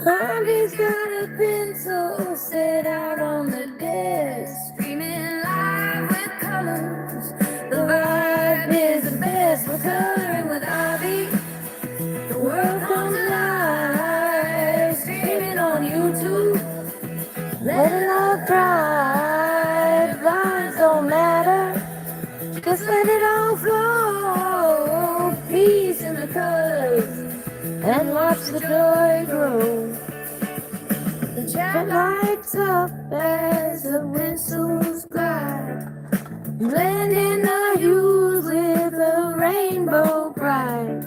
Bobby's got a pencil set out on the desk, screaming live with colors. The vibe is the best. We're coloring with Bobby. The world comes alive, streaming on YouTube. Let it love drive, lines don't matter. Just let it all flow. Peace in the colors, and watch the joy grow. The chat lights up as the whistles glide, blending the hues with the rainbow pride.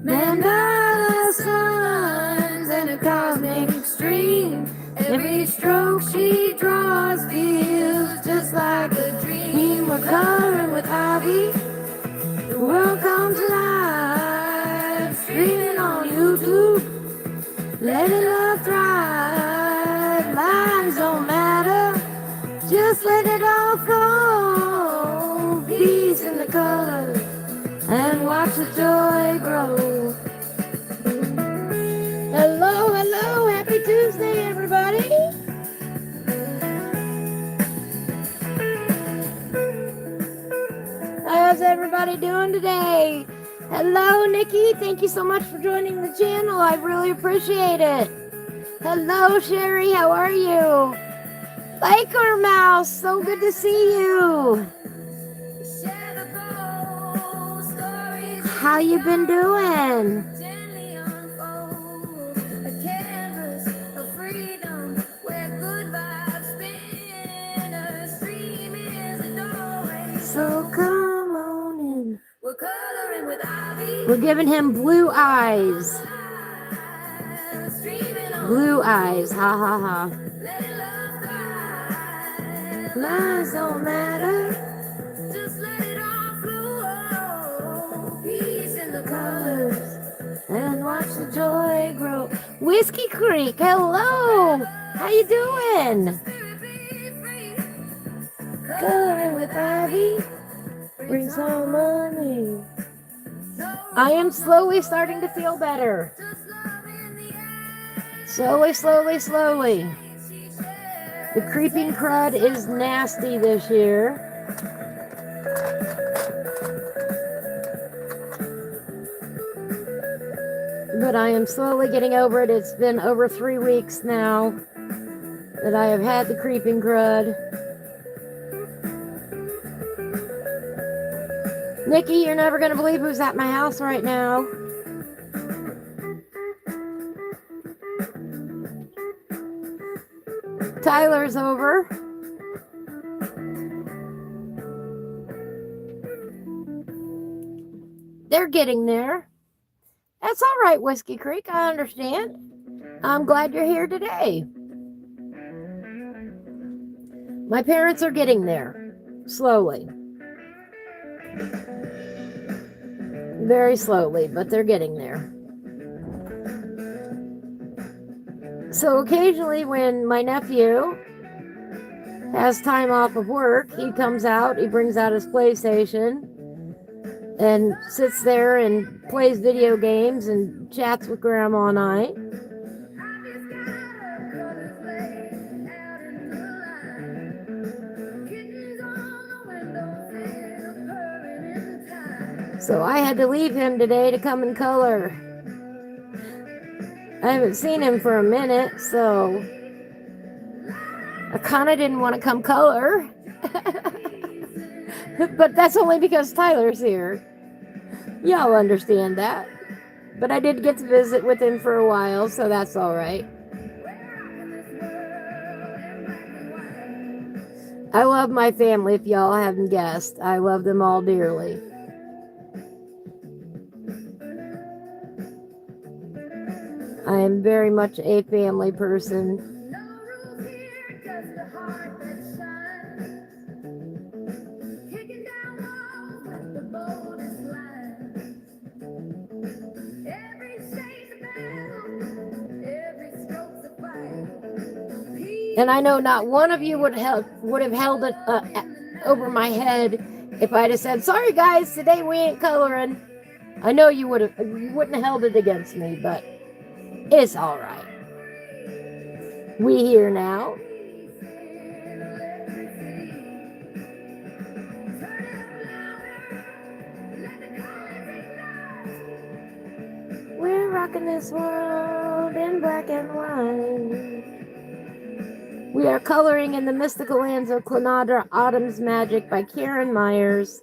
Mandala suns and a cosmic stream. Every stroke she draws feels just like a dream. We're coloring with Ivy. The world comes alive, streaming on YouTube. Let it love thrive. Lines don't matter. Just let it all flow. Peace in the colors, and watch the joy grow. Hello, hello, happy Tuesday, everybody. How's everybody doing today? Hello, Nikki. Thank you so much for joining the channel. I really appreciate it. Hello, Sherry. How are you? Laker Mouse, so good to see you. How you been doing? So come on in. We're coloring with Ivy. We're giving him blue eyes. Blue eyes, ha ha ha. Lines don't matter. Just let it all flow. Peace in the colors, and watch the joy grow. Whiskey Creek, hello. How you doing? Coloring with Ivy brings harmony. I am slowly starting to feel better. Slowly, slowly, slowly. The creeping crud is nasty this year. But I am slowly getting over it. It's been over 3 weeks now that I have had the creeping crud. Nikki, you're never going to believe who's at my house right now. Tyler's over. They're getting there. That's all right, Whiskey Creek. I understand. I'm glad you're here today. My parents are getting there. Slowly. Very slowly, but they're getting there. So occasionally when my nephew has time off of work, he comes out, he brings out his PlayStation and sits there and plays video games and chats with Grandma and I. So I had to leave him today to come and color. I haven't seen him for a minute, so I kind of didn't want to come color. But that's only because Tyler's here. Y'all understand that. But I did get to visit with him for a while, so that's all right. I love my family, if y'all haven't guessed. I love them all dearly. I am very much a family person. And I know not one of you would have held it over my head if I'd have said, "Sorry guys, today we ain't coloring." I know you wouldn't have held it against me, but it's all right. We here now. We're rocking this world in black and white. We are coloring in the mystical lands of Klynnadra, Autumn's Magic by Karen Myers.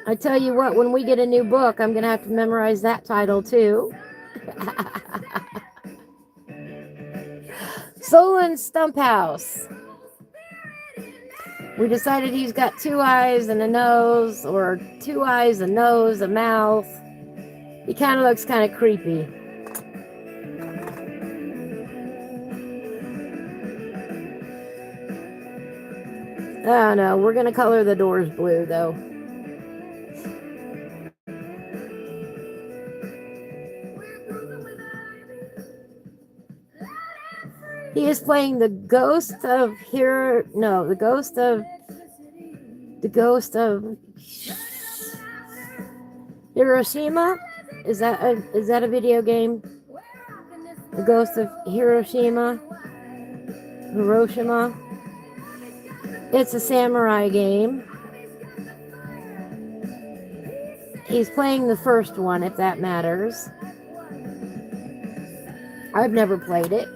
I tell you what, when we get a new book, I'm going to have to memorize that title too. Solon Stump House. We decided he's got 2 eyes and a nose, or 2 eyes, a nose, a mouth. He kind of looks kind of creepy. Oh no, we're going to color the doors blue though. He is playing the ghost of Hiroshima. Is that a video game? The Ghost of Hiroshima. It's a samurai game. He's playing the first one, if that matters. I've never played it.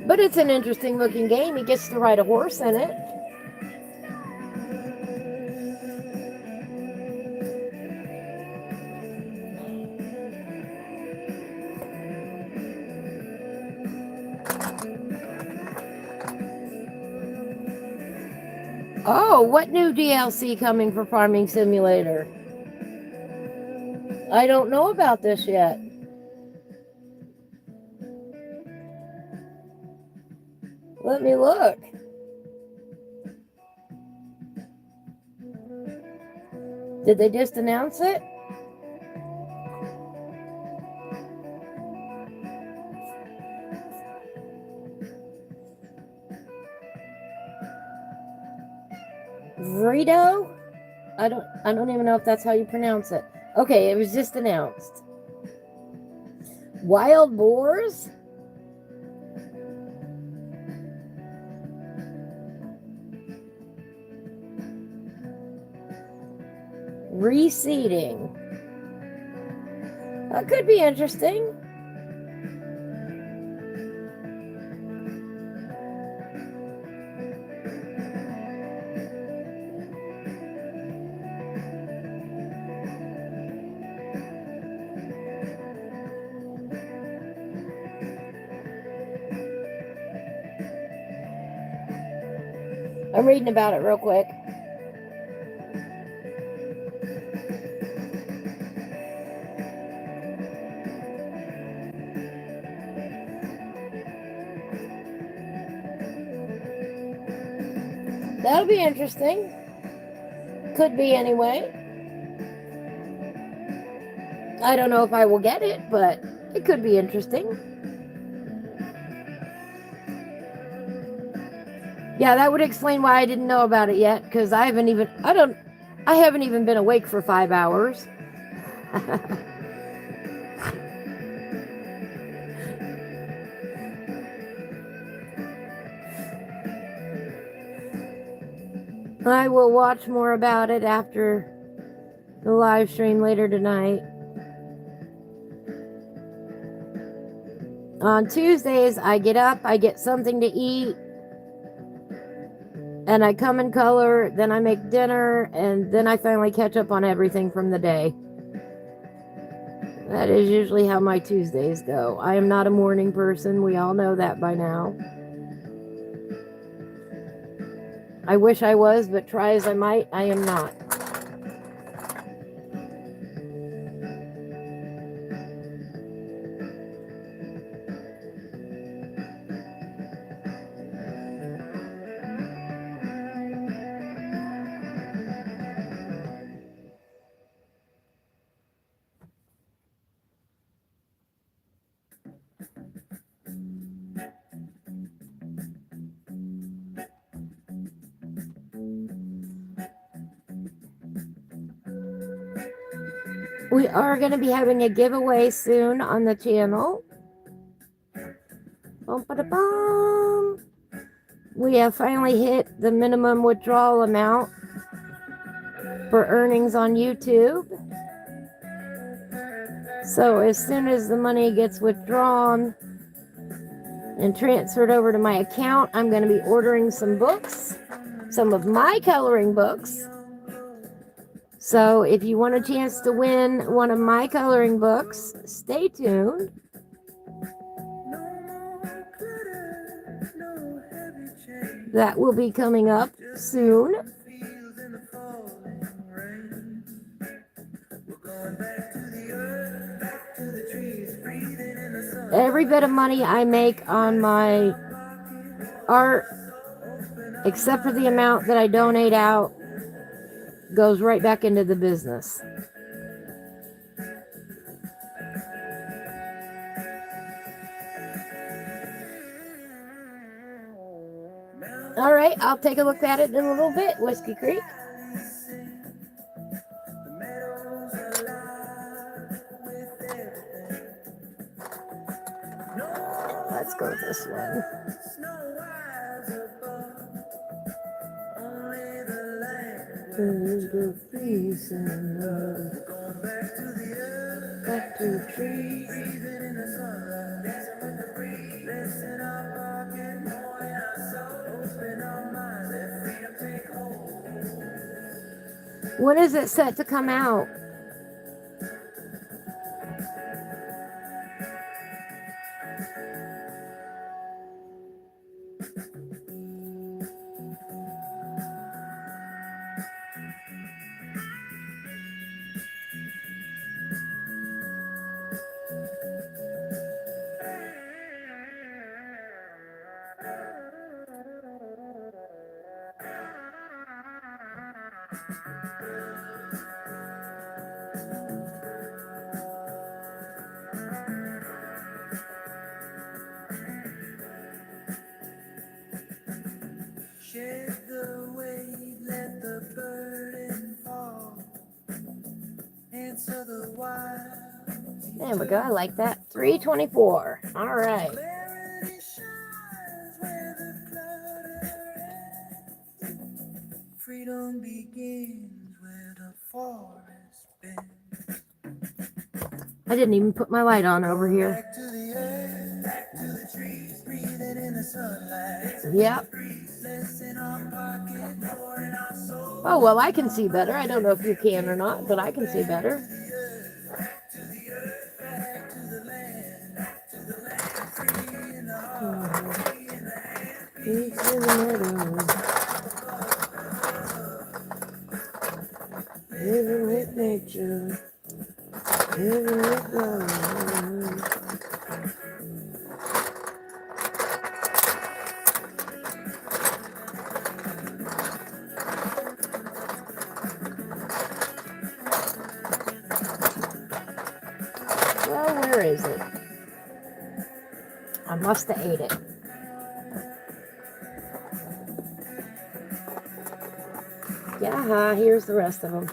But it's an interesting looking game. He gets to ride a horse in it. Oh, what new DLC coming for Farming Simulator? I don't know about this yet. Let me look. Did they just announce it? Vrito? I don't even know if that's how you pronounce it. Okay, it was just announced. Wild boars? Reseeding. That could be interesting. I'm reading about it real quick. That'll be interesting. Could be anyway. I don't know if I will get it, but it could be interesting. Yeah, that would explain why I didn't know about it yet, because I haven't even been awake for 5 hours. I will watch more about it after the live stream later tonight. On Tuesdays, I get up, I get something to eat, and I come and color, then I make dinner, and then I finally catch up on everything from the day. That is usually how my Tuesdays go. I am not a morning person. We all know that by now. I wish I was, but try as I might, I am not. We are going to be having a giveaway soon on the channel. Bum-ba-da-bum. We have finally hit the minimum withdrawal amount for earnings on YouTube. So as soon as the money gets withdrawn and transferred over to my account, I'm going to be ordering some books, some of my coloring books. So if you want a chance to win one of my coloring books, stay tuned. That will be coming up soon. Every bit of money I make on my art, except for the amount that I donate out, goes right back into the business. All right, I'll take a look at it in a little bit. Whiskey Creek. Let's go with this one. Back to the trees. When is it set to come out? Shed the weight, let the burden fall. Answer the wild. There we go. I like that. 324. All right. Freedom begins where the forest bends. I didn't even put my light on over here. Back to the earth, back to the trees, breathing in the sunlight. Yep. Oh, well, I can see better. I don't know if you can or not, but I can see better. Living with nature, living with love. Well, where is it? I must have ate it. Yeah, here's the rest of them.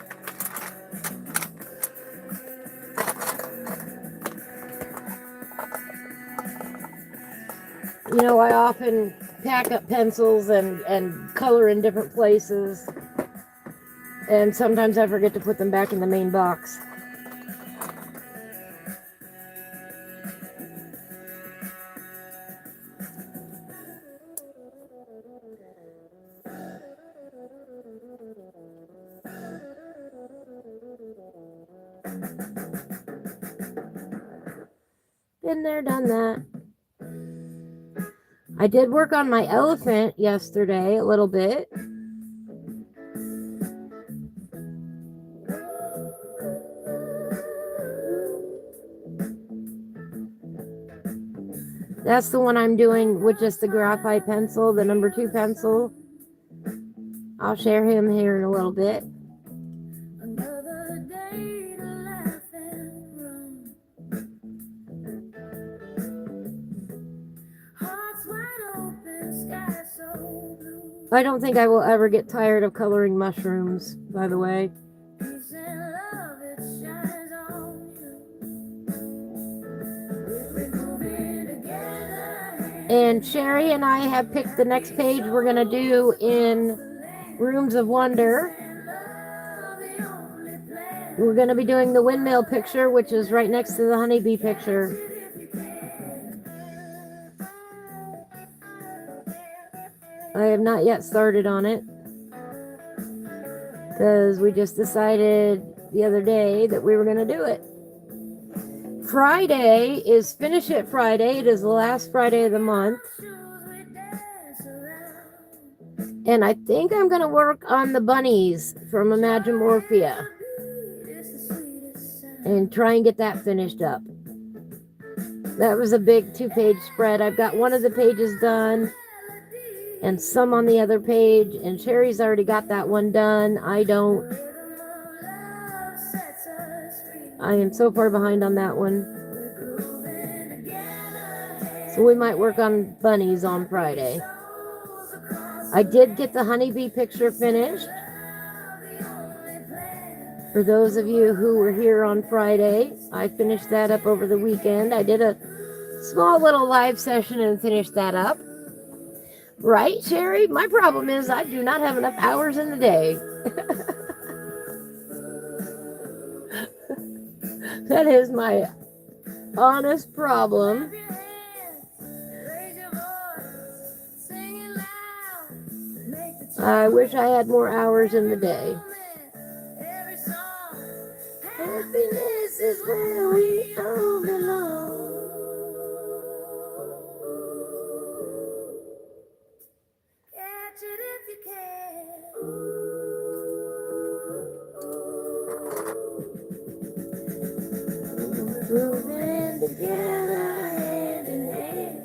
You know, I often pack up pencils and color in different places. And sometimes I forget to put them back in the main box. Been there, done that. I did work on my elephant yesterday a little bit. That's the one I'm doing with just the graphite pencil, the number 2 pencil. I'll share him here in a little bit. Another day to laugh and run. Hearts wide open, sky so blue. I don't think I will ever get tired of coloring mushrooms, by the way. Peace and love, it shines on you. We're moving together. And Sherry and I have picked the next page we're going to do in Rooms of Wonder. We're going to be doing the windmill picture, which is right next to the honeybee picture. I have not yet started on it because we just decided the other day that we were going to do it. Friday is Finish It Friday. It is the last Friday of the month. And I think I'm going to work on the bunnies from Imagimorphia and try and get that finished up. That was a big 2-page spread. I've got one of the pages done and some on the other page, and Sherry's already got that one done. I don't. I am so far behind on that one. So we might work on bunnies on Friday. I did get the honeybee picture finished. For those of you who were here on Friday, I finished that up over the weekend. I did a small little live session and finished that up. Right, Sherry? My problem is I do not have enough hours in the day. That is my honest problem. I wish I had more hours in the day. Happiness is where we all belong. Catch it if you can. Moving together hand in hand.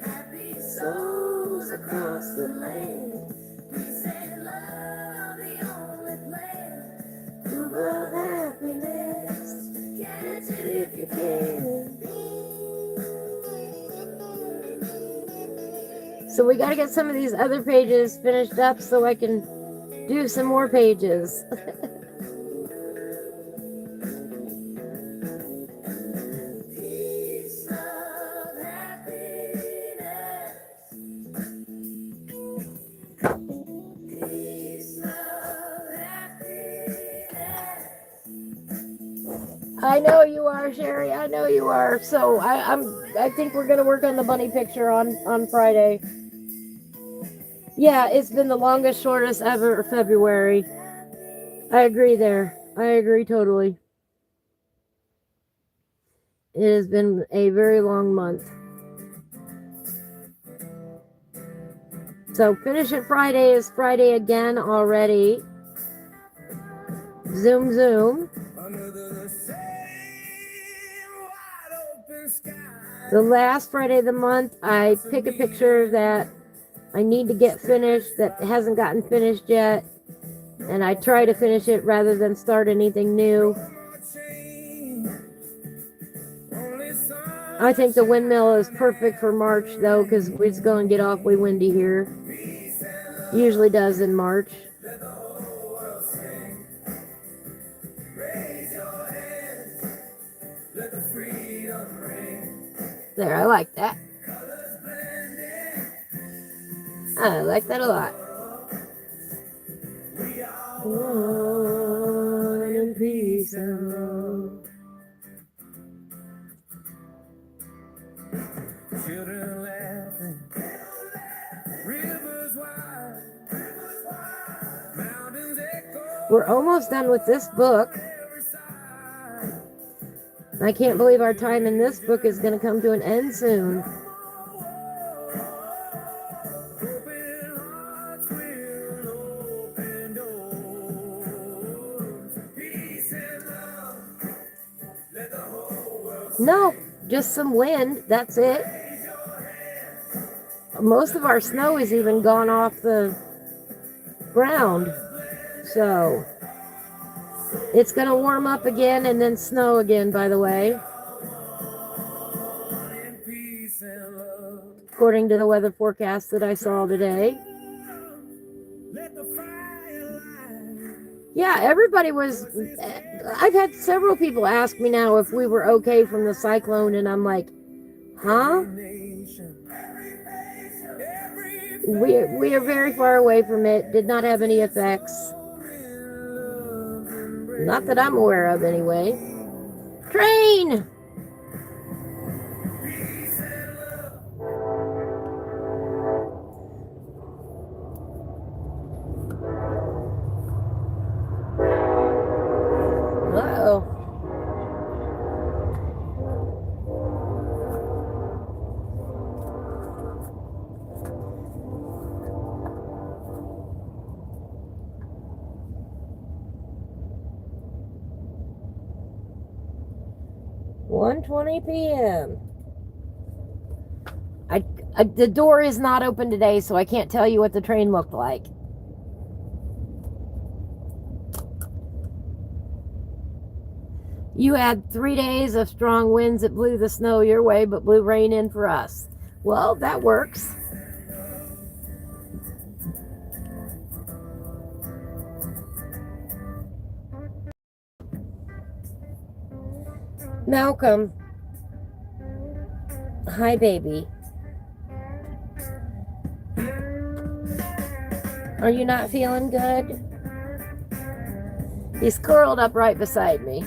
Happy souls across the land. Peace and love, the only plan. Prove of happiness. Catch it if you can. So we got to get some of these other pages finished up so I can do some more pages. I know you are, Sherry. I know you are. So I think we're gonna work on the bunny picture on Friday. Yeah, it's been the longest, shortest ever February. I agree there. I agree totally. It has been a very long month. So Finish It Friday is Friday again already. Zoom, zoom. The last Friday of the month, I pick a picture that I need to get finished that hasn't gotten finished yet, and I try to finish it rather than start anything new. I think the windmill is perfect for March, though, because it's going to get awfully windy here. Usually does in March. There, I like that. I like that a lot. One in peace and love. Children laughing, rivers wide, mountains echo. We're almost done with this book. I can't believe our time in this book is going to come to an end soon. No, just some wind, that's it. Most of our snow is even gone off the ground. So it's going to warm up again and then snow again, by the way. According to the weather forecast that I saw today. Yeah, everybody was... I've had several people ask me now if we were okay from the cyclone, and I'm like, huh? We are very far away from it. Did not have any effects. Not that I'm aware of, anyway. Train! Uh-oh. $1:20 p.m. The door is not open today, so I can't tell you what the train looked like. You had 3 days of strong winds that blew the snow your way, but blew rain in for us. Well, that works. Malcolm. Hi, baby. Are you not feeling good? He's curled up right beside me.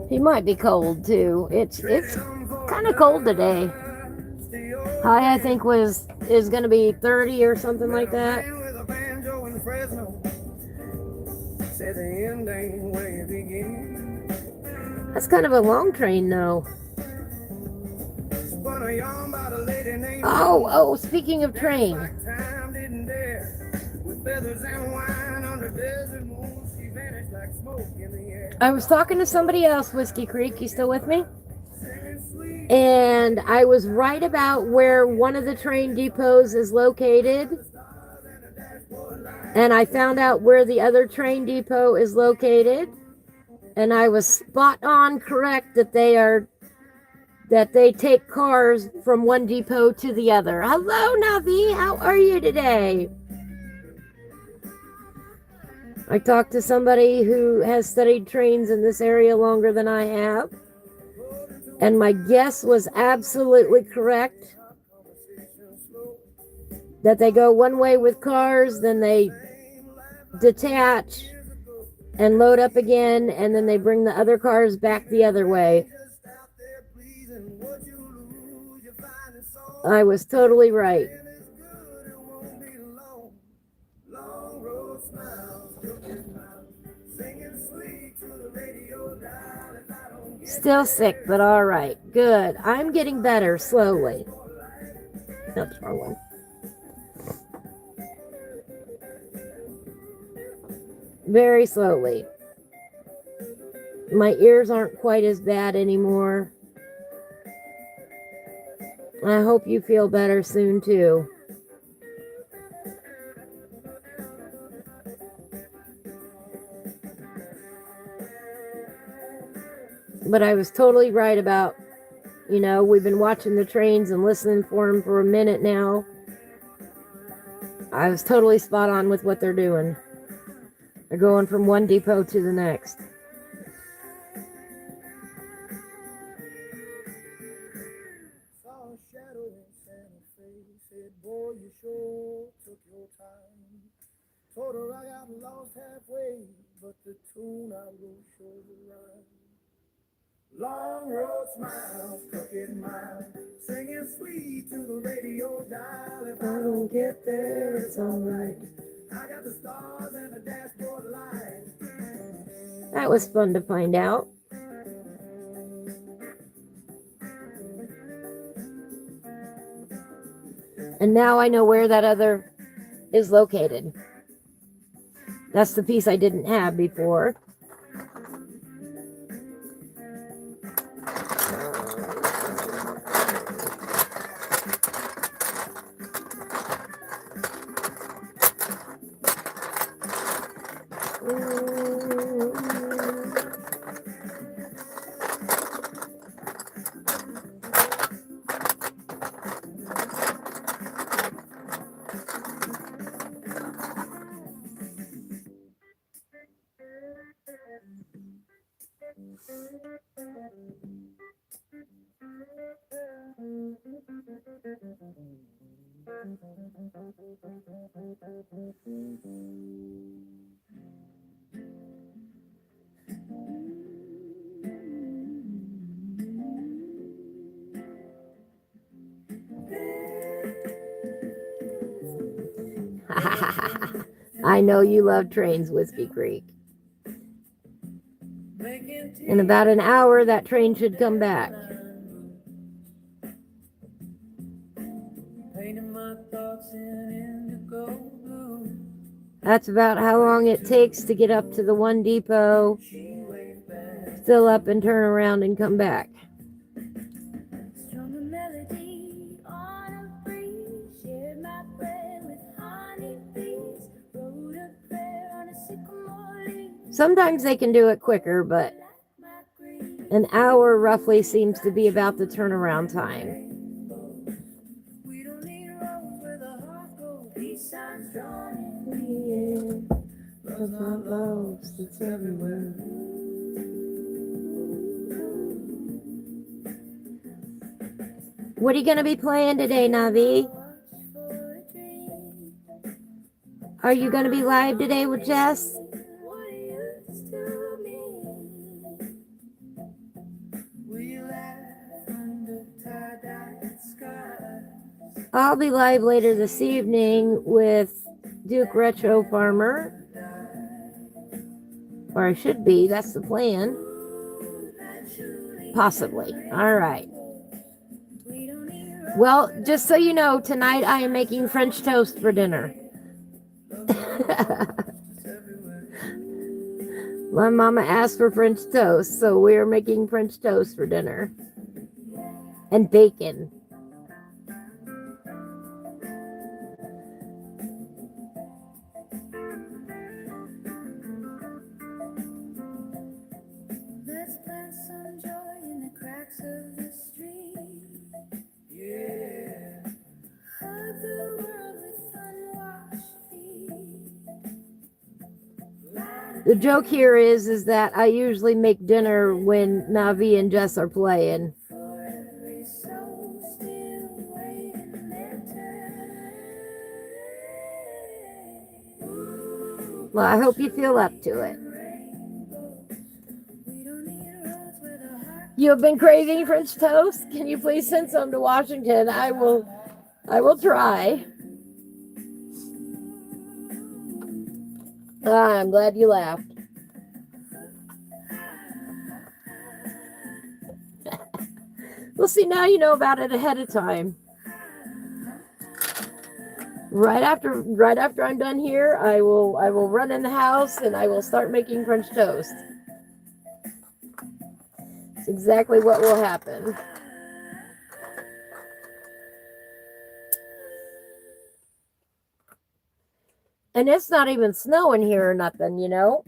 He might be cold too. It's kind of cold today. High, I think, is going to be 30 or something like that. That's kind of a long train, though. Oh, speaking of train. I was talking to somebody else, Whiskey Creek. You still with me? And I was right about where one of the train depots is located. And I found out where the other train depot is located. And I was spot on correct that they take cars from one depot to the other. Hello, Navi. How are you today? I talked to somebody who has studied trains in this area longer than I have. And my guess was absolutely correct. That they go one way with cars, then they detach and load up again, and then they bring the other cars back the other way. I was totally right. Still sick, but all right. Good. I'm getting better slowly. Oops, wrong one. Very slowly. My ears aren't quite as bad anymore. I hope you feel better soon, too. But I was totally right about, we've been watching the trains and listening for them for a minute now. I was totally spot on with what they're doing. They're going from one depot to the next. Saw a shadow in Santa's face. Said, boy, you sure took your time. Told her I got lost halfway, but the tune I wrote sure was right. Long road smile, crooked mile, singing sweet to the radio dial. If I don't get there, it's alright. I got the stars and the dashboard light. That was fun to find out. And now I know where that other is located. That's the piece I didn't have before. I know you love trains, Whiskey Creek. In about an hour, that train should come back. That's about how long it takes to get up to the one depot, fill up and turn around and come back. Sometimes they can do it quicker, but an hour roughly seems to be about the turnaround time. What are you going to be playing today, Navi? Are you going to be live today with Jess? I'll be live later this evening with Duke Retro Farmer. Or I should be. That's the plan. Possibly. All right. Well, just so you know, tonight I am making French toast for dinner. My mama asked for French toast, so we are making French toast for dinner. And bacon. Let's plant some joy in the cracks of the street. Yeah. Hug the world with unwashed feet. The joke here is that I usually make dinner when Navi and Jess are playing. Well, I hope you feel up to it. You have been craving French toast? Can you please send some to Washington? I will try. I'm glad you laughed. Well, see, now you know about it ahead of time. Right after I'm done here, I will run in the house and I will start making French toast. It's exactly what will happen. And it's not even snowing here or nothing, you know.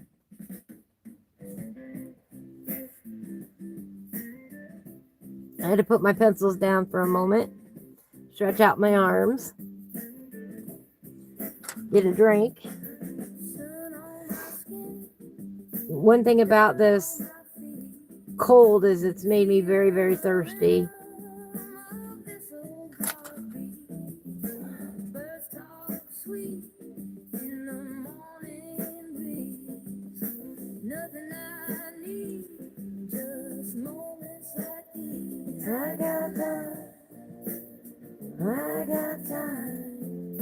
I had to put my pencils down for a moment, stretch out my arms, get a drink. One thing about this cold is it's made me very, very thirsty. I got time. I got time.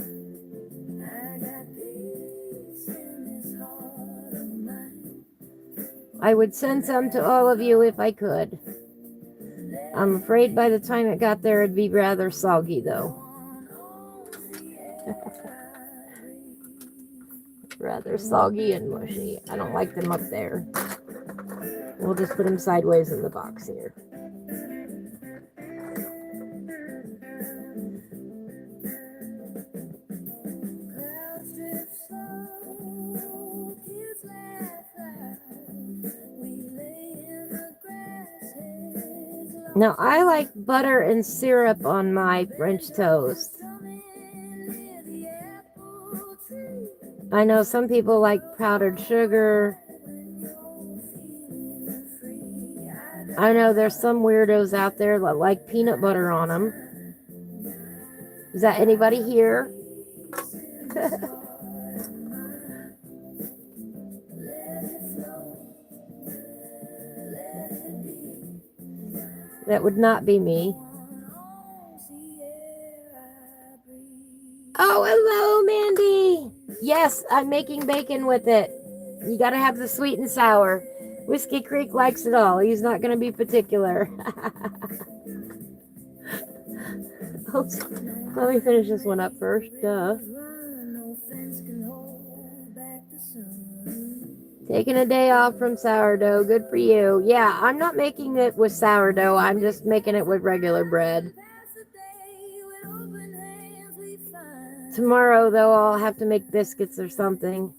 I got peace in this heart of mine. I would send some to all of you if I could. I'm afraid by the time it got there, it'd be rather soggy, though. Rather soggy and mushy. I don't like them up there. We'll just put them sideways in the box here. Now, I like butter and syrup on my French toast. I know some people like powdered sugar. I know there's some weirdos out there that like peanut butter on them. Is that anybody here? That would not be me. Oh, hello, Mandy. Yes, I'm making bacon with it. You got to have the sweet and sour. Whiskey Creek likes it all. He's not going to be particular. Oops. Let me finish this one up first. Duh. Taking a day off from sourdough. Good for you. Yeah, I'm not making it with sourdough. I'm just making it with regular bread. Tomorrow, though, I'll have to make biscuits or something.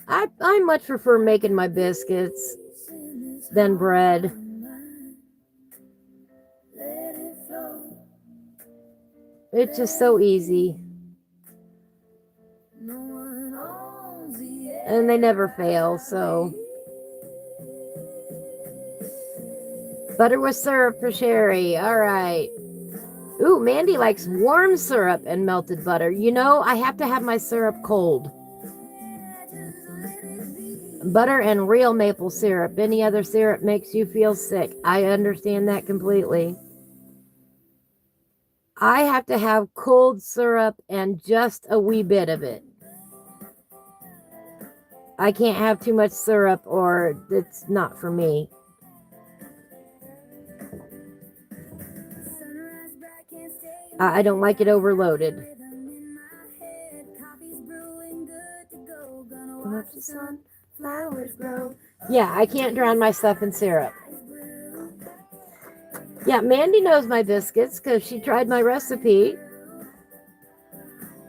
I much prefer making my biscuits than bread. It's just so easy. And they never fail, so. Butter with syrup for Sherry. All right. Ooh, Mandy likes warm syrup and melted butter. You know, I have to have my syrup cold. Butter and real maple syrup. Any other syrup makes you feel sick. I understand that completely. I have to have cold syrup and just a wee bit of it. I can't have too much syrup or it's not for me. I don't like it overloaded. Yeah, I can't drown my stuff in syrup. Yeah, Mandy knows my biscuits because she tried my recipe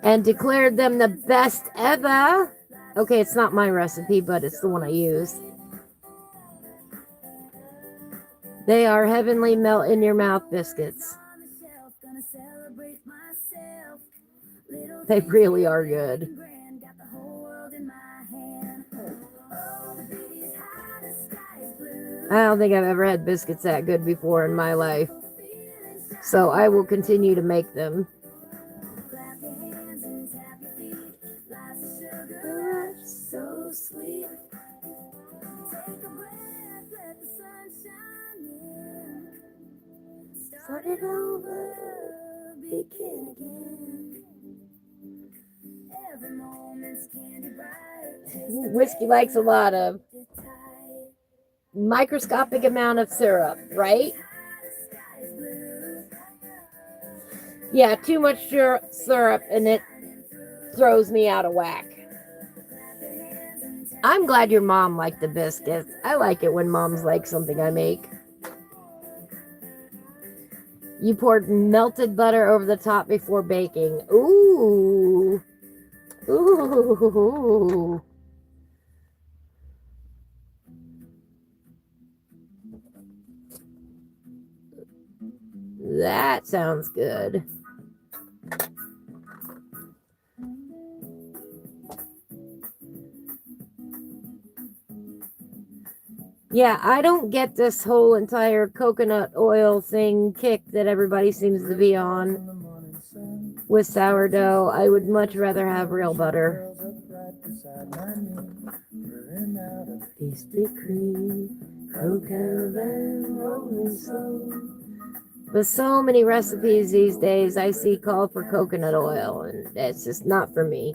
and declared them the best ever. Okay, it's not my recipe, but it's the one I use. They are heavenly melt in your mouth biscuits. They really are good. I don't think I've ever had biscuits that good before in my life. So I will continue to make them. So sweet. Take a breath, let the sun shine in. Start it over, begin again. Every moment's candy bright. Whiskey likes a lot of microscopic amount of syrup, right? Yeah, too much syrup and it throws me out of whack. I'm glad your mom liked the biscuits. I like it when moms like something I make. You poured melted butter over the top before baking. Ooh. Ooh. That sounds good. Yeah, I don't get this whole entire coconut oil thing kick that everybody seems to be on with sourdough. I would much rather have real butter. Tasty cream, caravan, rolling slow. But so many recipes these days I see call for coconut oil, and that's just not for me.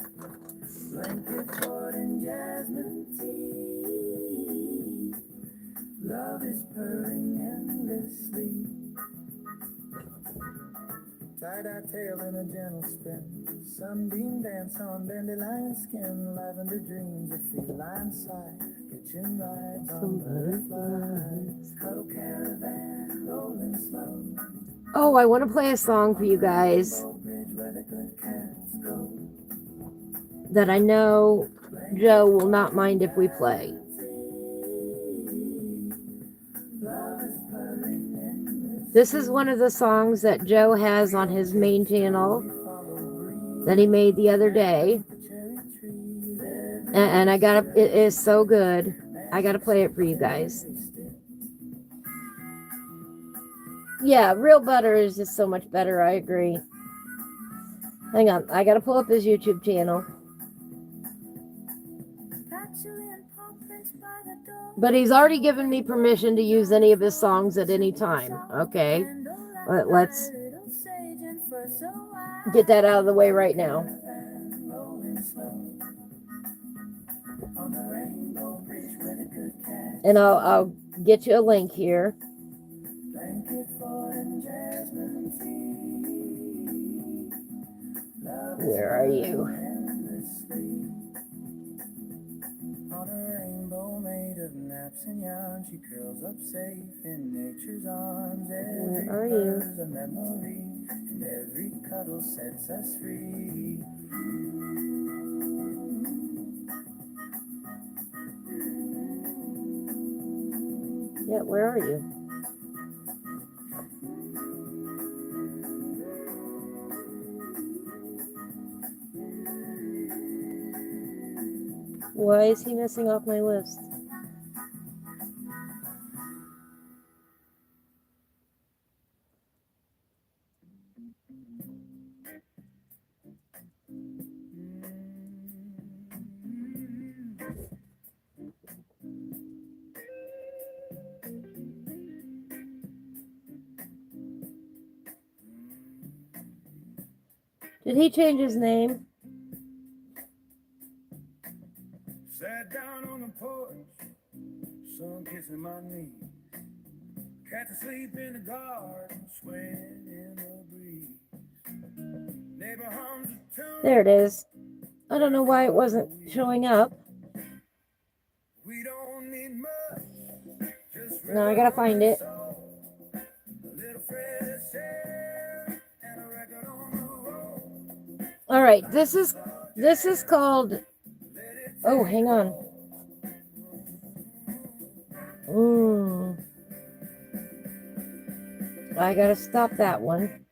Love is purring endlessly. Tie-dye tail in a gentle spin. Sunbeam dance on dandelion skin. Lavender dreams of feline sight. Kitchen rides on butterflies. Cuddle caravan rolling slow. Oh, I want to play a song for you guys that I know Joe will not mind if we play. This is one of the songs that Joe has on his main channel that he made the other day. And it is so good. I gotta play it for you guys. Yeah, real butter is just so much better. I agree. Hang on, I gotta pull up his YouTube channel. But he's already given me permission to use any of his songs at any time. Okay, let's get that out of the way right now. And I'll get you a link here. Where are you? On a rainbow made of naps and yarn, she curls up safe in nature's arms. Where are you? A memory, and every cuddle sets us free. Yeah, where are you? Why is he missing off my list? Did he change his name? Sat down on the porch, sun kissing my knee. Cats asleep in the garden, swaying in the breeze. Neighbor hums a tune. There it is. I don't know why it wasn't showing up. We don't need much. Just No, I gotta find it. a little fresh air and a record on the road. All right, this is called. Oh, hang on. I gotta stop that one.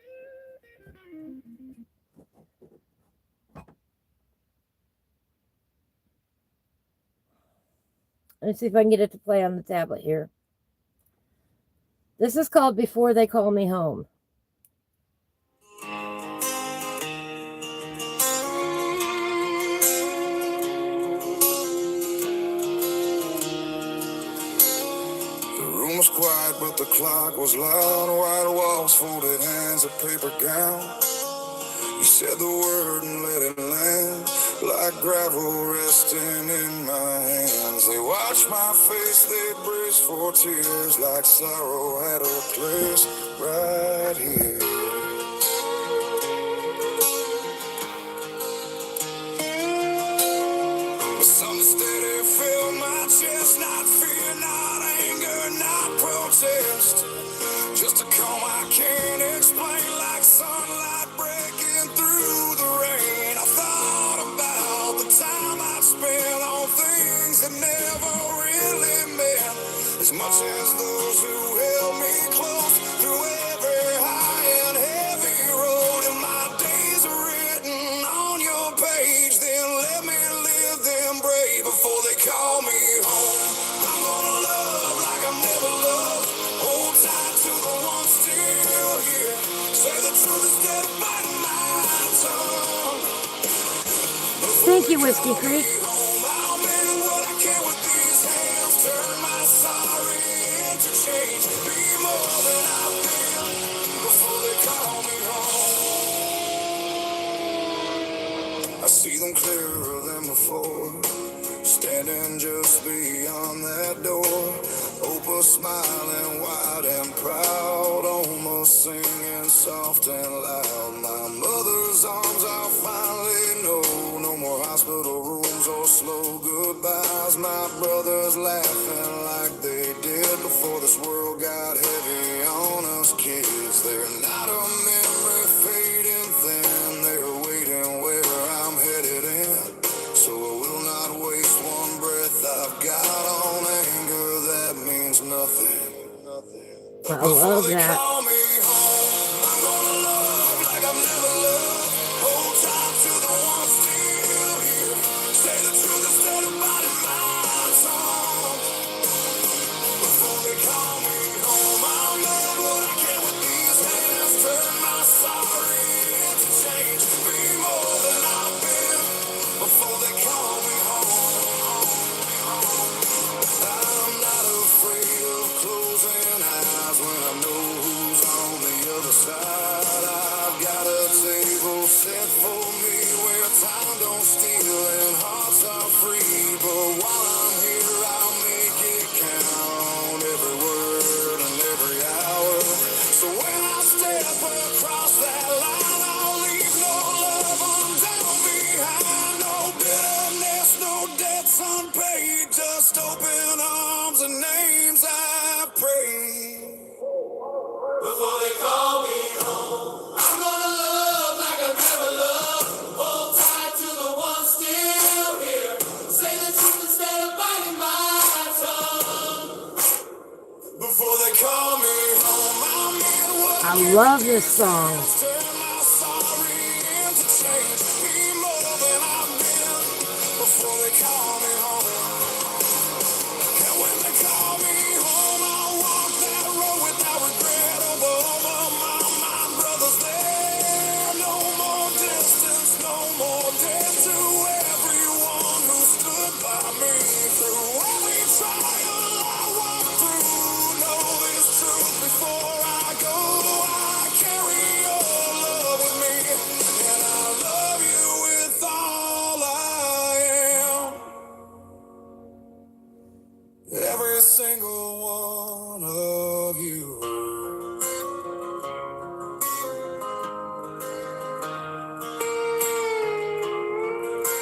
Let's see if I can get it to play on the tablet here. This is called Before They Call Me Home. Was quiet, but the clock was loud. White walls, folded hands, a paper gown. You said the word and let it land, like gravel resting in my hands. They watched my face, they braced for tears, like sorrow had a place right here. But something steady filled my chest, not fear, not anger, not protest, just a calm I can't explain, like sunlight breaking through the rain. I thought about the time I'd spent on things that never really meant as much as those who held me close through every high and heavy road. And my days are written on your page, then let me live them brave before they call me home. I'm gonna love like I've never loved, hold tight to the one still here, say the truth instead of biting my tongue. Thank you, Whiskey Creek. I'll bend what I can with these hands, turn my sorry into change, be more than I've been before they call me home. I see them clearer than before, standing just beyond that door. Oprah smiling wide and proud, almost singing soft and loud. My mother's arms I finally know, no more hospital rooms or slow goodbyes. My brothers laughing like they did before this world got heavy on us kids. They're not a memory fading thin, they're waiting where I'm headed in. So I will not waste one breath I've got on anger that means nothing. I love that. Call me home. I'm gonna love like I've never loved, hold tight to the one still here, say the truth instead of biting my tongue. Before they call me home, I'll learn what I can with they call me home. I'm not afraid of closing eyes when I know who's on the other side. I've got a table set for me where time don't steal and hearts are free. But while I'm here, I'll make it count, every word and every hour. So when I step across that line, I'll leave no love undone behind. No bitterness, no debts unpaid, just open arms and names I pray. Before they call me home, I'm gonna love like I've never loved. Hold tight to the one still here. Say the truth instead of biting my tongue. Before they call me home, I'm in what I love this song. turn my sorry into change. Be more than I've been. Before they call me home. And when they call me home, I'll walk that road without regret. Over my brother's there. No more distance, no more debt to everyone who stood by me through every trial I walked through. Know this truth before I go. I carry your love with me, and I love you with all I am. Every single one of you.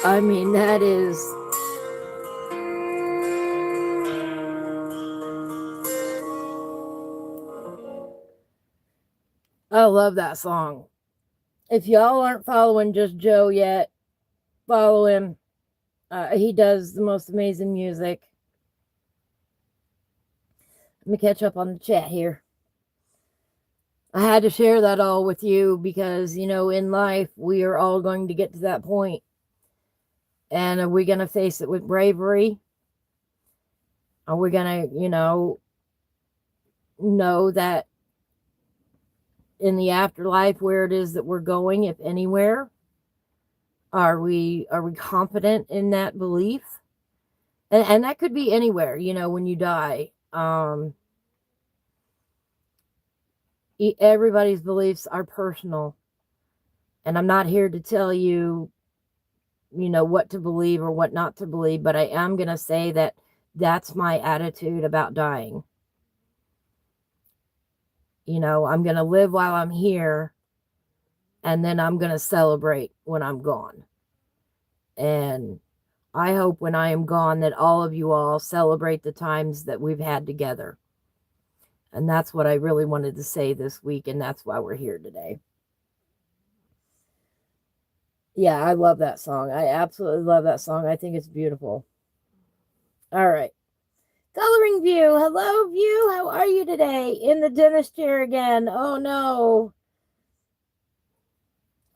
I mean, that is... I love that song. If y'all aren't following Just Joe yet, follow him. He does the most amazing music. Let me catch up on the chat here. I had to share that all with you because, you know, in life, we are all going to get to that point. And are we going to face it with bravery? Are we going to, you know that in the afterlife where it is that we're going, if anywhere? Are we confident in that belief? And that could be anywhere, you know, when you die. Everybody's beliefs are personal. And I'm not here to tell you, you know, what to believe or what not to believe, but I am going to say that that's my attitude about dying. You know, I'm going to live while I'm here, and then I'm going to celebrate when I'm gone. And I hope when I am gone that all of you all celebrate the times that we've had together. And that's what I really wanted to say this week, and that's why we're here today. Yeah, I love that song. I absolutely love that song. I think it's beautiful. All right. Coloring View. Hello, View. How are you today? In the dentist chair again. Oh, no.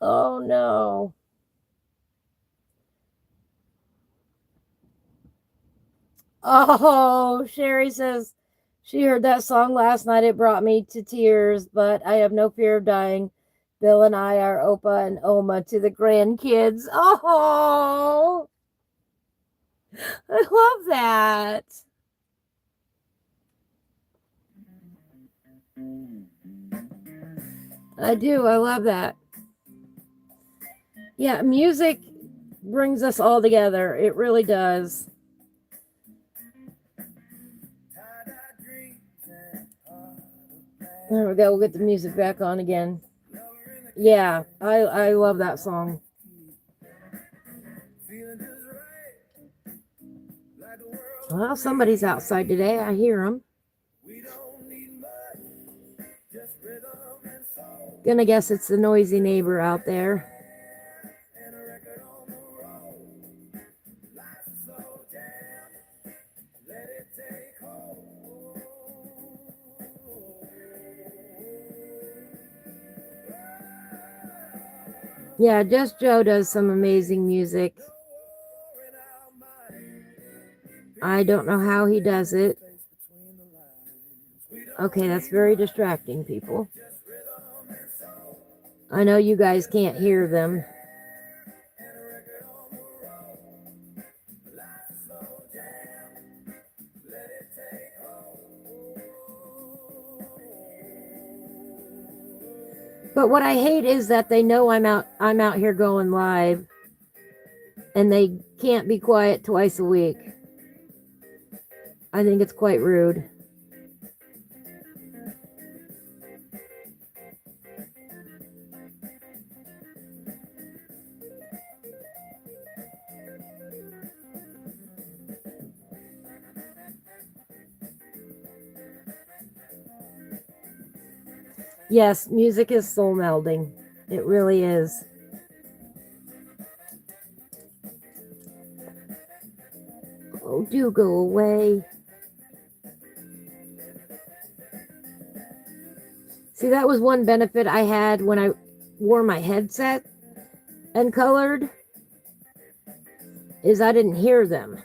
Oh, no. Oh, Sherry says she heard that song last night. It brought me to tears, but I have no fear of dying. Bill and I are Opa and Oma to the grandkids. Oh, I love that. I do. I love that. Yeah, music brings us all together. It really does. There we go. We'll get the music back on again. Yeah, I love that song. Well, somebody's outside today. I hear them. Gonna guess it's the noisy neighbor out there. Yeah, Just Joe does some amazing music. I don't know how he does it. Okay, that's very distracting, people. I know you guys can't hear them. But what I hate is that they know I'm out here going live, and they can't be quiet twice a week. I think it's quite rude. Yes, music is soul melding. It really is. Oh, do go away. See, that was one benefit I had when I wore my headset and colored, is I didn't hear them.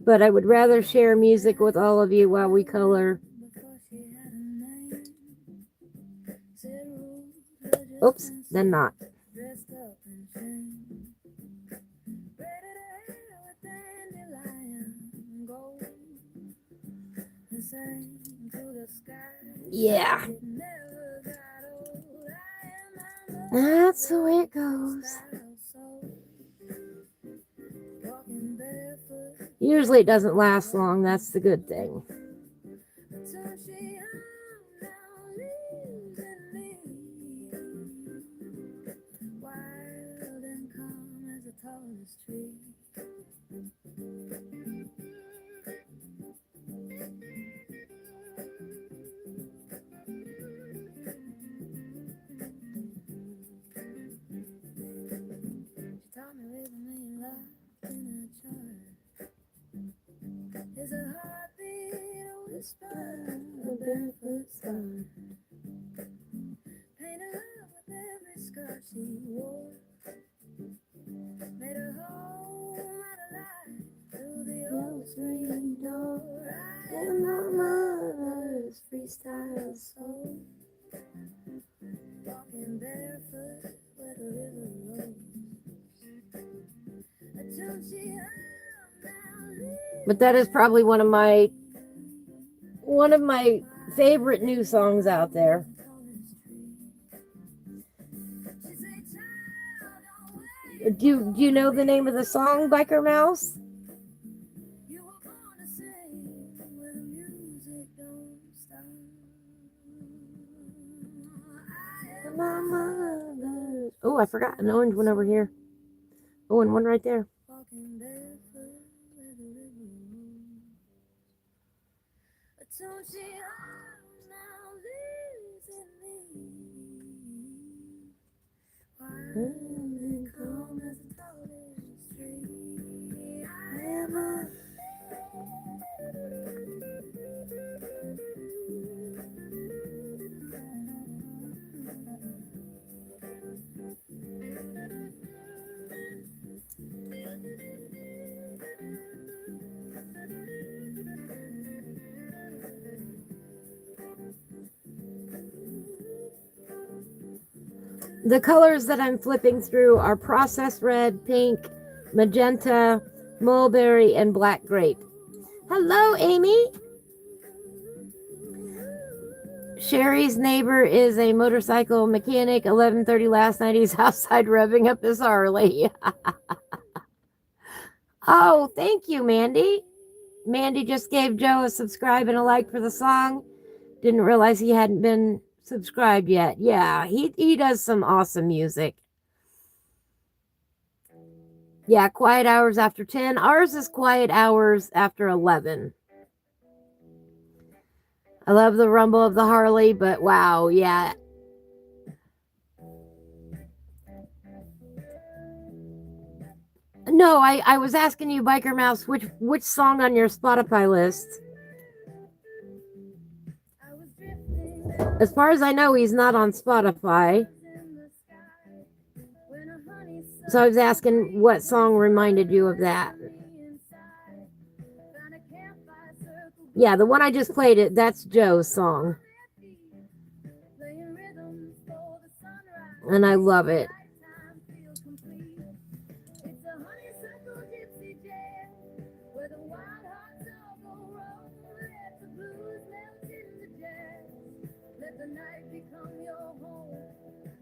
But I would rather share music with all of you while we color. Oops, then not. Yeah. That's the way it goes. Usually it doesn't last long. That's the good thing. Is a heartbeat, a whisper, a barefoot star. Painted love with every scar she wore. Made her home out of life through the old screen door. I am my mother's freestyle soul. Walking barefoot where the river rolls. But that is probably one of my favorite new songs out there. Do you know the name of the song, Biker Mouse? Oh, I forgot an orange one over here. Oh, and one right there. The colors that I'm flipping through are processed red, pink, magenta, mulberry, and black grape. Hello, Amy. Sherry's neighbor is a motorcycle mechanic, 11:30 last night. He's outside revving up his Harley. Oh, thank you, Mandy. Mandy just gave Joe a subscribe and a like for the song. Didn't realize he hadn't been subscribed yet. Yeah, he does some awesome music. Yeah, quiet hours after 10. Ours is quiet hours after 11. I love the rumble of the Harley, but wow, yeah. No, I was asking you, Biker Mouse, which song on your Spotify list? As far as I know, he's not on Spotify. So I was asking what song reminded you of that. Yeah, the one I just played it, that's Joe's song. And I love it. Let the night become your home.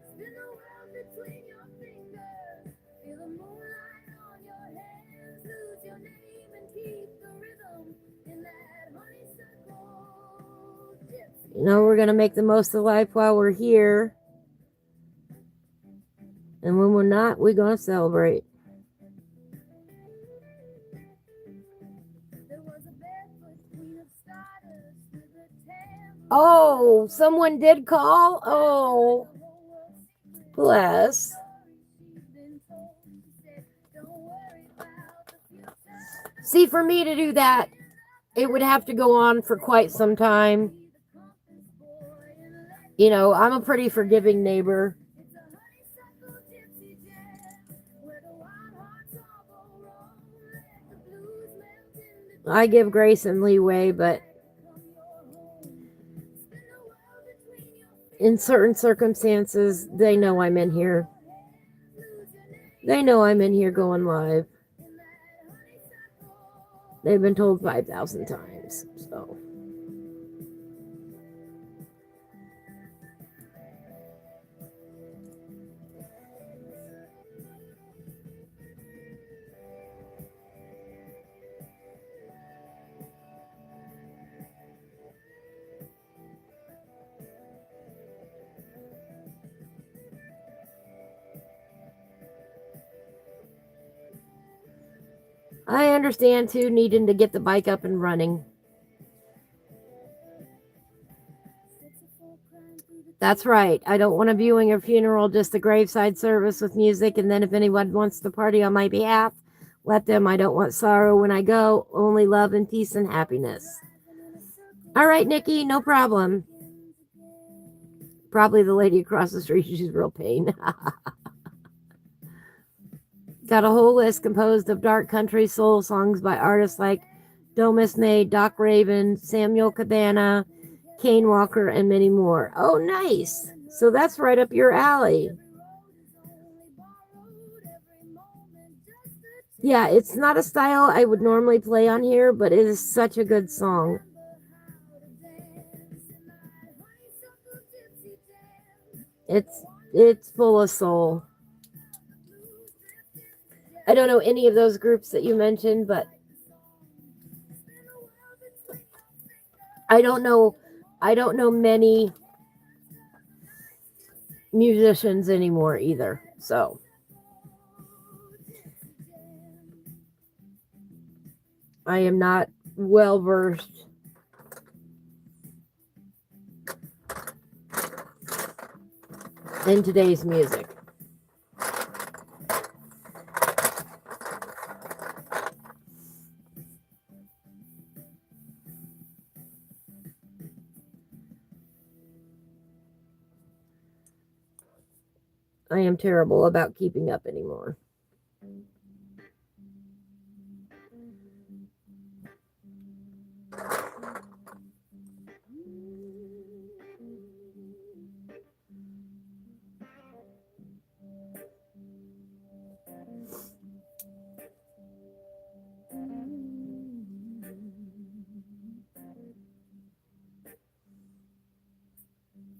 Spin the world between your fingers. Feel the moonlight on your hands. Lose your name and keep the rhythm in that honeysuckle gypsy. You know, we're going to make the most of life while we're here. And when we're not, we're going to celebrate. Oh, someone did call? Oh, bless. See, for me to do that, it would have to go on for quite some time. You know, I'm a pretty forgiving neighbor. I give grace and leeway, but in certain circumstances, they know I'm in here. They know I'm in here going live. They've been told 5,000 times, so. I understand too, needing to get the bike up and running. That's right. I don't want a viewing or funeral, just a graveside service with music, and then if anyone wants to party on my behalf, let them. I don't want sorrow when I go, only love and peace and happiness. All right, Nikki, no problem. Probably the lady across the street, she's real pain. Got a whole list composed of dark country soul songs by artists like Domus May, Doc Raven, Samuel Cabana, Kane Walker, and many more. Oh, nice. So that's right up your alley. Yeah, it's not a style I would normally play on here, but it is such a good song. It's full of soul. I don't know any of those groups that you mentioned, but I don't know many musicians anymore either. So I am not well versed in today's music. I am terrible about keeping up anymore.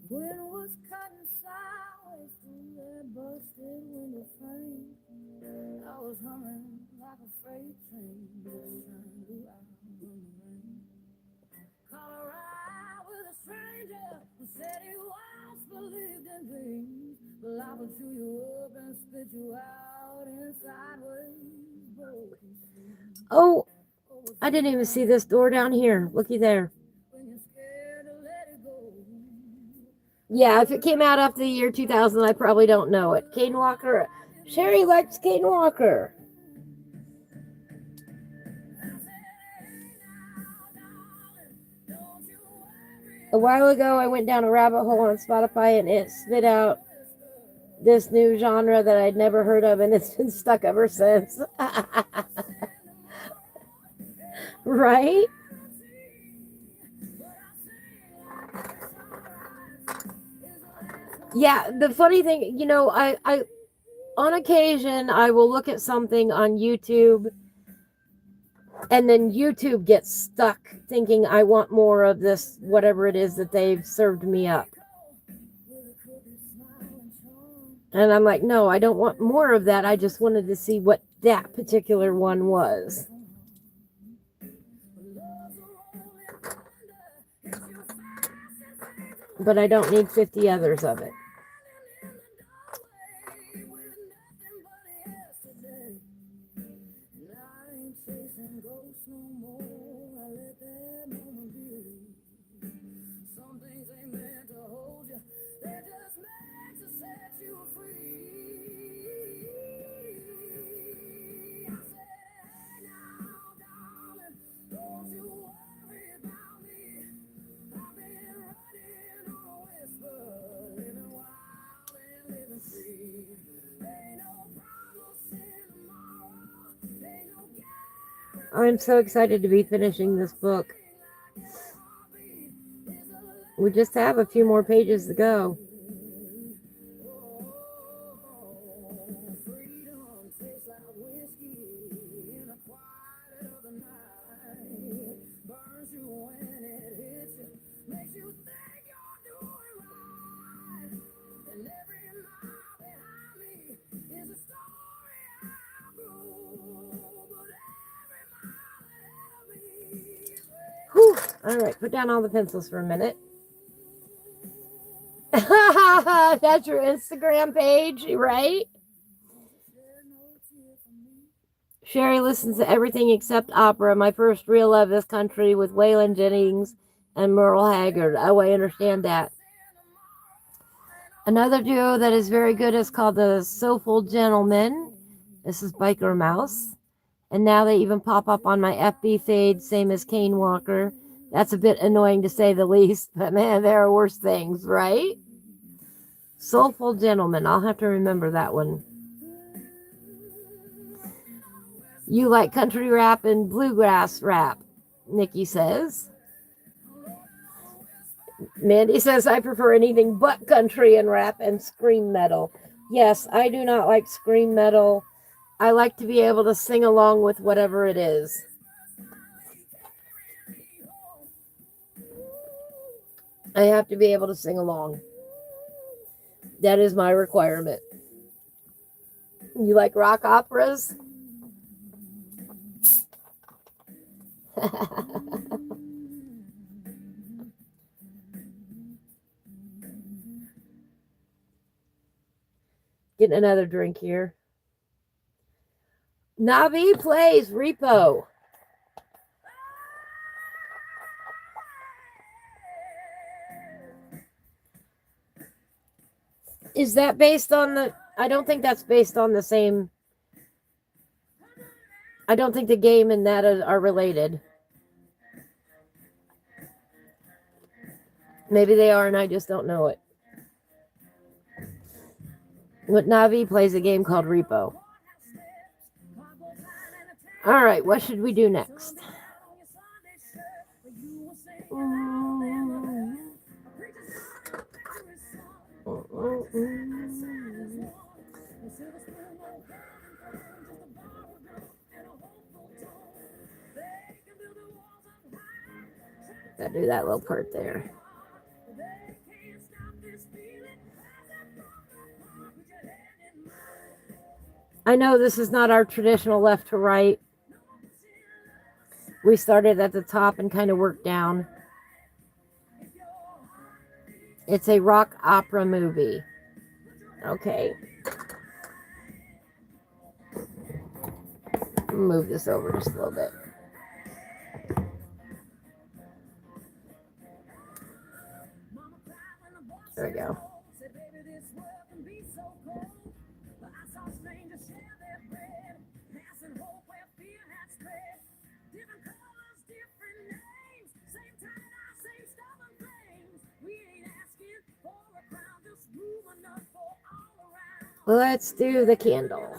When it was cutting sideways through that busted window frame, I was humming like a freight train, just trying to get out of the rain. Caught a ride with a stranger who said he once believed in dreams, but life will chew you up and spit you out in sideways broken streets. Oh, I didn't even see this door down here. Looky there. When you're scared to let it go. Yeah, if it came out after the year 2000, I probably don't know it. Kane Walker. Sherry likes Kane Walker. A while ago, I went down a rabbit hole on Spotify and it spit out this new genre that I'd never heard of, and it's been stuck ever since. Right? Yeah, the funny thing, I on occasion I will look at something on YouTube, and then YouTube gets stuck thinking I want more of this, whatever it is that they've served me up. And I'm like, no, I don't want more of that. I just wanted to see what that particular one was. But I don't need 50 others of it. I'm so excited to be finishing this book. We just have a few more pages to go. Whew. All right, put down all the pencils for a minute. That's your Instagram page, right? Sherry listens to everything except opera. My first real love this country with Waylon Jennings and Merle Haggard. Oh, I understand that. Another duo that is very good is called the Soulful Gentlemen. This is Biker Mouse. And now they even pop up on my FB feed, same as Kane Walker. That's a bit annoying to say the least, but man, there are worse things, right? Soulful Gentlemen. I'll have to remember that one. You like country rap and bluegrass rap, Nikki says. Mandy says, I prefer anything but country and rap and scream metal. Yes, I do not like scream metal. I like to be able to sing along with whatever it is. I have to be able to sing along. That is my requirement. You like rock operas? Getting another drink here. Navi plays Repo. Is that based on the... I don't think that's based on the same... I don't think the game and that are related. Maybe they are and I just don't know it. But Navi plays a game called Repo. All right, what should we do next? Gotta do that little part there. I know this is not our traditional left to right. We started at the top and kind of worked down. It's a rock opera movie. Okay. Move this over just a little bit. There we go. Let's do the candle.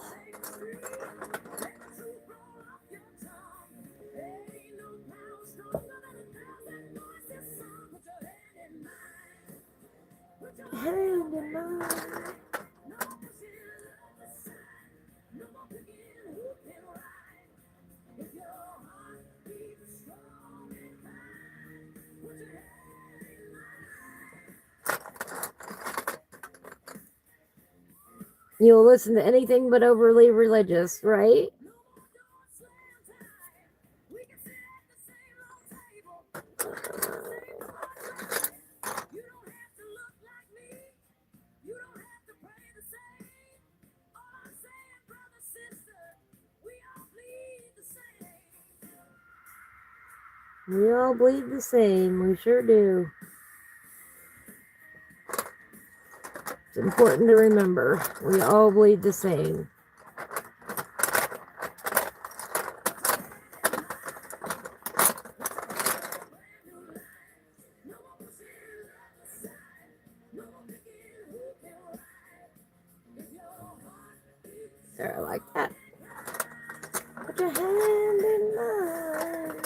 Hand in mine. You'll listen to anything but overly religious, right? We all bleed the same. We sure do. It's important to remember. We all bleed the same. There, I like that. Put your hand in mine.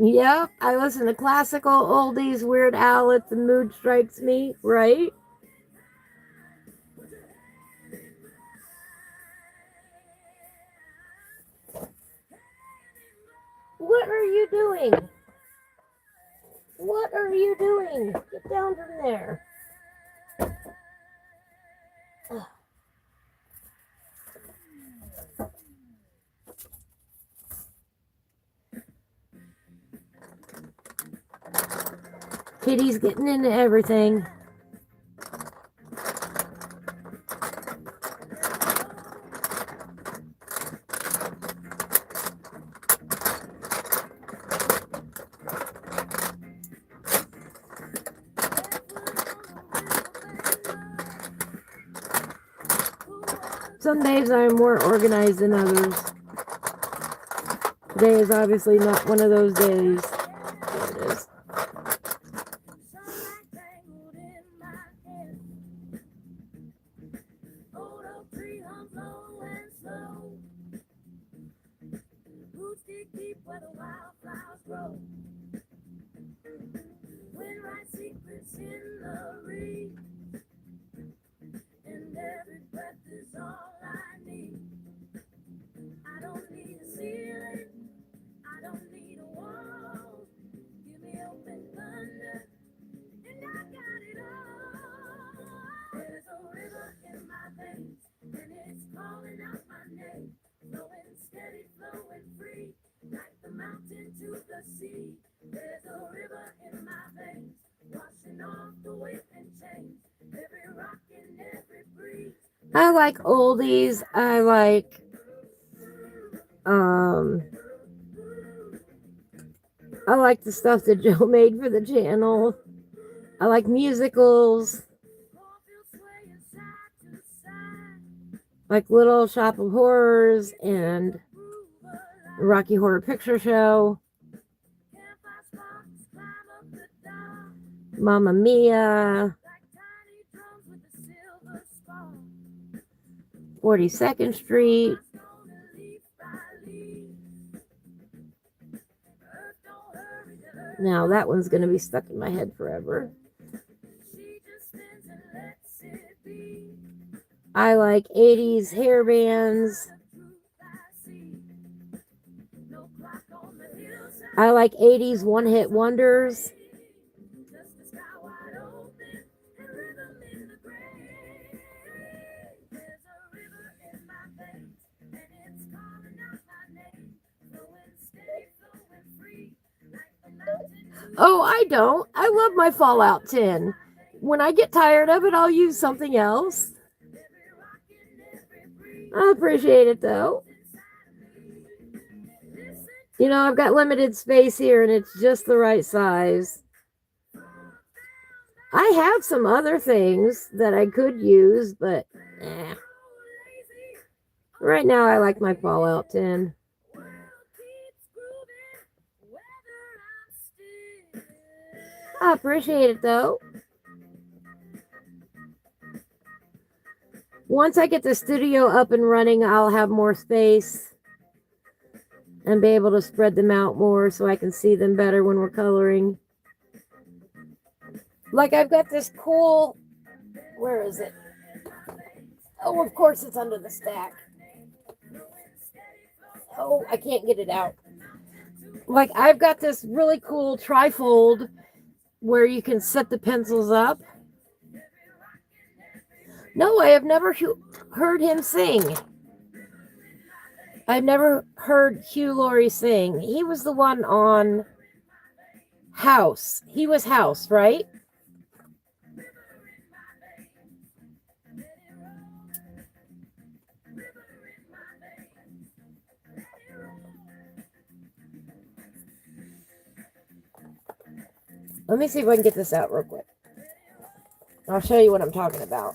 Yep, I listen to classical, oldies, Weird Al if the mood strikes me, right? What are you doing? What are you doing? Get down from there. Kitty's getting into everything. Some days I'm more organized than others. Today is obviously not one of those days. There it is. I like oldies. I like the stuff that Joe made for the channel. I like musicals. Like Little Shop of Horrors and Rocky Horror Picture Show. Mamma Mia. 42nd Street. Now that one's going to be stuck in my head forever. I like 80s hair bands. I like 80s one-hit wonders. Oh, I don't. I love my Fallout 10. When I get tired of it, I'll use something else. I appreciate it, though. You know, I've got limited space here, and it's just the right size. I have some other things that I could use, but right now I like my Fallout 10. I appreciate it, though. Once I get the studio up and running, I'll have more space and be able to spread them out more so I can see them better when we're coloring. Like I've got this cool, where is it? Oh, of course it's under the stack. Oh, I can't get it out. Like I've got this really cool trifold where you can set the pencils up. No, I have never heard him sing. I've never heard Hugh Laurie sing. He was the one on House. He was House, right? Let me see if I can get this out real quick. I'll show you what I'm talking about.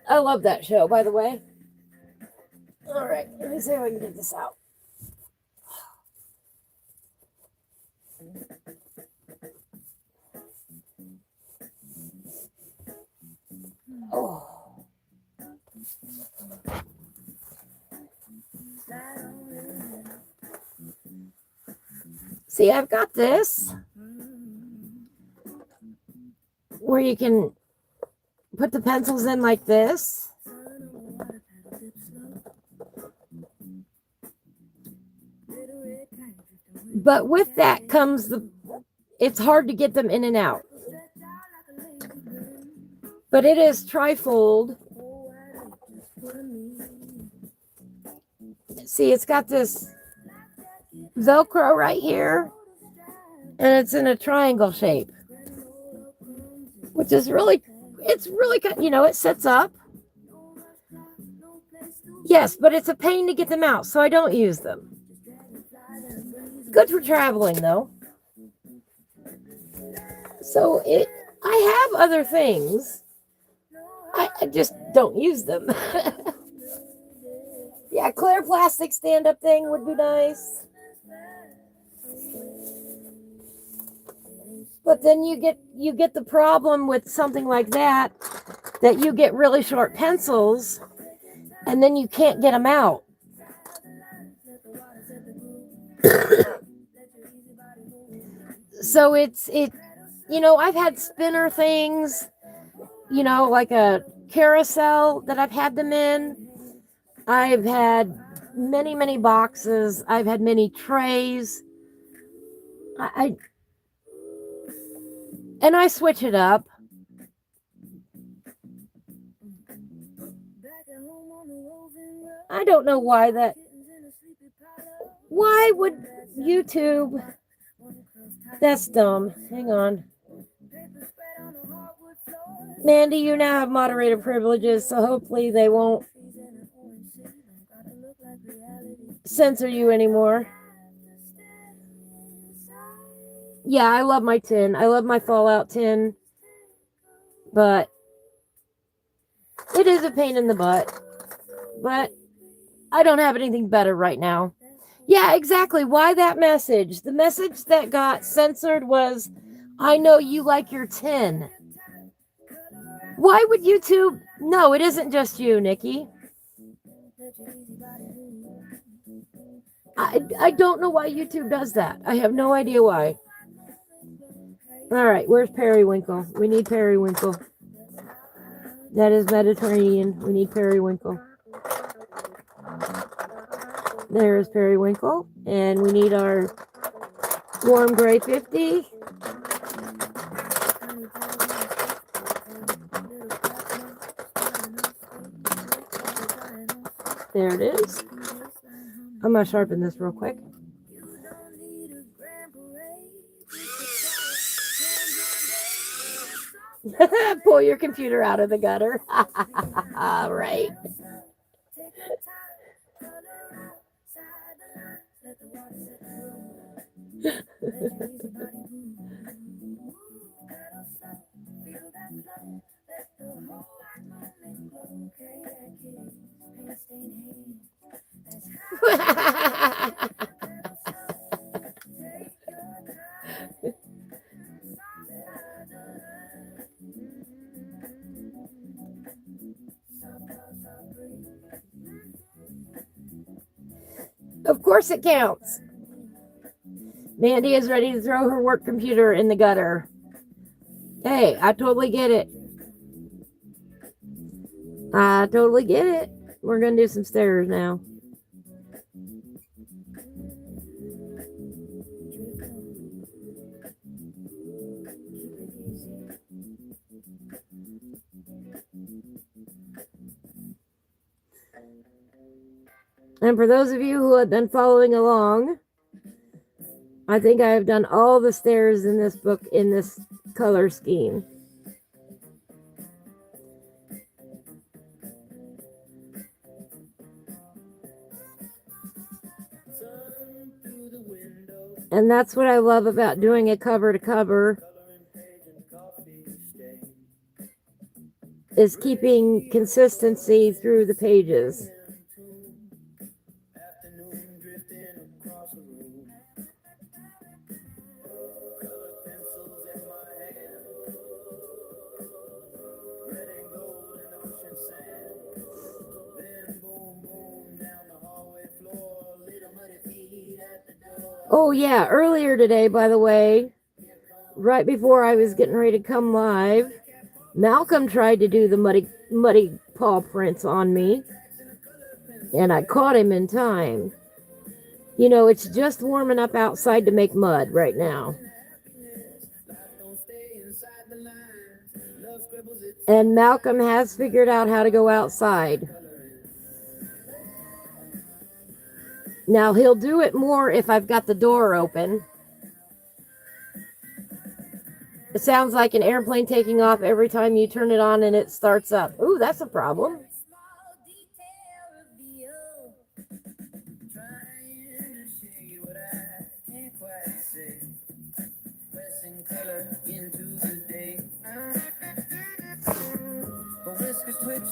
I love that show, by the way. All right, let me see if I can get this out. Oh. See, I've got this where you can put the pencils in like this. But with that comes it's hard to get them in and out. But it is trifold. See, it's got this Velcro right here, and it's in a triangle shape, which is really, it's really good. You know, it sits up. Yes, but it's a pain to get them out, so I don't use them. Good for traveling, though. So I have other things. I just don't use them. Yeah, clear plastic stand-up thing would be nice. But then you get the problem with something like that you get really short pencils and then you can't get them out. So it's you know, I've had spinner things, you know, like a carousel that I've had them in. I've had many boxes. I've had many trays. And I switch it up. I don't know why why would YouTube, that's dumb. Hang on. Mandy, you now have moderator privileges, so hopefully they won't censor you anymore. Yeah, I love my tin. I love my Fallout tin. But it is a pain in the butt. But I don't have anything better right now. Yeah, exactly. Why that message? The message that got censored was, I know you like your tin. Why would YouTube? No, it isn't just you, Nikki. I don't know why YouTube does that. I have no idea why. All right, where's Periwinkle? We need Periwinkle. That is Mediterranean. We need Periwinkle. There's Periwinkle. And we need our warm gray 50. There it is. I'm going to sharpen this real quick. Pull your computer out of the gutter. All right. course it counts. Mandy is ready to throw her work computer in the gutter. Hey, I totally get it. I totally get it. We're going to do some stairs now. And for those of you who have been following along, I think I have done all the stairs in this book in this color scheme. And that's what I love about doing a cover to cover, is keeping consistency through the pages. Oh yeah, earlier today, by the way, right before I was getting ready to come live, Malcolm tried to do the muddy paw prints on me, and I caught him in time. You know, it's just warming up outside to make mud right now. And Malcolm has figured out how to go outside. Now, he'll do it more if I've got the door open. It sounds like an airplane taking off every time you turn it on and it starts up. Ooh, that's a problem.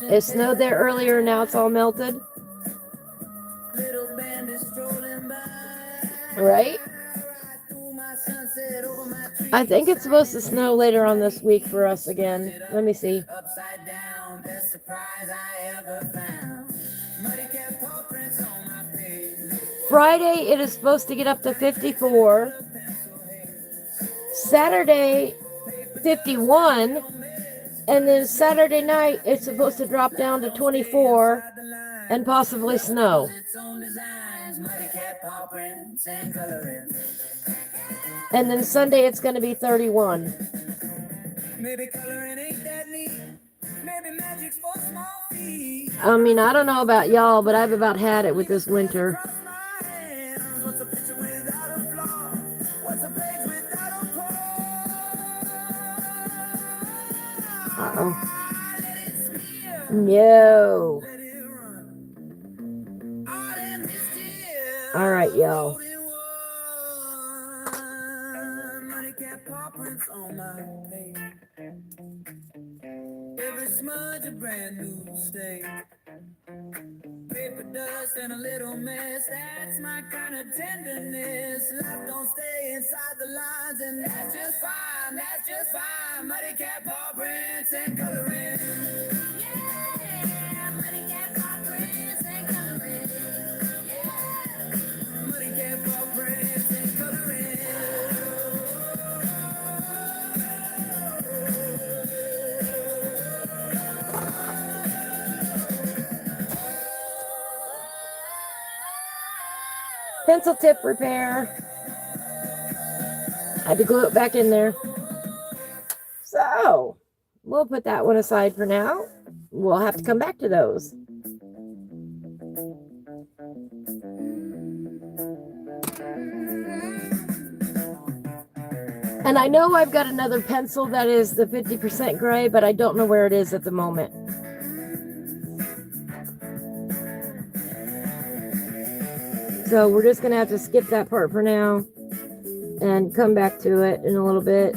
It snowed there earlier, now it's all melted. Right? I think it's supposed to snow later on this week for us again. Let me see. Friday, it is supposed to get up to 54. Saturday, 51. And then Saturday night, it's supposed to drop down to 24 and possibly snow. And then Sunday, it's going to be 31. I mean, I don't know about y'all, but I've about had it with this winter. Uh-oh. No. All right, y'all. Every smudge a brand new stain. Paper dust and a little mess. That's my kind of tenderness. Life don't stay inside the lines, and that's just fine. That's just fine. Muddy cat paw prints and coloring. Yeah, muddy cat paw prints and coloring. Yeah, muddy cat paw prints and coloring. Pencil tip repair. I had to glue it back in there. So, we'll put that one aside for now. We'll have to come back to those. And I know I've got another pencil that is the 50% gray, but I don't know where it is at the moment. So we're just going to have to skip that part for now and come back to it in a little bit.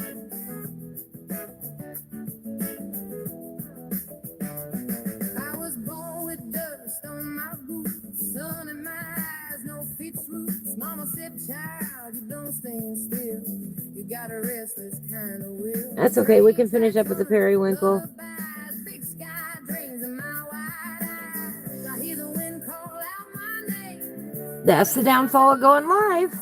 I was born with dust on my boots, sun in my eyes, no fixed roots. Mama said, child, you don't stand still. You got a restless kind of will. That's okay. We can finish up with the periwinkle. Big sky dreams in my wide eyes. I hear the wind call out my name. That's the downfall of going live.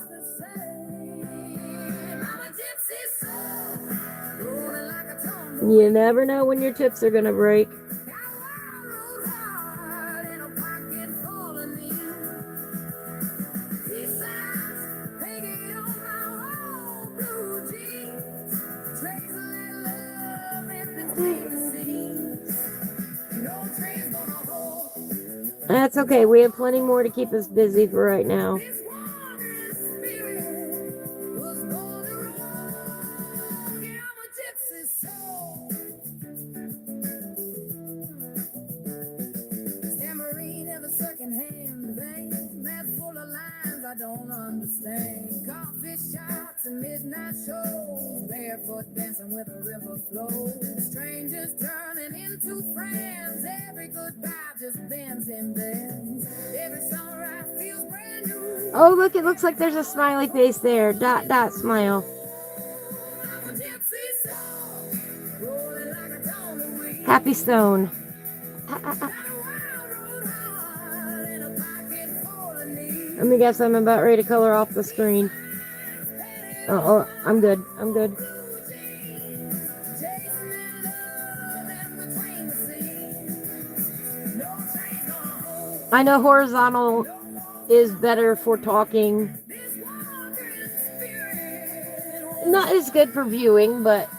You never know when your tips are going to break. That's okay. We have plenty more to keep us busy for right now. I don't understand. Coffee shops and midnight shows, barefoot dancing with a river flow. Strangers turning into friends. Every goodbye just bends and bends. Every sunrise feels brand new. Oh, look, it looks like there's a smiley face there. Dot, dot, smile. Happy Stone. Let me guess, I'm about ready to color off the screen. Oh, I'm good. I'm good. I know horizontal is better for talking. Not as good for viewing, but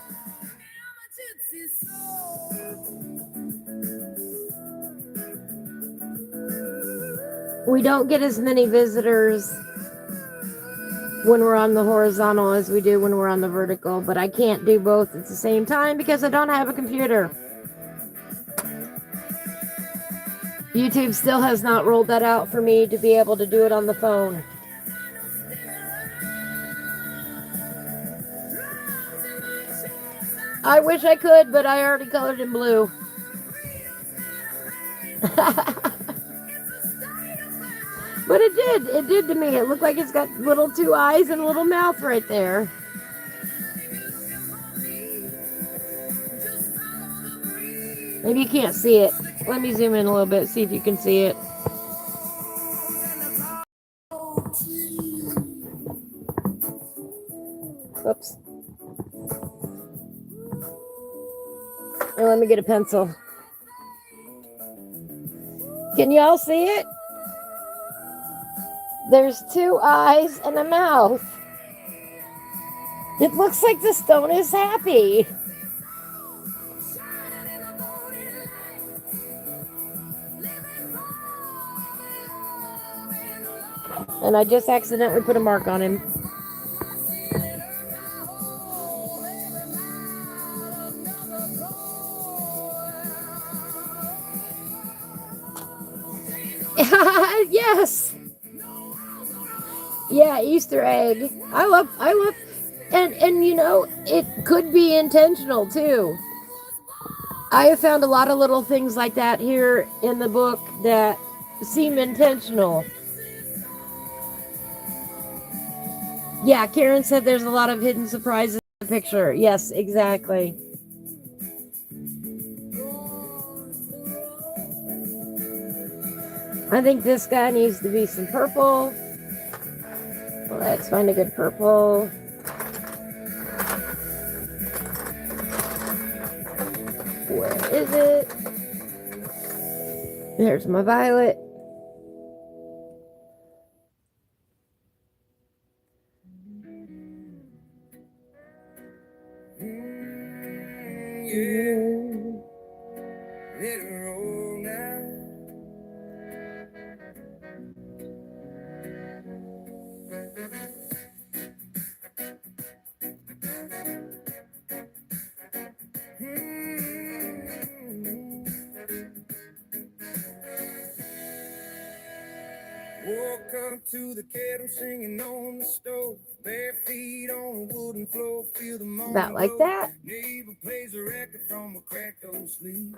we don't get as many visitors when we're on the horizontal as we do when we're on the vertical, but I can't do both at the same time because I don't have a computer. YouTube still has not rolled that out for me to be able to do it on the phone. I wish I could, but I already colored in blue. But it did to me. It looked like it's got little two eyes and a little mouth right there. Maybe you can't see it. Let me zoom in a little bit, see if you can see it. Oops. And let me get a pencil. Can y'all see it? There's two eyes and a mouth. It looks like the stone is happy. And I just accidentally put a mark on him. Yes. Yeah, Easter egg. I love, and you know, it could be intentional too. I have found a lot of little things like that here in the book that seem intentional. Yeah, Karen said there's a lot of hidden surprises in the picture. Yes, exactly. I think this guy needs to be some purple. Let's find a good purple. Where is it? There's my violet. Woke up to the kettle singing on the stove, bare feet on the wooden floor, feel the morning About like glow. that. Neighbor plays a record from a cracked old sleeve.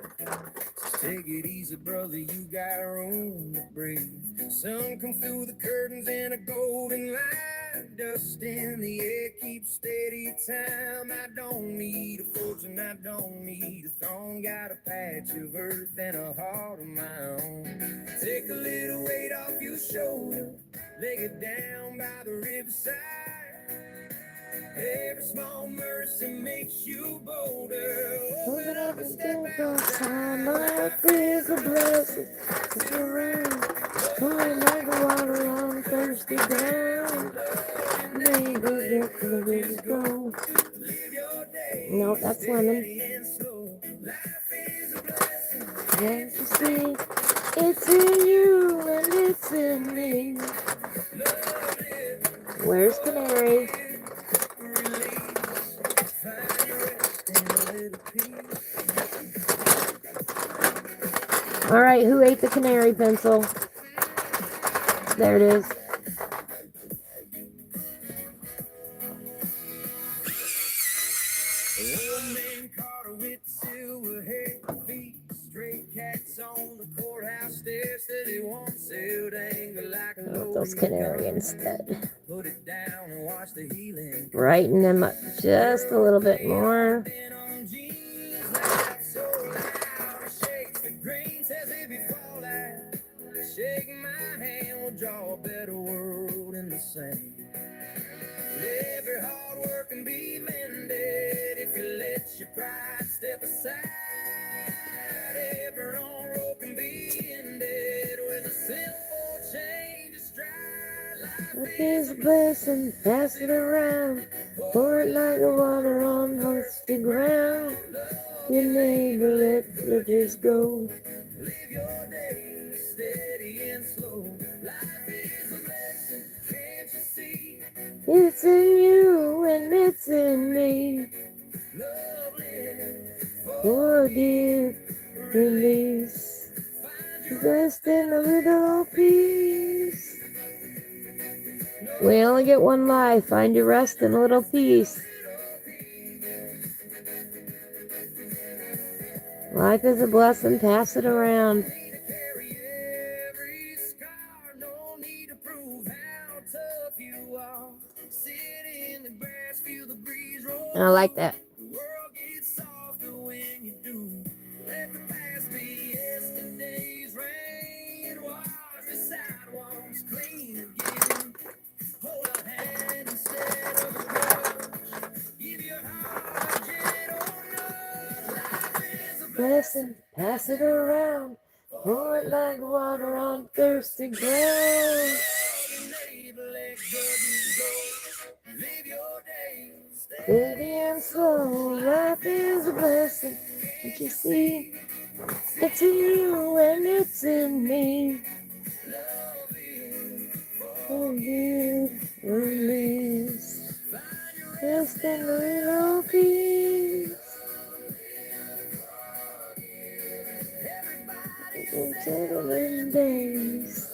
Take it easy, brother, you got room to breathe. Sun comes through the curtains in a golden light. Dust in the air keeps steady time. I don't need a fortune, I don't need a throne. Got a patch of earth and a heart of my own. Take a little weight off your shoulder. lay it down by the riverside. Every small mercy makes you bolder. Open up and step outside. Life is a blessing. It's a rain. Pouring like water on thirsty ground. Maybe let the rivers go. No, that's lemon. Can't you see? It's in you and it's in me. Where's Canary? All right, who ate the canary pencil? There it is. Old man Carter with silver hair, feet, straight cats on the courthouse stairs. Said he won't sail anger like a I want those canary instead. Put it down and watch the healing. Brighten them up just a little bit more. Shake my hand, we'll draw a better world in the sand. Every hard work can be mended if you let your pride step aside. Every wrong road can be ended with a simple change of stride. Life is a blessing, pass it around. Pour it like the water on thirsty ground. Your neighbor, let the rivers go. Live your days steady and slow. Life is a blessing, can't you see? It's in you and it's in me. Forgive, release. Rest in a little peace. We only get one life. Find your rest and a little peace. Life is a blessing. Pass it around. I like that. Blessing, pass it around. Pour it like water on thirsty ground. Steady and slow, life is a blessing. Can't you see? It's in you and it's in me. Forgive, release. Rest in a little peace. Settling days.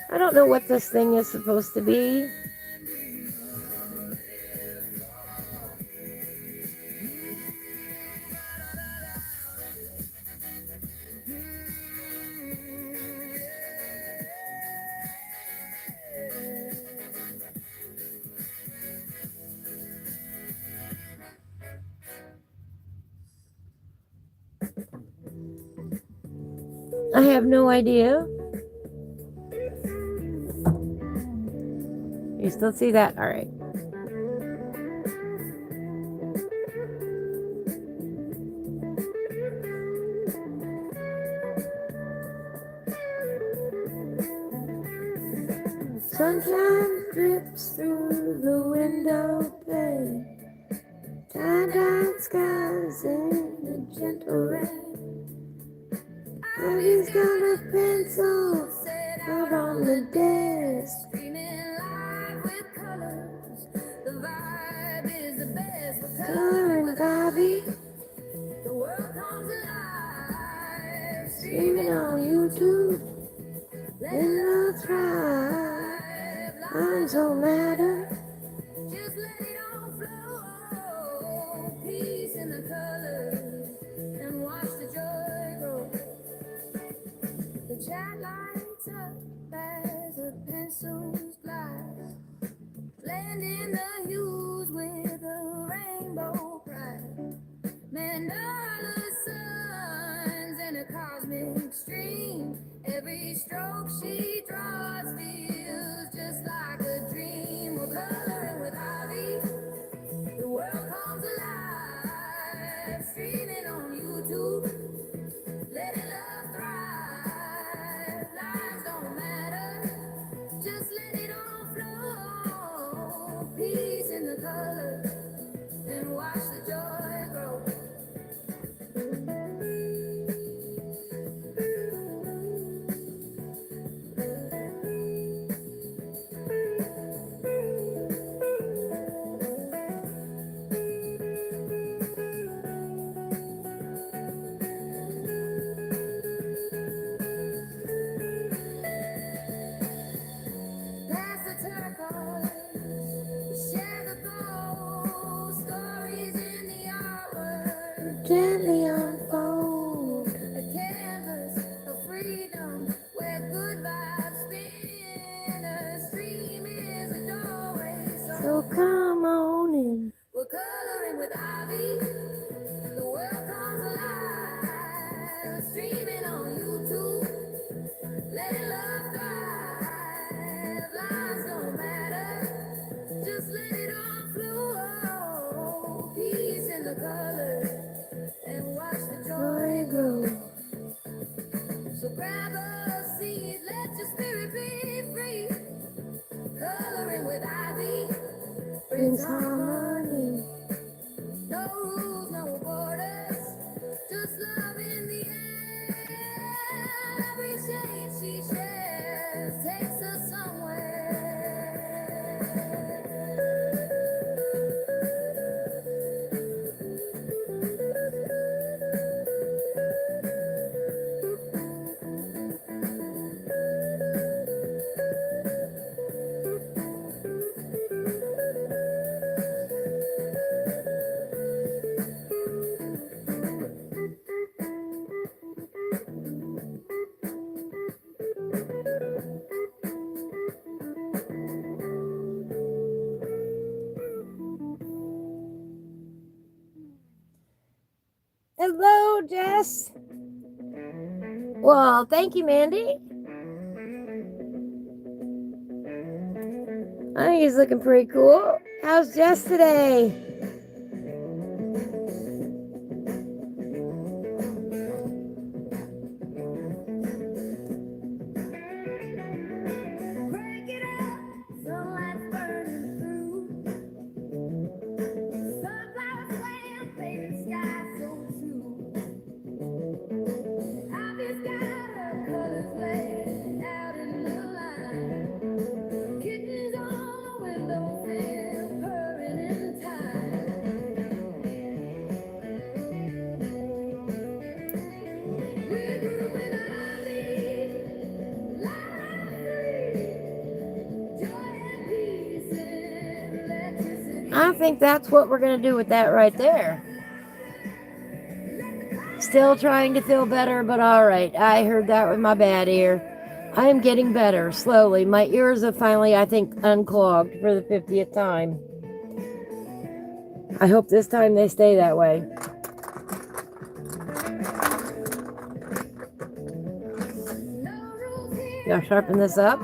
I don't know what this thing is supposed to be. I have no idea. You still see that? All right. Sunshine drips through the window pane. Tie-dyed skies in a gentle rain. Ivy's got a pencil out on the desk. Coloring with Ivy. The world comes alive. Streaming on YouTube. Let love thrive. Lines don't matter. Just let it all flow. Peace in the colors. And watch the joy grow. The chat lights up as the pencils glide. Blending the hues with a rainbow pride. all the suns in a cosmic stream. Every stroke she draws feels just like a dream. We're coloring with Ivy. The world comes alive, streaming on YouTube. Letting love thrive. Lives don't matter. Just let it all flow. Peace in the color, and watch the joy grow. Pass the turquoise, share the gold. Stories in the artwork gently unfold. A canvas of freedom where good vibes spin. A stream is a doorway, so come on in. we're coloring with Ivy. The world comes alive, streaming on YouTube. Let love thrive. Lives don't matter. Just let it all flow. Peace in the color, and watch the joy grow. So grab a seat, let your spirit be free. Coloring with Ivy brings harmony. No rules, no borders, just love in the air. Every shade she shares takes us somewhere. Hello, Jess. Well, thank you, Mandy. I think he's looking pretty cool. How's Jess today? Break it up, sunlight's burning through. Sunflowers swaying, baby, sky so true. I've just got her colors laid out in the line. Kittens on the windowsill, purring in time. We grew with Ivy, life free, joy and peace and electricity. I think that's what we're going to do with that right there. Still trying to feel better, but all right. I heard that with my bad ear. I am getting better slowly. My ears have finally, I think, unclogged for the 50th time. I hope this time they stay that way. Y'all sharpen this up.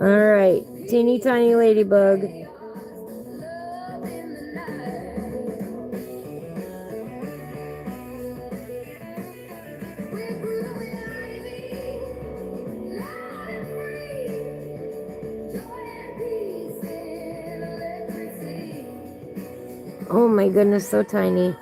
All right, teeny tiny ladybug. Oh my goodness, so tiny.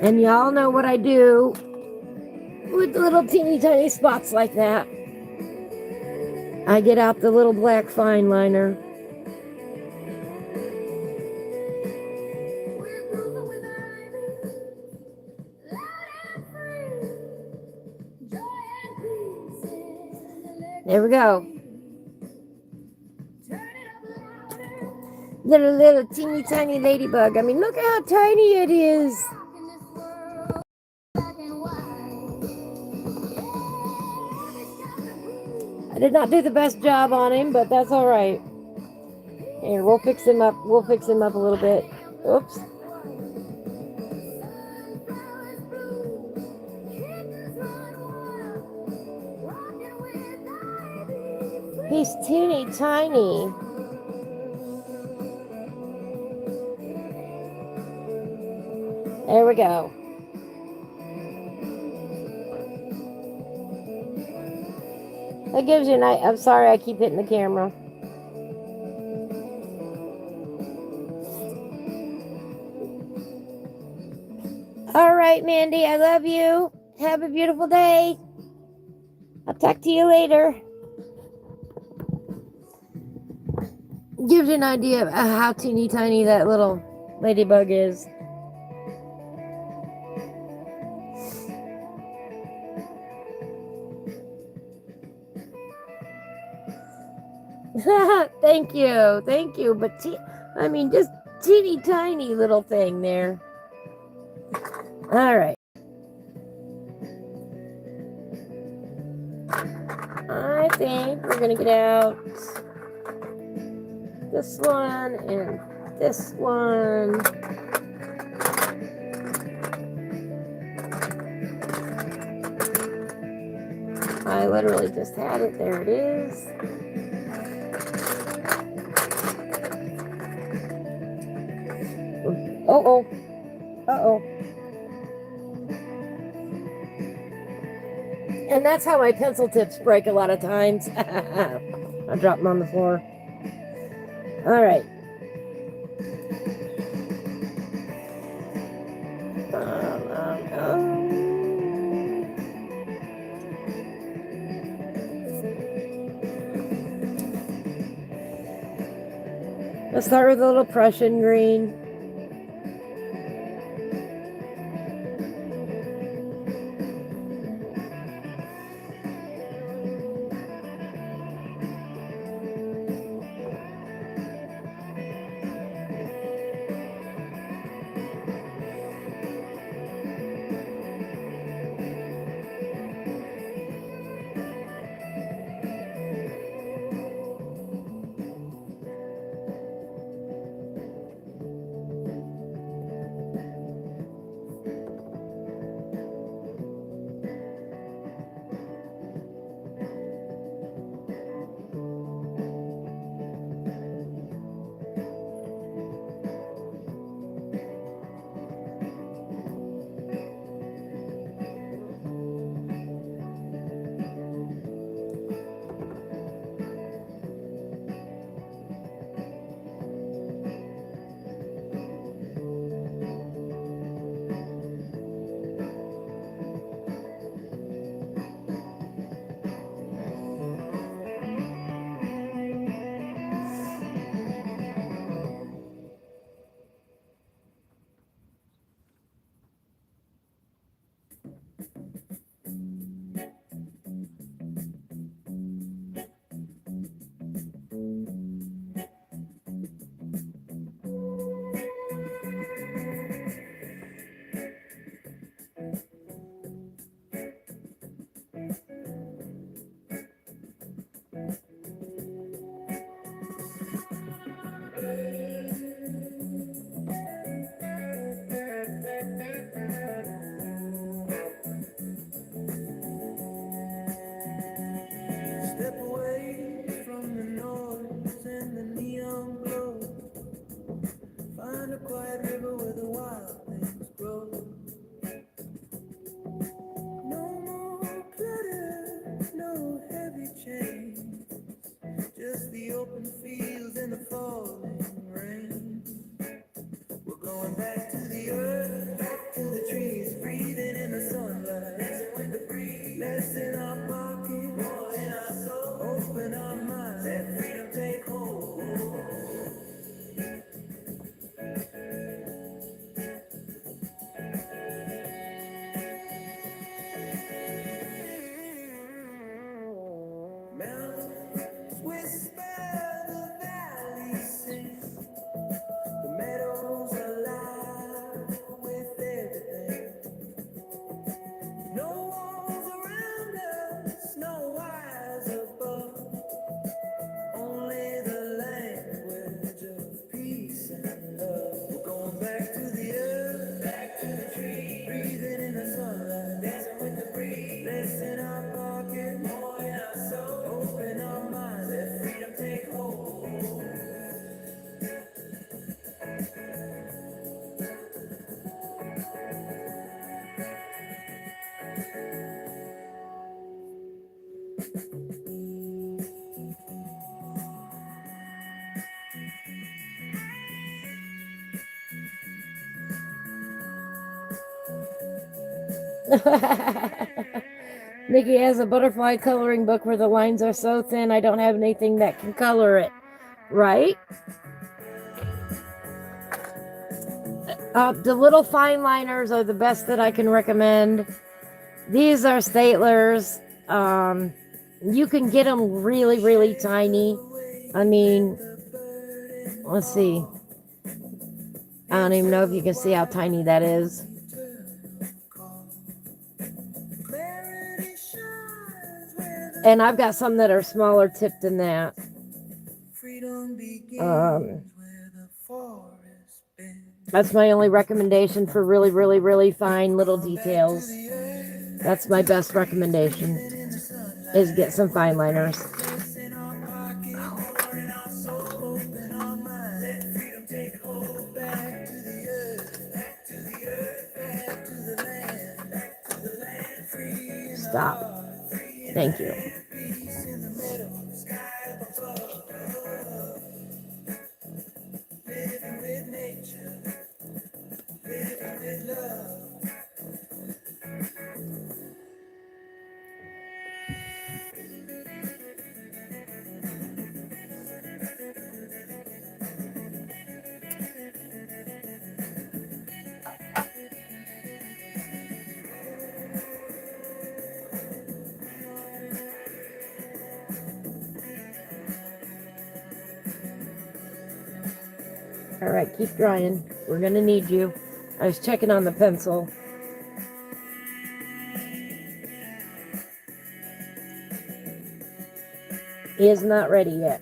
And y'all know what I do with little teeny tiny spots like that. I get out the little black fine liner. There we go. Little teeny tiny ladybug. I mean, look how tiny it is. I did not do the best job on him, but that's all right. Here, we'll fix him up. We'll fix him up a little bit. Oops. He's teeny tiny. There we go. That gives you an idea. I'm sorry I keep hitting the camera. All right, Mandy, I love you. Have a beautiful day. I'll talk to you later. Gives you an idea of how teeny tiny that little ladybug is. Thank you. But I mean, just teeny tiny little thing there. All right. I think we're gonna get out this one and this one. I literally just had it. There it is. Uh-oh. And that's how my pencil tips break a lot of times. I drop them on the floor. All right. Let's start with a little Prussian green. Nikki has a butterfly coloring book where the lines are so thin I don't have anything that can color it. Right? The little fine liners are the best that I can recommend. These are Staedtlers. You can get them really, really tiny. I mean, let's see. I don't even know if you can see how tiny that is. And I've got some that are smaller tipped than that. That's my only recommendation for really, really, really fine little details. That's my best recommendation, is get some fine liners. Stop. Thank you. All right, keep drying. We're going to need you. I was checking on the pencil. He is not ready yet.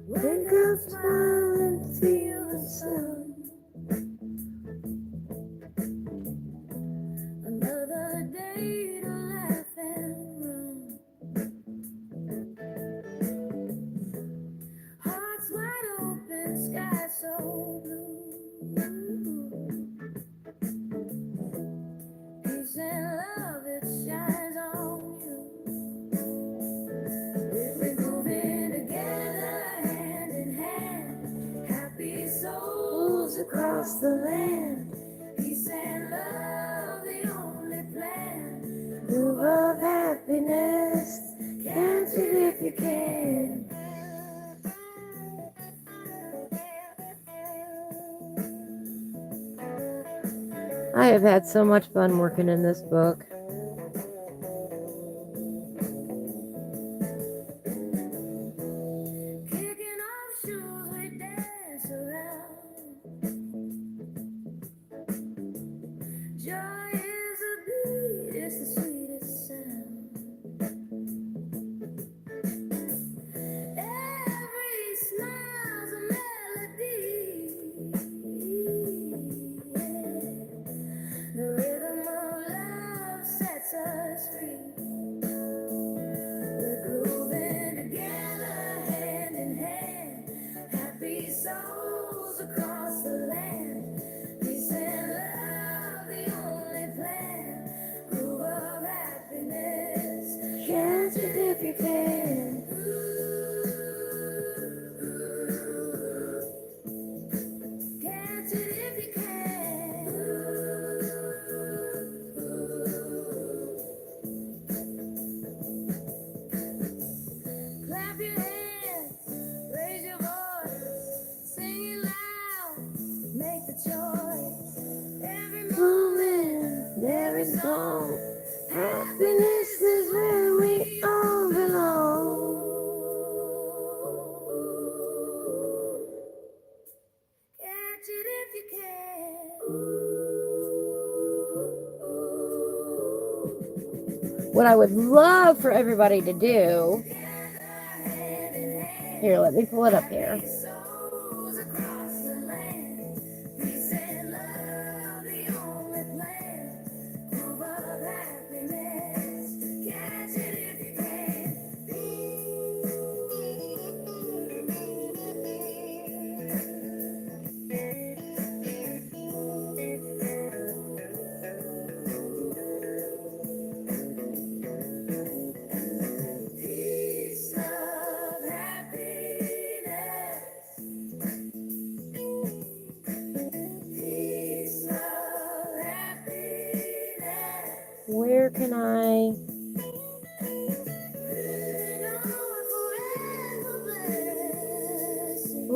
Wake up, smile, and feel the sun. Another day to laugh and run. Hearts wide open, sky so blue. Peace and love, it shines on you. We're moving together, hand in hand. Happy souls across the land. Peace and love, the only plan. Move of happiness, catch it if you can. I have had so much fun working in this book. Kicking off shoes, we dance around. Joy is a beat, it's the sweetest sound. Every smile's a melody. The rhythm of love sets us free. We're grooving together, hand in hand. Happy souls across the land. Peace and love, the only plan. Groove of happiness, catch it if you can. Catch it if you can. Clap your hands, raise your voice, sing it loud, make the choice. Every moment there is gold. Happiness is where we all belong. What I would love for everybody to do, here, let me pull it up here. Souls across the land. Peace and love, the only plan. Proof of happiness. Catch it if you can. Peace, love, happiness. Peace, love, happiness. Where can I? Living on forever blessing.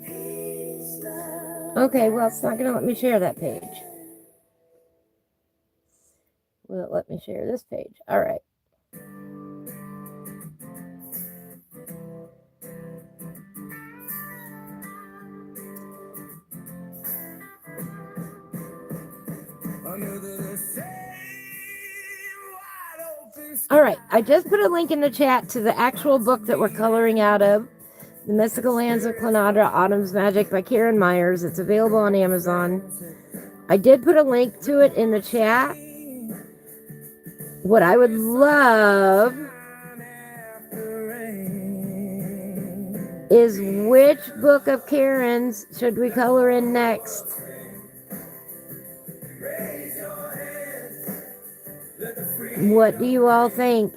Peace, love. Okay, well, it's not going to let me share that page. Will it let me share this page? All right. All right, I just put a link in the chat to the actual book that we're coloring out of, The Mystical Lands of Klynnadra, Autumn's Magic by Karen Myers. It's available on Amazon. I did put a link to it in the chat. What I would love is, which book of Karen's should we color in next? What do you all think?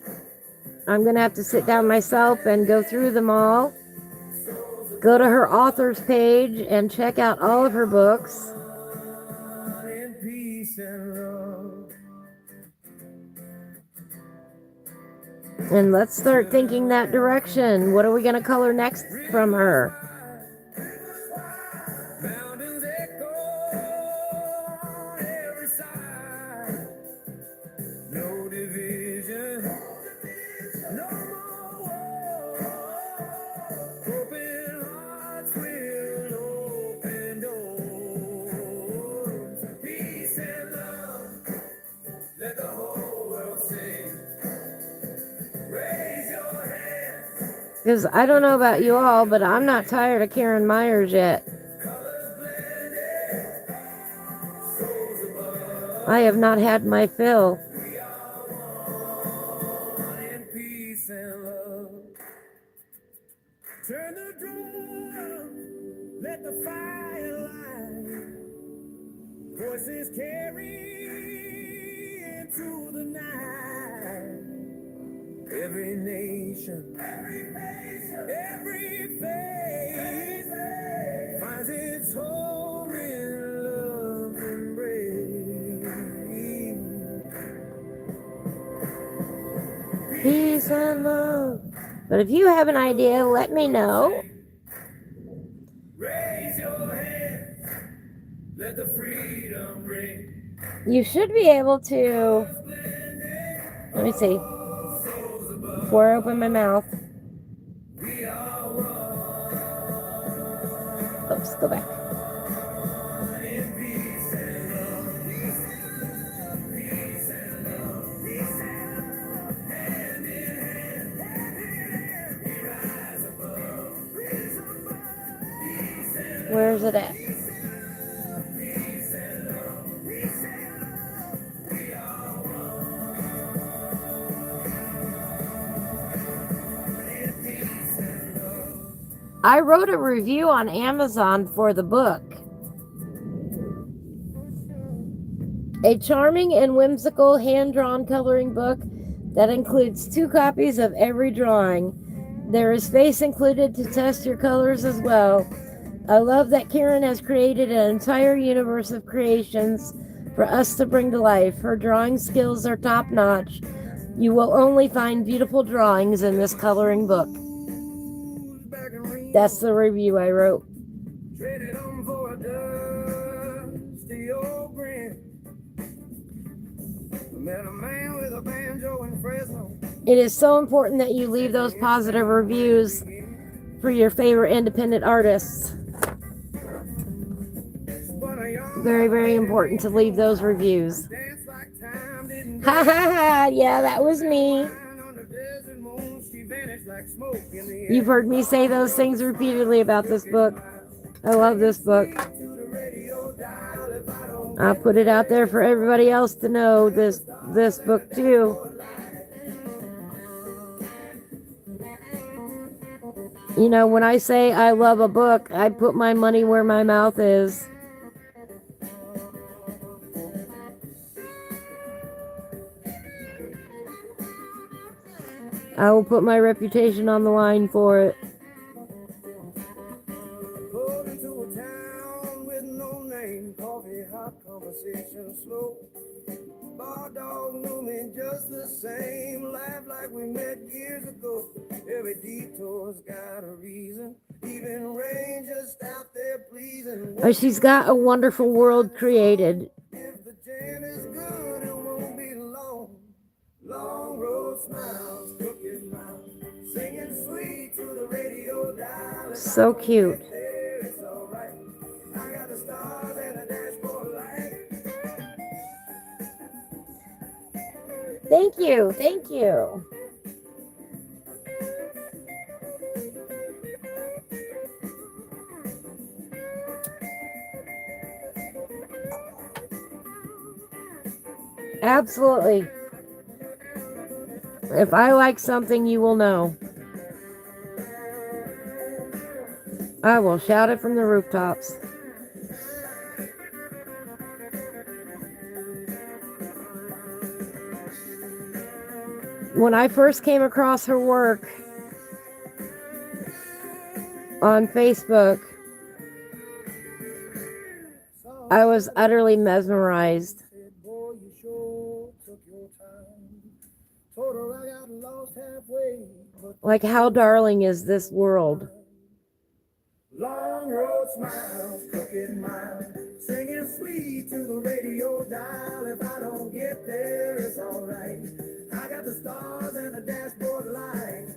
I'm going to have to sit down myself and go through them all. Go to her author's page and check out all of her books. And let's start thinking that direction. What are we going to color next from her? Because I don't know about you all, but I'm not tired of Karen Myers yet. I have not had my fill. Turn the drum, let the fire light. Voices carry into the night. Every nation, every faith finds its home in love embrace. Peace and love. But if you have an idea, let me know. Raise your hand, let the freedom ring. You should be able to. Let me see. Before I open my mouth. Oops, go back. Where is it at? I wrote a review on Amazon for the book. A charming and whimsical hand-drawn coloring book that includes 2 copies of every drawing. There is space included to test your colors as well. I love that Karen has created an entire universe of creations for us to bring to life. Her drawing skills are top-notch. You will only find beautiful drawings in this coloring book. That's the review I wrote. Traded on for a dusty old grin. Met a man with a banjo in Fresno. It is so important that you leave those positive reviews for your favorite independent artists. Very, very important to leave those reviews. Dance like Ha ha ha! Yeah, that was me. You've heard me say those things repeatedly about this book. I love this book. I'll put it out there for everybody else to know this book too. You know, when I say I love a book, I put my money where my mouth is. I will put my reputation on the line for it. Bar dog knew me just the same. Laugh like we met years ago. Every detour's got a reason. Even rangers out there pleasing. Oh, she's got a wonderful world created. If the jam is good, it won't be long. Long road smiles, crooked mouth, singing sweet to the radio dial. So cute. It's all right. I got the stars and the dashboard light. Thank you. Thank you. Absolutely. If I like something, you will know. I will shout it from the rooftops. When I first came across her work on Facebook, I was utterly mesmerized. Like, how darling is this world? Long road smiles, crooked miles, singing sweet to the radio dial. If I don't get there, it's alright. I got the stars and the dashboard light.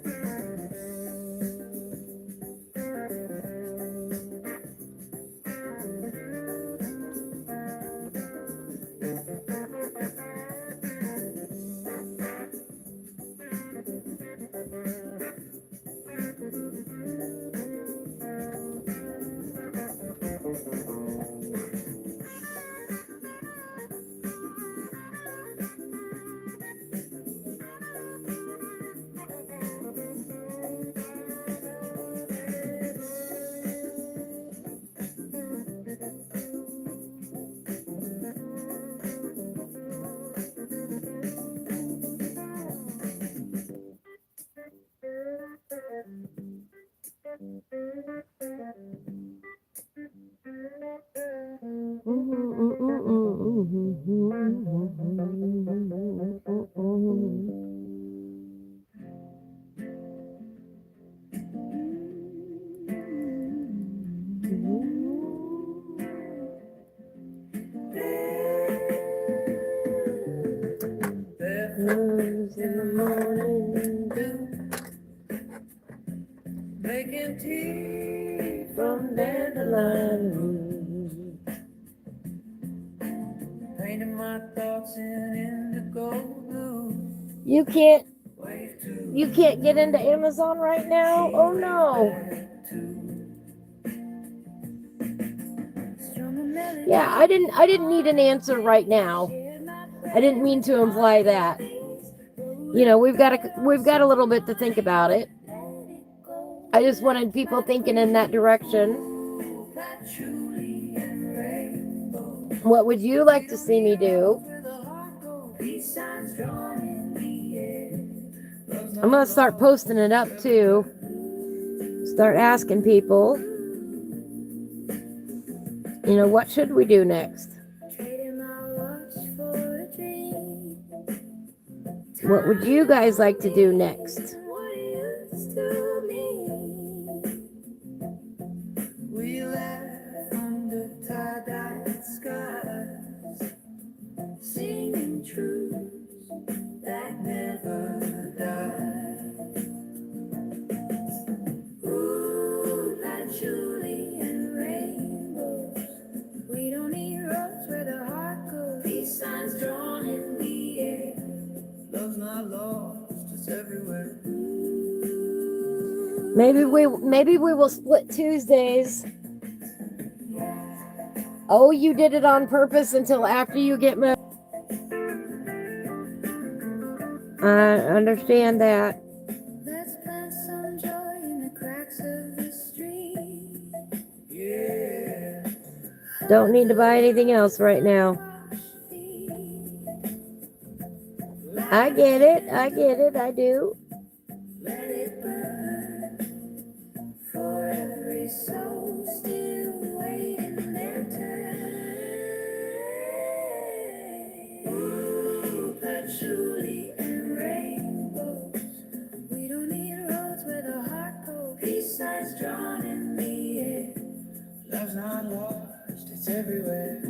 Making tea from dandelion, painting my thoughts in indigo blue. You can't get into Amazon right now? Oh no. Yeah, I didn't need an answer right now. I didn't mean to imply that. You know, we've got a little bit to think about it. I just wanted people thinking in that direction. What would you like to see me do? I'm going to start posting it up too. Start asking people, you know, what should we do next? What would you guys like to do next? We laugh under tie-dyed skies, singing truths that never die. Ooh, patchouli and rainbows. We don't need roads where the heart goes. These signs drawn in Maybe we will split Tuesdays. Oh, you did it on purpose until after you get married. I understand that. Let's plant some joy in the cracks of the street. Don't need to buy anything else right now. I get it. I do. Let it burn for every soul still waiting their turn. Patchouli and rainbows. We don't need roads where the heart goes. Peace signs drawn in the air. Love's not lost, it's everywhere.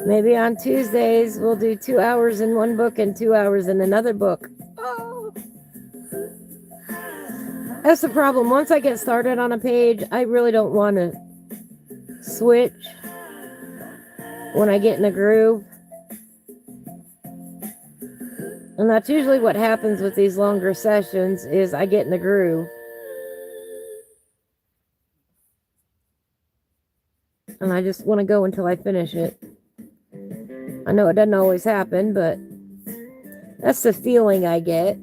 Maybe on Tuesdays we'll do 2 hours in one book and 2 hours in another book. Oh. That's the problem. Once I get started on a page, I really don't want to switch when I get in a groove. And that's usually what happens with these longer sessions is I get in the groove. And I just want to go until I finish it. I know it doesn't always happen, but that's the feeling I get.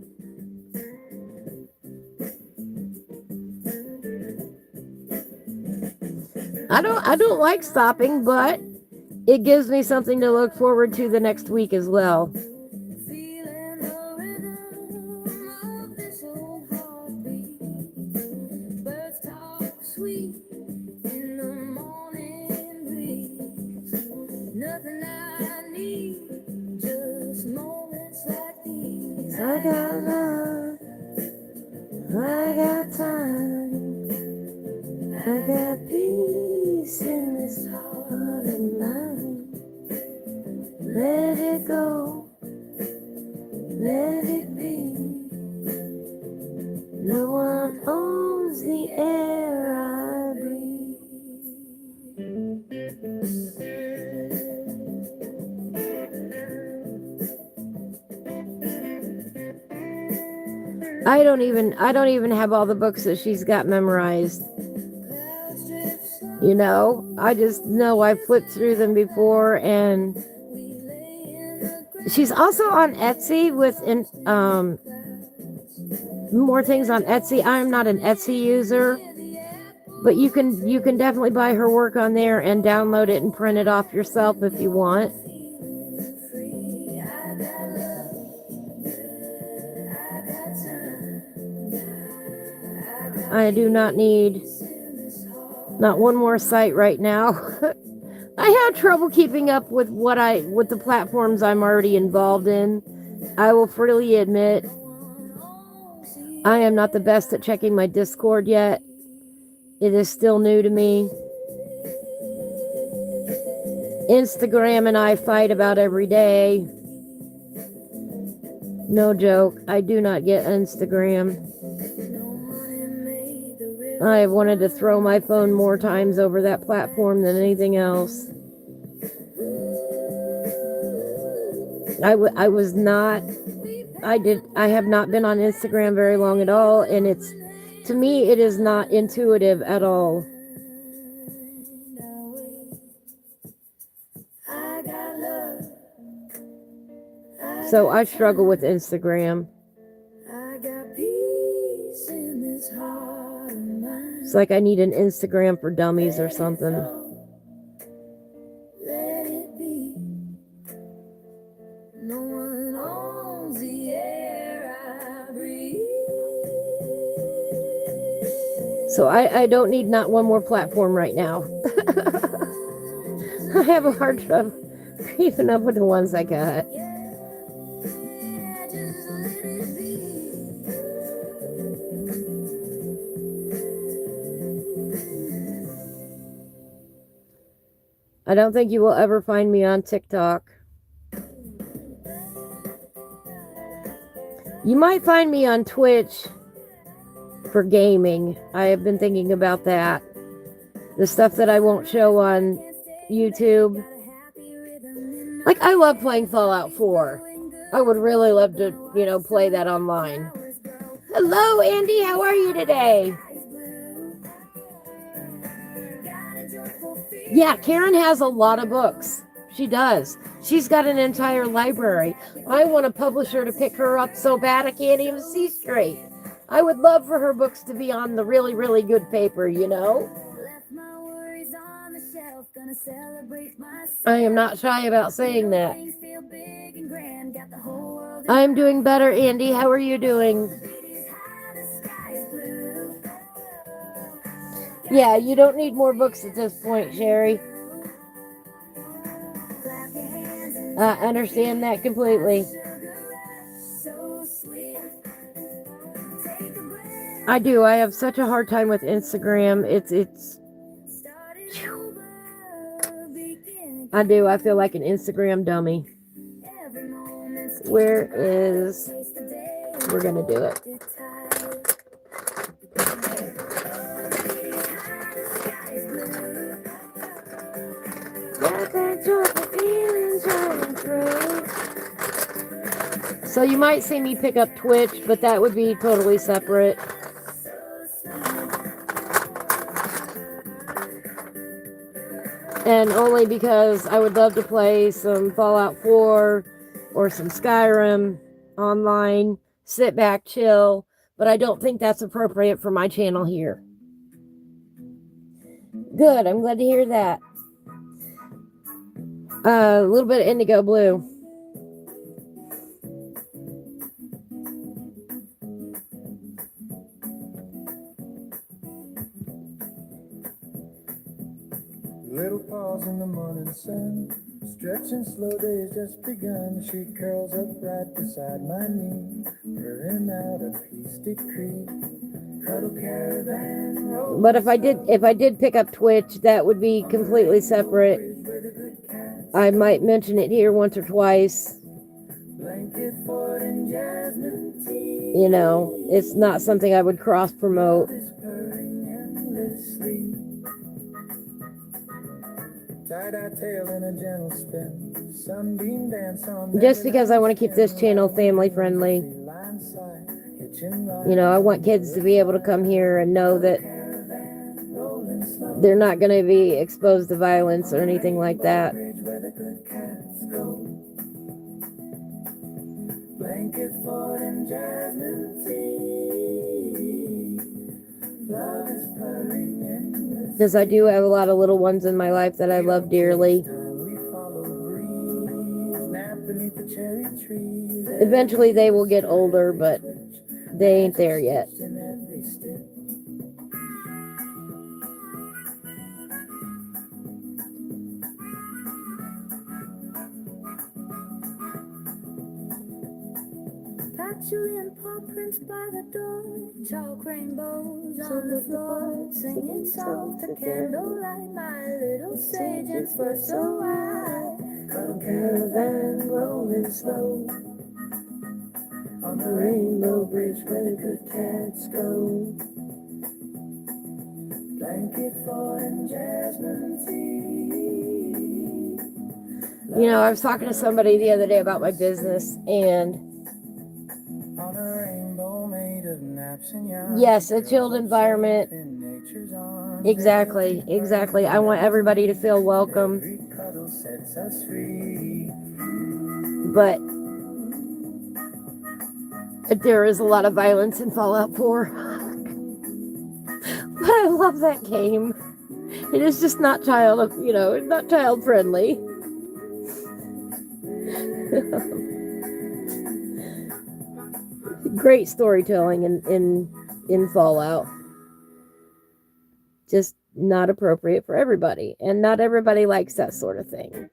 I don't like stopping, but it gives me something to look forward to the next week as well. Feeling the rhythm of this old heartbeat. Birds talk sweet in the morning breeze. Nothing I need, just moments like these. I got love, I got time, I got peace in this heart of mine. Let it go, let it be. No one owns the air I breathe. I don't even have all the books that she's got memorized. You know, I just know I flipped through them before, and she's also on Etsy with more things on Etsy. I'm not an Etsy user, but you can definitely buy her work on there and download it and print it off yourself if you want. I do not need not one more site right now. I have trouble keeping up with with the platforms I'm already involved in. I will freely admit I am not the best at checking my Discord yet. It is still new to me. Instagram and I fight about every day. No joke, I do not get Instagram. I wanted to throw my phone more times over that platform than anything else. I have not been on Instagram very long at all, and to me, it is not intuitive at all. So I struggle with Instagram. It's like I need an Instagram for dummies or something. So I don't need not one more platform right now. I have a hard time keeping up with the ones I got. I don't think you will ever find me on TikTok. You might find me on Twitch for gaming. I have been thinking about that. The stuff that I won't show on YouTube. Like, I love playing Fallout 4. I would really love to, play that online. Hello, Andy. How are you today? Yeah, Karen has a lot of books. She does. She's got an entire library. I want a publisher to pick her up so bad I can't even see straight. I would love for her books to be on the really, really good paper, I am not shy about saying that. I'm doing better, Andy. How are you doing? Yeah, you don't need more books at this point, Sherry. I understand that completely. I do. I have such a hard time with Instagram. It's I do. I feel like an Instagram dummy. We're gonna do it. So you might see me pick up Twitch, but that would be totally separate. And only because I would love to play some Fallout 4 or some Skyrim online, sit back, chill, but I don't think that's appropriate for my channel here. Good, I'm glad to hear that. A little bit of indigo blue. Little pause in the morning sun, stretching slow days just begun. She curls up right beside my knee, purring out a peace decree. Cuddle caravan. But if I did pick up Twitch, that would be completely separate. I might mention it here once or twice. It's not something I would cross promote. Just because I want to keep this channel family friendly. I want kids to be able to come here and know that they're not going to be exposed to violence or anything like that. Because I do have a lot of little ones in my life that I love dearly. Eventually they will get older, but they ain't there yet. Julian paw prints by the door, chalk rainbows on the floor, singing soft to candlelight, my little sage is for so high. Cuddle caravan rolling slow on the rainbow bridge where the good cats go. Blanket fort and jasmine tea. I was talking to somebody the other day about my business, and yes, a chilled environment. Exactly. I want everybody to feel welcome. But there is a lot of violence in Fallout 4. But I love that game. It is just not not child friendly. Great storytelling in Fallout. Just not appropriate for everybody. And not everybody likes that sort of thing.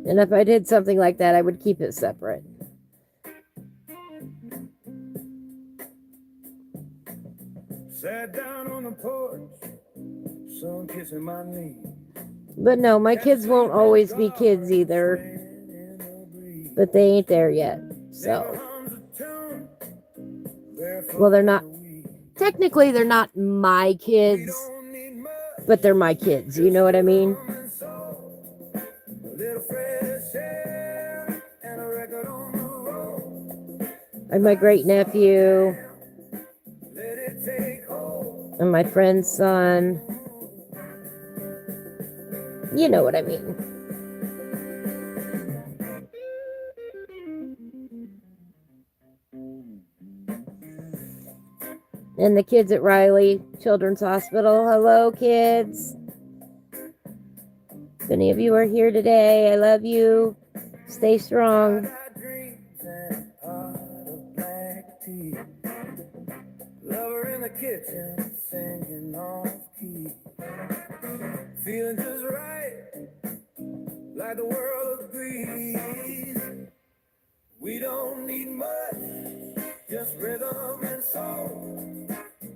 And if I did something like that, I would keep it separate. Sat down on the porch, sun kissing my knee. But no, my kids won't always be kids either. But they ain't there yet. So Well, they're not, technically, they're not my kids, but they're my kids. You know what I mean? And my great nephew, and my friend's son. You know what I mean. And the kids at Riley Children's Hospital. Hello, kids. If any of you are here today, I love you. Stay strong. Lover in the kitchen, singing off key. Feeling just right, like the world agrees. We don't need much, just rhythm and soul.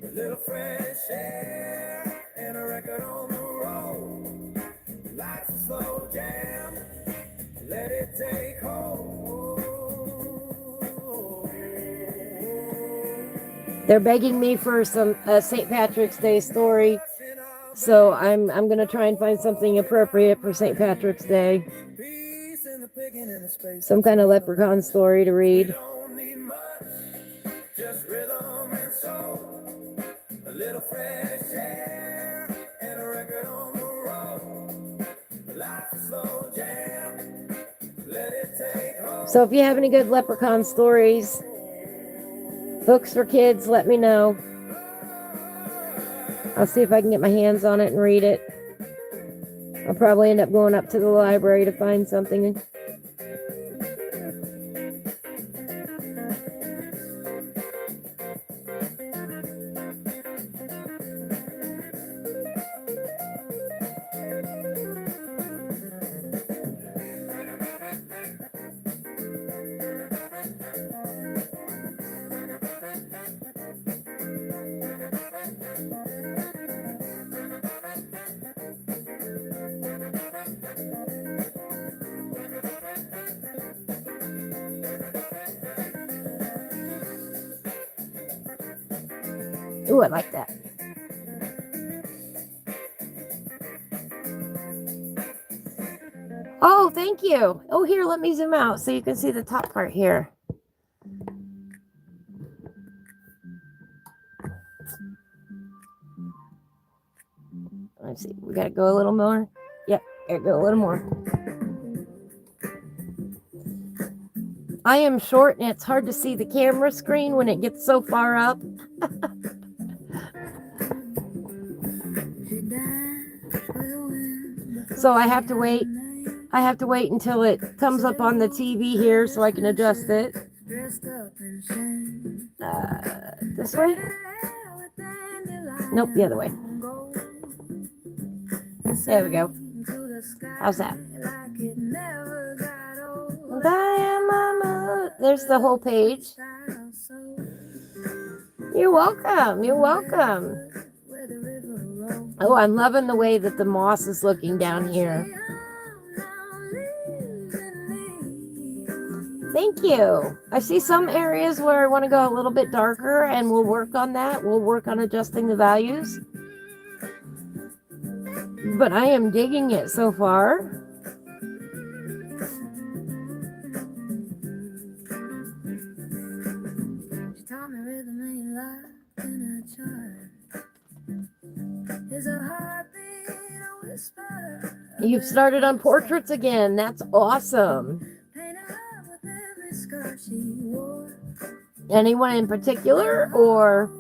A little fresh air and a record on the road. Life's a slow jam, let it take hold. They're begging me for some St. Patrick's Day story, so I'm gonna try and find something appropriate for St. Patrick's Day. Some kind of leprechaun story to read. Just rhythm and soul, a little fresh air and a record on the road. Life's a slow jam, let it take hold. So if you have any good leprechaun stories, books for kids, let me know. I'll see if I can get my hands on it and read it. I'll probably end up going up to the library to find something. Ooh, I like that. Oh, thank you. Oh, here, let me zoom out so you can see the top part here. Let's see. We got to go a little more. Yep, gotta go a little more. I am short and it's hard to see the camera screen when it gets so far up. So I have to wait. I have to wait until it comes up on the TV here so I can adjust it. This way? Nope, the other way. There we go. How's that? There's the whole page. You're welcome. You're welcome. Oh, I'm loving the way that the moss is looking down here. Thank you. I see some areas where I want to go a little bit darker, and we'll work on that. We'll work on adjusting the values. But I am digging it so far. You've started on portraits again. That's awesome. Anyone in particular, or?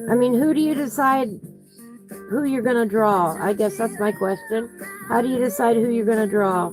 I mean, who do you decide who you're going to draw? I guess that's my question. How do you decide who you're going to draw?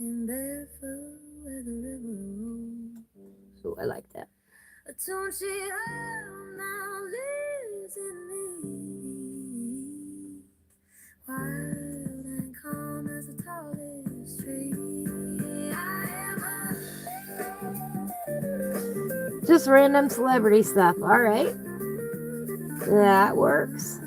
walking barefoot where the river rolls. So I like that. A tune she heard now lives in me, wild and calm as the tallest tree. I am Just random celebrity stuff. All right. That works.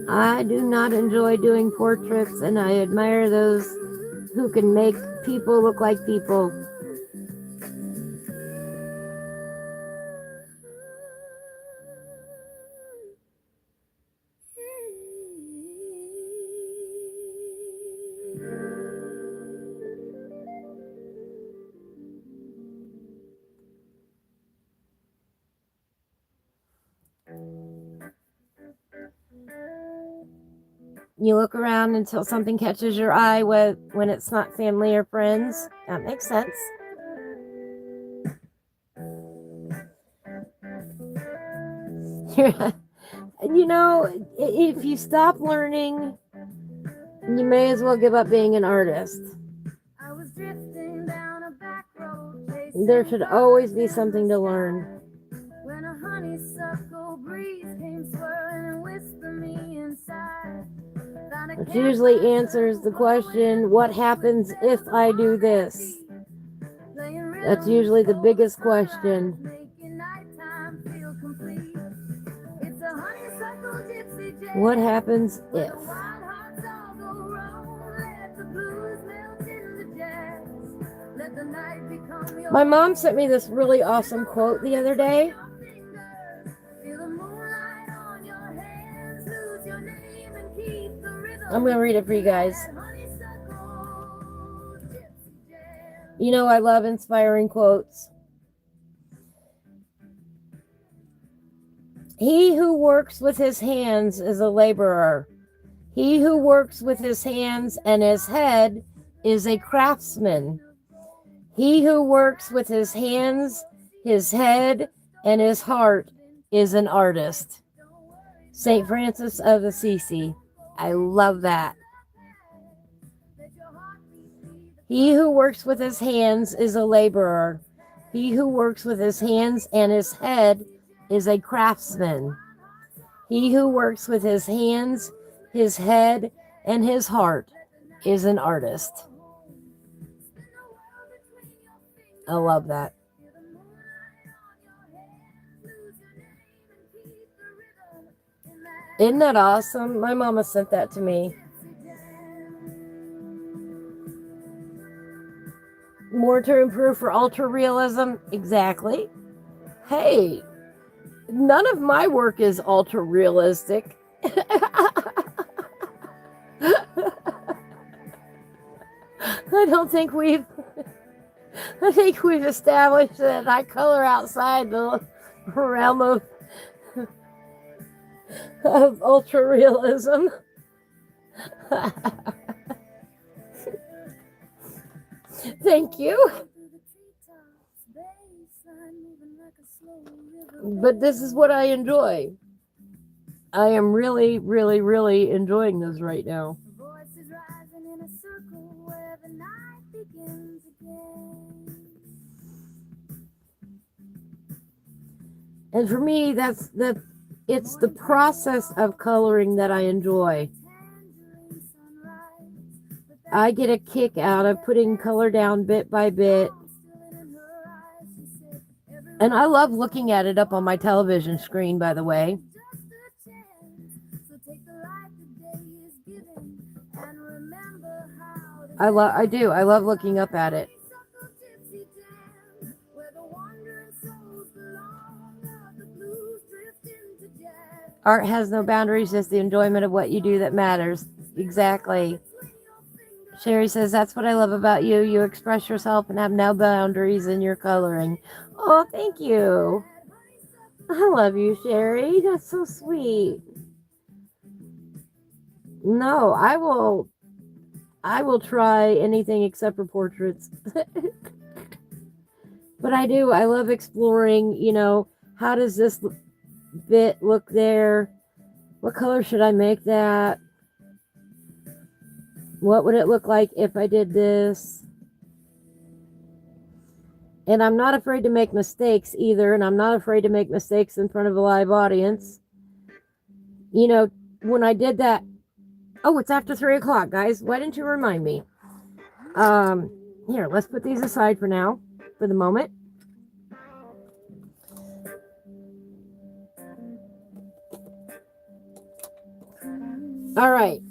I do not enjoy doing portraits, and I admire those who can make people look like people. You look around until something catches your eye when it's not family or friends. That makes sense. You know, if you stop learning, you may as well give up being an artist. I was drifting down a back road. There should always be something to learn. When a honeysuckle breeze came swirling and whispered me inside. Which usually answers the question, what happens if I do this? That's usually the biggest question. What happens if? My mom sent me this really awesome quote the other day. I'm going to read it for you guys. You know, I love inspiring quotes. He who works with his hands is a laborer. He who works with his hands and his head is a craftsman. He who works with his hands, his head, and his heart is an artist. St. Francis of Assisi. I love that. He who works with his hands is a laborer. He who works with his hands and his head is a craftsman. He who works with his hands, his head, and his heart is an artist. I love that. Isn't that awesome? My mama sent that to me. More to improve for ultra realism? Exactly. Hey, none of my work is ultra realistic. I think we've established that I color outside the realm of ultra realism. Thank you. But this is what I enjoy. I am really, really, really enjoying this right now. And for me, it's the process of coloring that I enjoy. I get a kick out of putting color down bit by bit. And I love looking at it up on my television screen, by the way. I do. I love looking up at it. Art has no boundaries, just the enjoyment of what you do that matters. Exactly. Sherry says, that's what I love about you. You express yourself and have no boundaries in your coloring. Oh, thank you. I love you, Sherry. That's so sweet. No, I will try anything except for portraits. But I do. I love exploring, how does this bit look there? What color should I make that? What would it look like if I did this? And I'm not afraid to make mistakes either, and I'm not afraid to make mistakes in front of a live audience. When I did that, oh, it's after 3 o'clock, guys. Why didn't you remind me? Here, let's put these aside for now, for the moment. All right.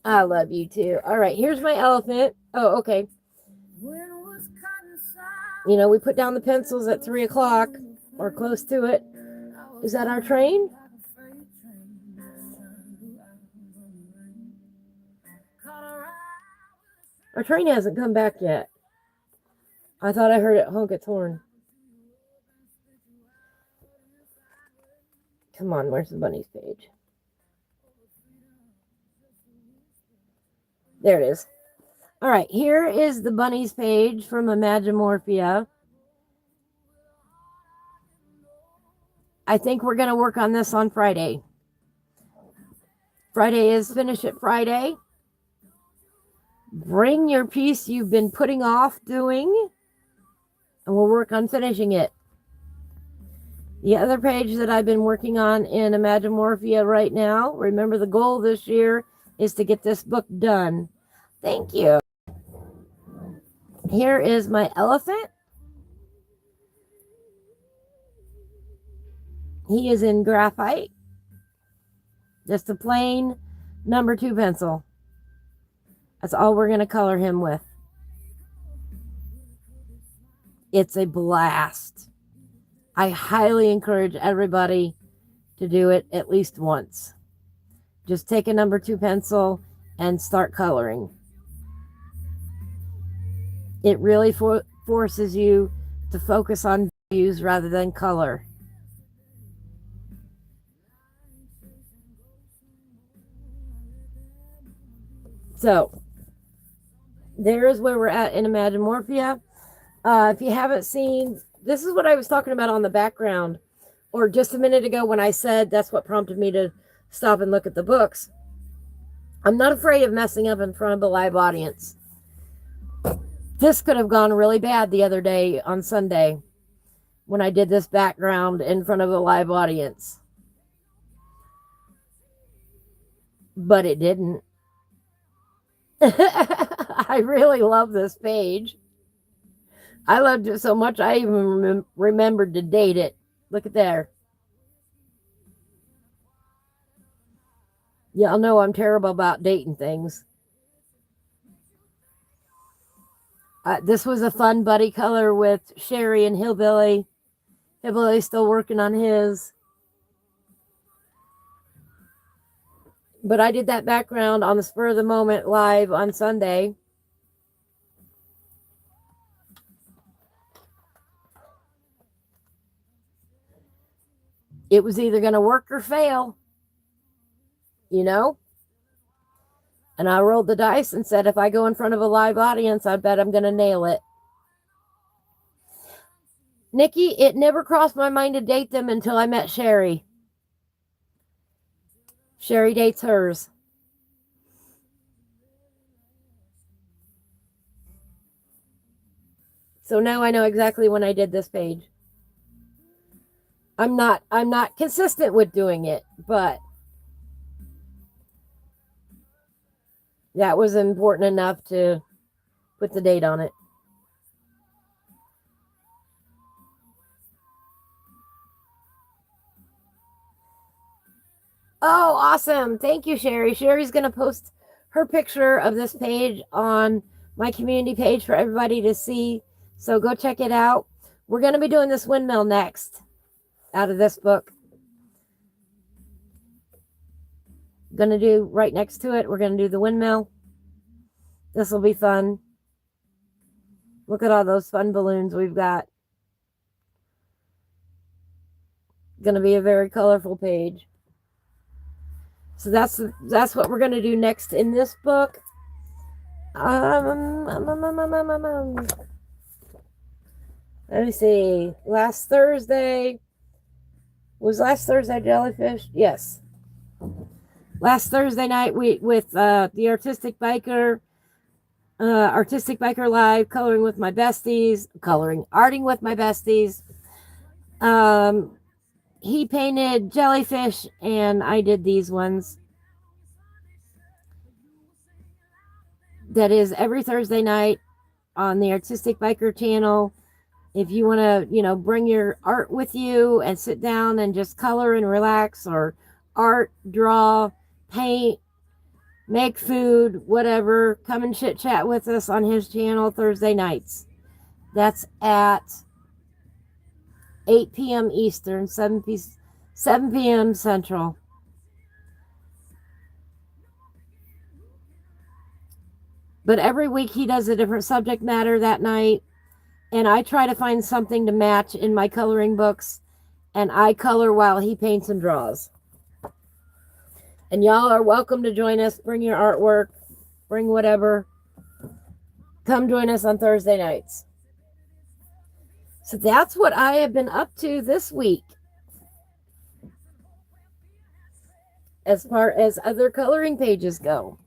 I love you too. All right, here's my elephant. Oh, okay. We put down the pencils at 3 o'clock or close to it. Is that our train? Our train hasn't come back yet. I thought I heard it honk its horn. Come on, where's the bunny's page? There it is. All right, here is the bunny's page from Imagimorphia. I think we're going to work on this on Friday. Friday is Finish It Friday. Bring your piece you've been putting off doing, and we'll work on finishing it. The other page that I've been working on in Imagimorphia right now, remember the goal this year is to get this book done. Thank you. Here is my elephant. He is in graphite. Just a plain number 2 pencil. That's all we're going to color him with. It's a blast. I highly encourage everybody to do it at least once. Just take a number 2 pencil and start coloring. It really forces you to focus on values rather than color. So, there is where we're at in Imagimorphia. If you haven't seen, this is what I was talking about on the background, or just a minute ago when I said that's what prompted me to stop and look at the books. I'm not afraid of messing up in front of a live audience. This could have gone really bad the other day on Sunday when I did this background in front of a live audience. But it didn't. I really love this page. I loved it so much I even remembered to date it. Look at there. Y'all know I'm terrible about dating things. This was a fun buddy color with Sherry and Hillbilly. Hillbilly's still working on his. But I did that background on the spur of the moment live on Sunday. It was either going to work or fail, And I rolled the dice and said, if I go in front of a live audience, I bet I'm going to nail it. Nikki, it never crossed my mind to date them until I met Sherry. Sherry dates hers. So now I know exactly when I did this page. I'm not consistent with doing it, but that was important enough to put the date on it. Oh, awesome. Thank you, Sherry. Sherry's going to post her picture of this page on my community page for everybody to see. So go check it out. We're going to be doing this windmill next out of this book. Going to do right next to it. We're going to do the windmill. This will be fun. Look at all those fun balloons we've got. Going to be a very colorful page. So that's what we're going to do next in this book. Let me see. Last Thursday Jellyfish? Yes. Last Thursday night we with the Artistic Biker Live, arting with my besties. He painted jellyfish and I did these ones. That is every Thursday night on the Artistic Biker channel. If you want to, bring your art with you and sit down and just color and relax, or art, draw, paint, make food, whatever, come and chit chat with us on his channel Thursday nights. That's at 8 p.m. Eastern, 7 p.m. Central. But every week he does a different subject matter that night. And I try to find something to match in my coloring books. And I color while he paints and draws. And y'all are welcome to join us. Bring your artwork. Bring whatever. Come join us on Thursday nights. So that's what I have been up to this week. As far as other coloring pages go.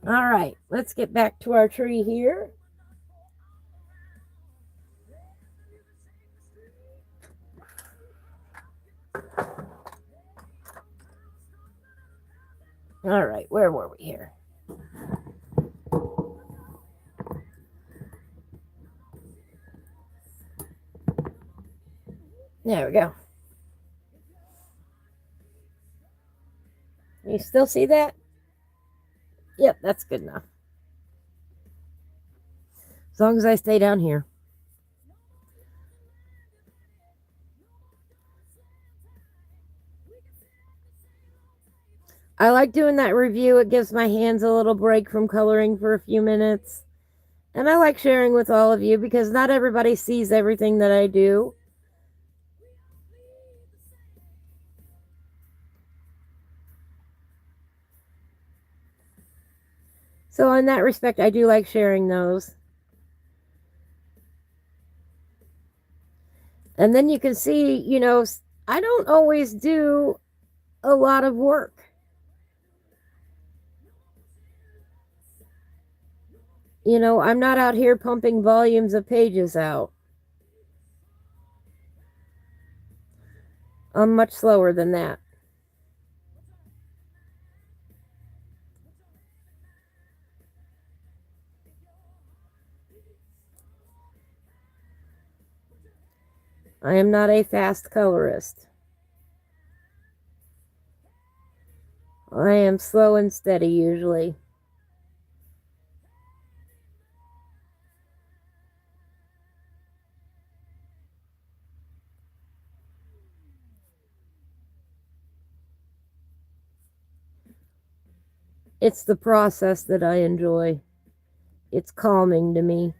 All right, let's get back to our tree here. All right, where were we here? There we go. You still see that? Yep, that's good enough. As long as I stay down here. I like doing that review. It gives my hands a little break from coloring for a few minutes. And I like sharing with all of you because not everybody sees everything that I do. So in that respect, I do like sharing those. And then you can see, I don't always do a lot of work. I'm not out here pumping volumes of pages out. I'm much slower than that. I am not a fast colorist. I am slow and steady usually. It's the process that I enjoy. It's calming to me.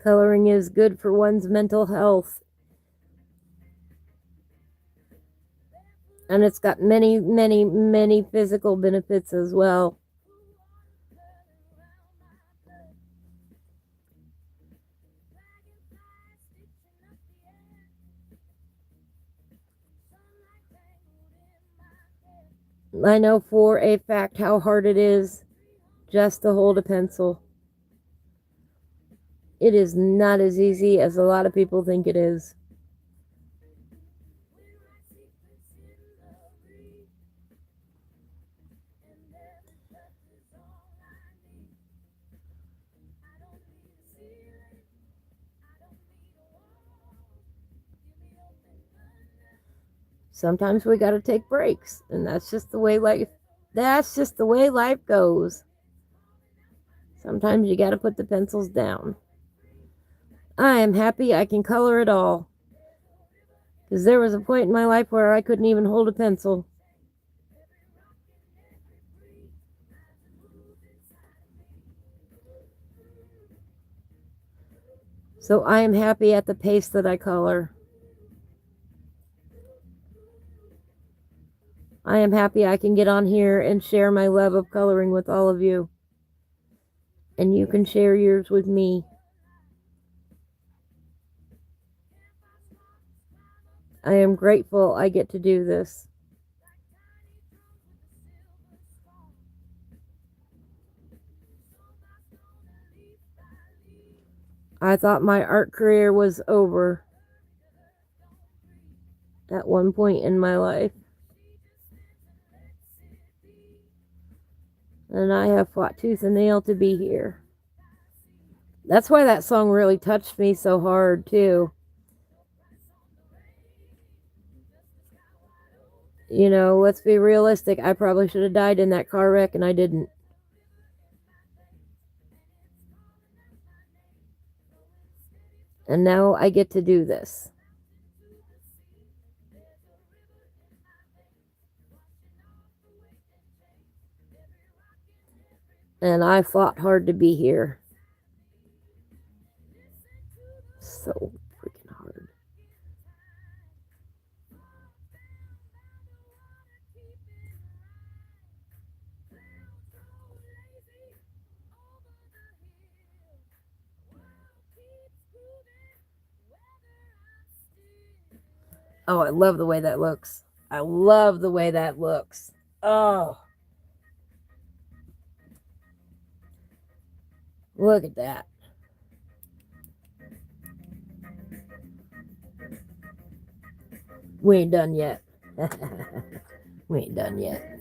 Coloring is good for one's mental health. And it's got many, many, many physical benefits as well. I know for a fact how hard it is just to hold a pencil. It is not as easy as a lot of people think it is. Sometimes we got to take breaks, and that's just the way life goes. Sometimes you got to put the pencils down. I am happy I can color it all. Because there was a point in my life where I couldn't even hold a pencil. So I am happy at the pace that I color. I am happy I can get on here and share my love of coloring with all of you. And you can share yours with me. I am grateful I get to do this. I thought my art career was over at one point in my life. And I have fought tooth and nail to be here. That's why that song really touched me so hard, too. You know, let's be realistic. I probably should have died in that car wreck, and I didn't. And now I get to do this. And I fought hard to be here. So freaking hard. Oh, I love the way that looks. I love the way that looks. Oh. Look at that. We ain't done yet. We ain't done yet.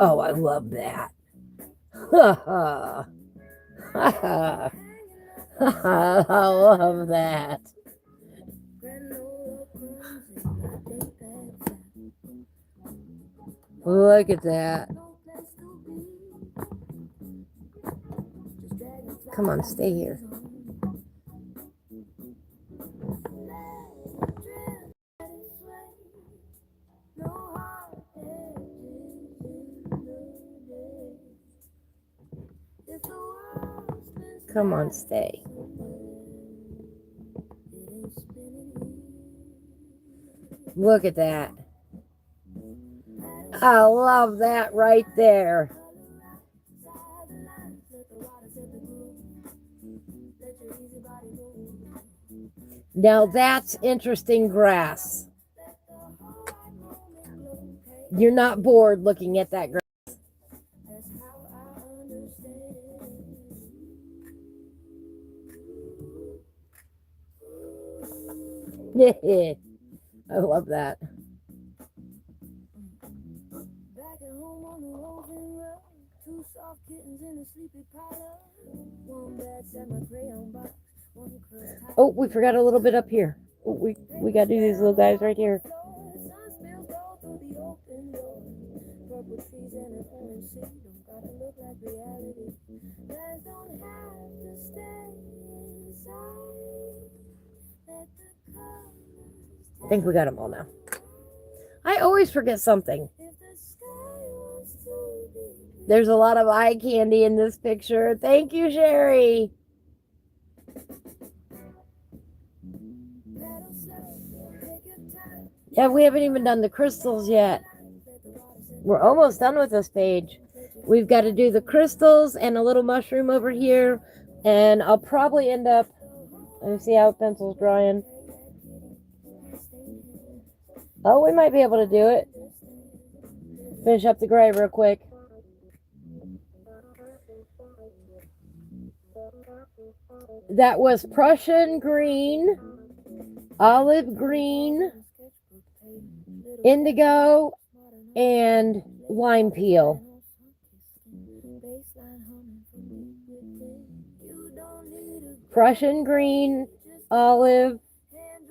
Oh, I love that. I love that. Look at that. Come on, stay here. Come on, stay. Look at that. I love that right there. Now that's interesting grass. You're not bored looking at that grass. I love that. Oh, we forgot a little bit up here. Oh, we got to do these little guys right here. I think we got them all now. I always forget something. There's a lot of eye candy in this picture. Thank you, Sherry. Yeah, we haven't even done the crystals yet. We're almost done with this page. We've got to do the crystals and a little mushroom over here. And I'll probably end up... Let me see how the pencil's drying. Oh, we might be able to do it. Finish up the gray real quick. That was Prussian green, olive green, indigo, and lime peel. Prussian green, olive,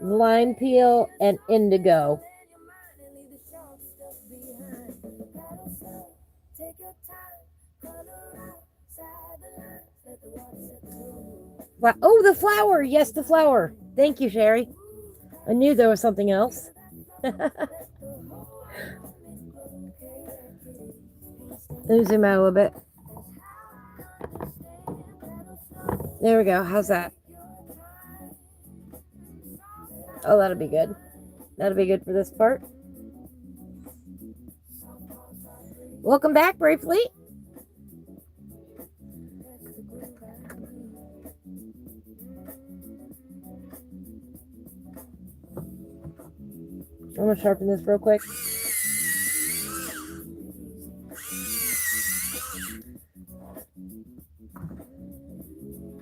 lime peel, and indigo. Oh, the flower. Yes, the flower. Thank you, Sherry. I knew there was something else. Let me zoom out a little bit. There we go. How's that? Oh, that'll be good. That'll be good for this part. Welcome back, Brave Fleet. I'm going to sharpen this real quick.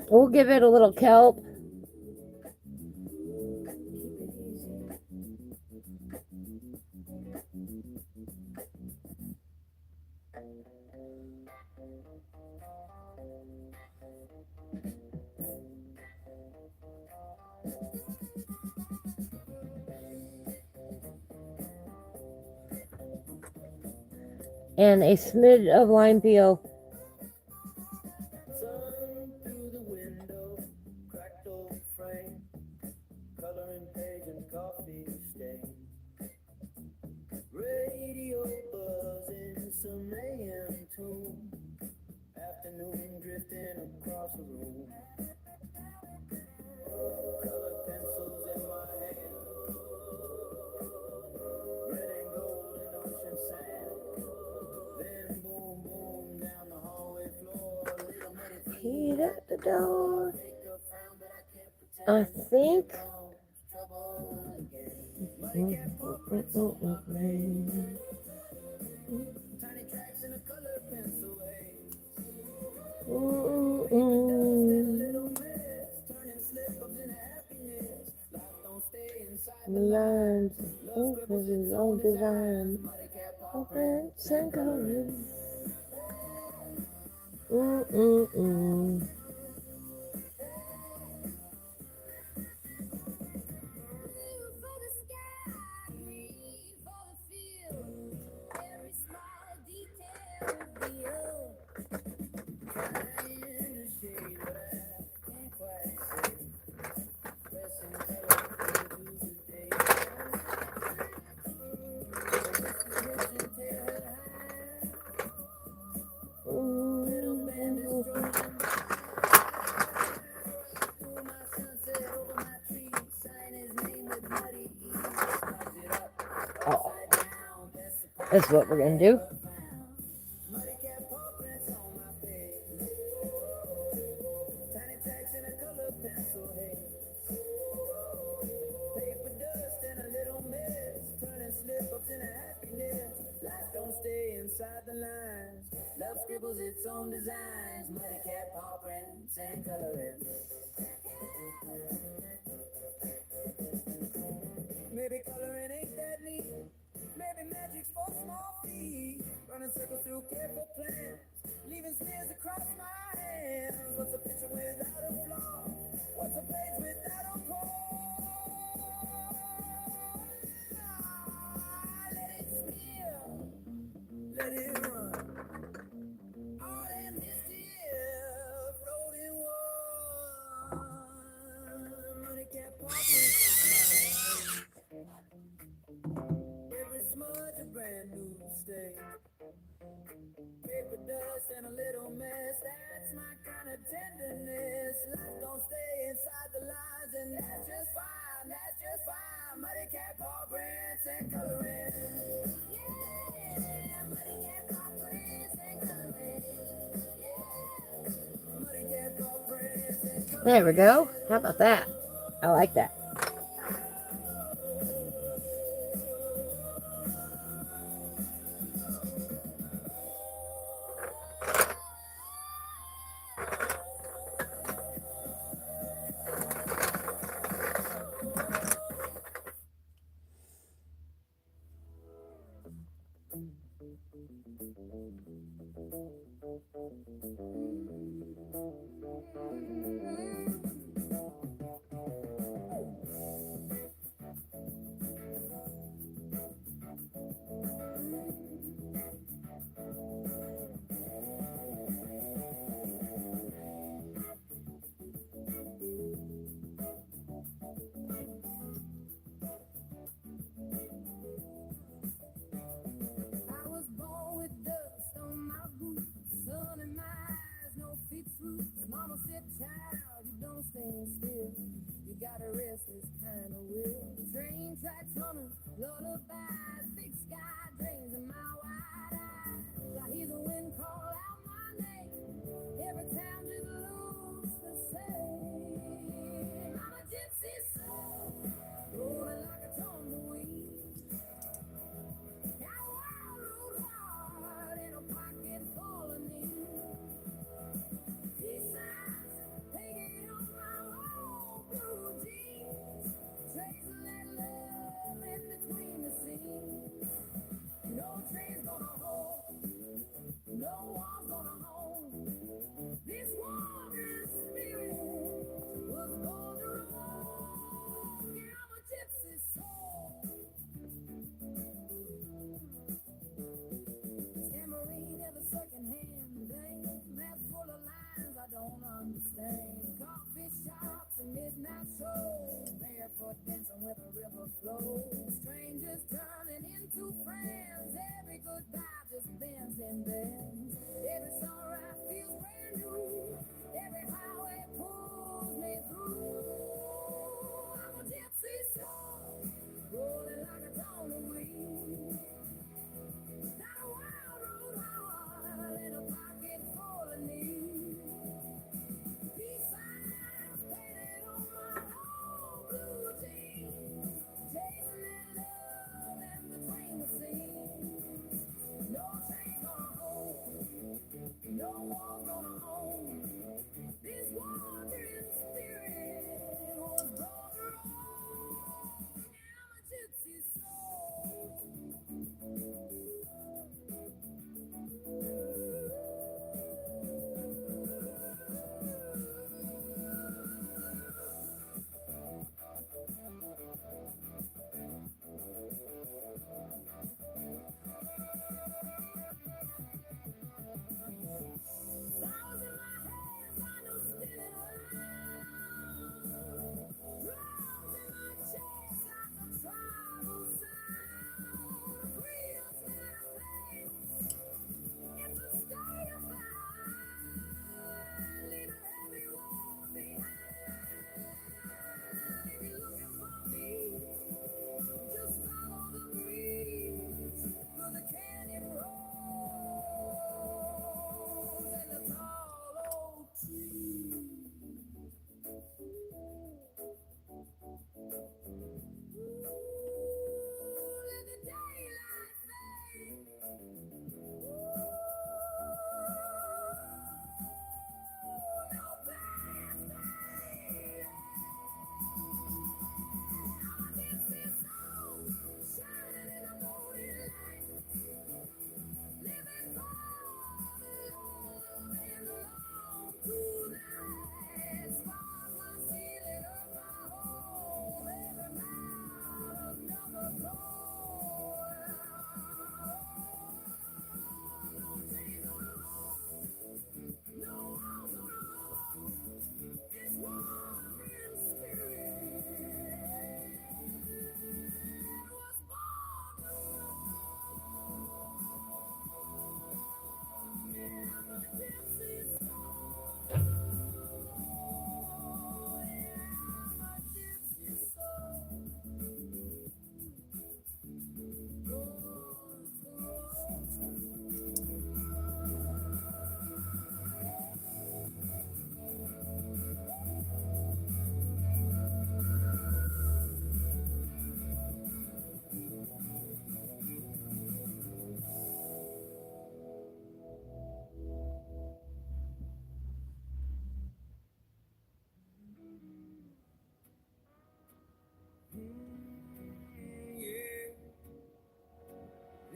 We'll give it a little kelp. And a smidge of lime peel. Heat at the door. I think. Lines, his own design, prints and colors. Oh, that's what we're gonna do. Love scribbles its own designs, muddy cat paw prints and coloring. Maybe coloring ain't that neat. Maybe magic's for small feet. Running circles through careful plans, leaving smears across my hands. What's a picture without a flaw? What's a page without a pause? Let it spill, let it run. All that mischief, rolled in one. Money can't pop. that tenderness. Life don't stay inside the lines, and that's just fine, that's just fine. Muddy cat paw prints and coloring. Yeah, muddy cat paw prints and coloring. Yeah, muddy cat paw prints and coloring. There we go. How about that? I like that. I was born with dust on my boots, sun in my eyes, no feet roots. Mama said, child, you don't stand still. You gotta rest this kind of will. Train tracks, hunters, lullabies, big sky dreams in my wide eyes. I hear the wind call out my name. Every town just looks the same. I'm a gypsy soul, rolling like a tumbleweed. Got a wild road heart in a pocket full of need. Peace signs painted on my old blue jeans. Tracing that love in between the scenes. No train's gonna hold, no one's gonna hold. This wandering spirit was born to roam. Yeah, I'm a gypsy soul. Tamarine of a second-hand thing, map full of lines I don't understand. Coffee shops and midnight shows, barefoot dancing with a river flow. Strangers turning into friends, every goodbye just bends and bends. Every sunrise feels brand new, every highway pulls me through. I'm a gypsy soul, rolling like a tumbleweed. Got a wild road heart in a pocket full of need. Peace signs painted on my old blue jeans. Chasing that love in between the scenes. No train gonna hold, no one's gonna own.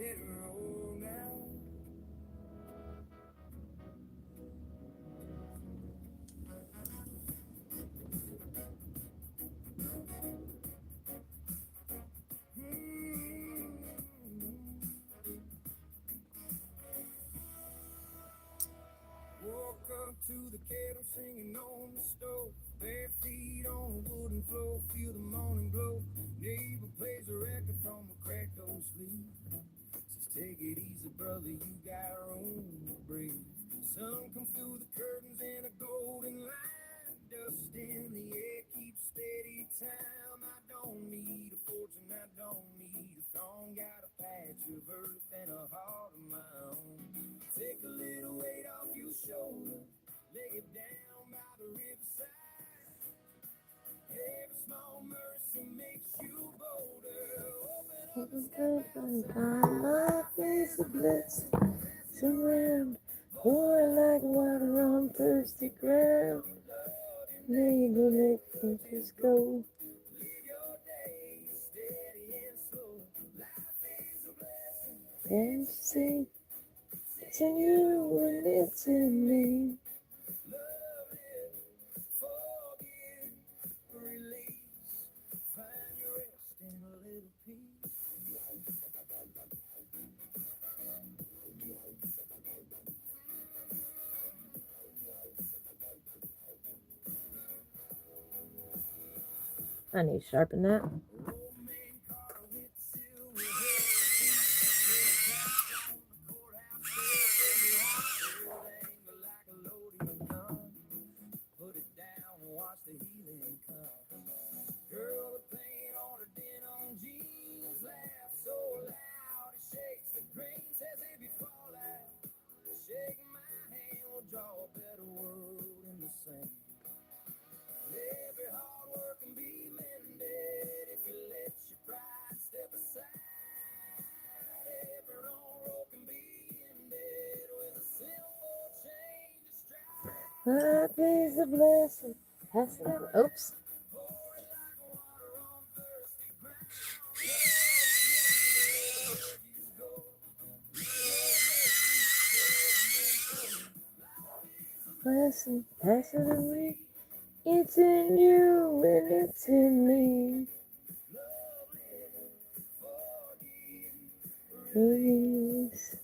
Let it roll now. Woke up to the kettle singing on the stove. Bare feet on the wooden floor, feel the morning glow. Neighbor plays a record from a cracked old sleeve. Says, take it easy, brother, you got room to breathe. Sun comes through the curtains in a golden line. Dust in the air keeps steady time. I don't need a fortune, I don't need a throne. Got a patch of earth and a heart of my own. Take a little weight off your shoulder, lay it down by the riverside. Every small mercy makes you bolder. Open up My face a blessing, surround, pour like water on thirsty ground. Made to make me just go. live your day steady and slow. Life is a blessing. Can't you see? It's in you and it's in me. Love it, forgive, release. Find your rest in a little peace. I need to sharpen that. Old man Carter with silver hair, on the courthouse steps, angle like a loading gun. Put it down and watch the healing come. Girl with paint on her denim jeans, laugh so loud it shakes the green. Says if you fall out, shake my hand, we'll draw a better world in the sand. Every hard work can be mended if you let your pride step aside. Every wrong road can be ended with a simple change of stride. Life is a blessing. Pass it on. Oops. Pour it like water on thirsty ground. Blessing, pass it away. It's in you and it's in me. Please.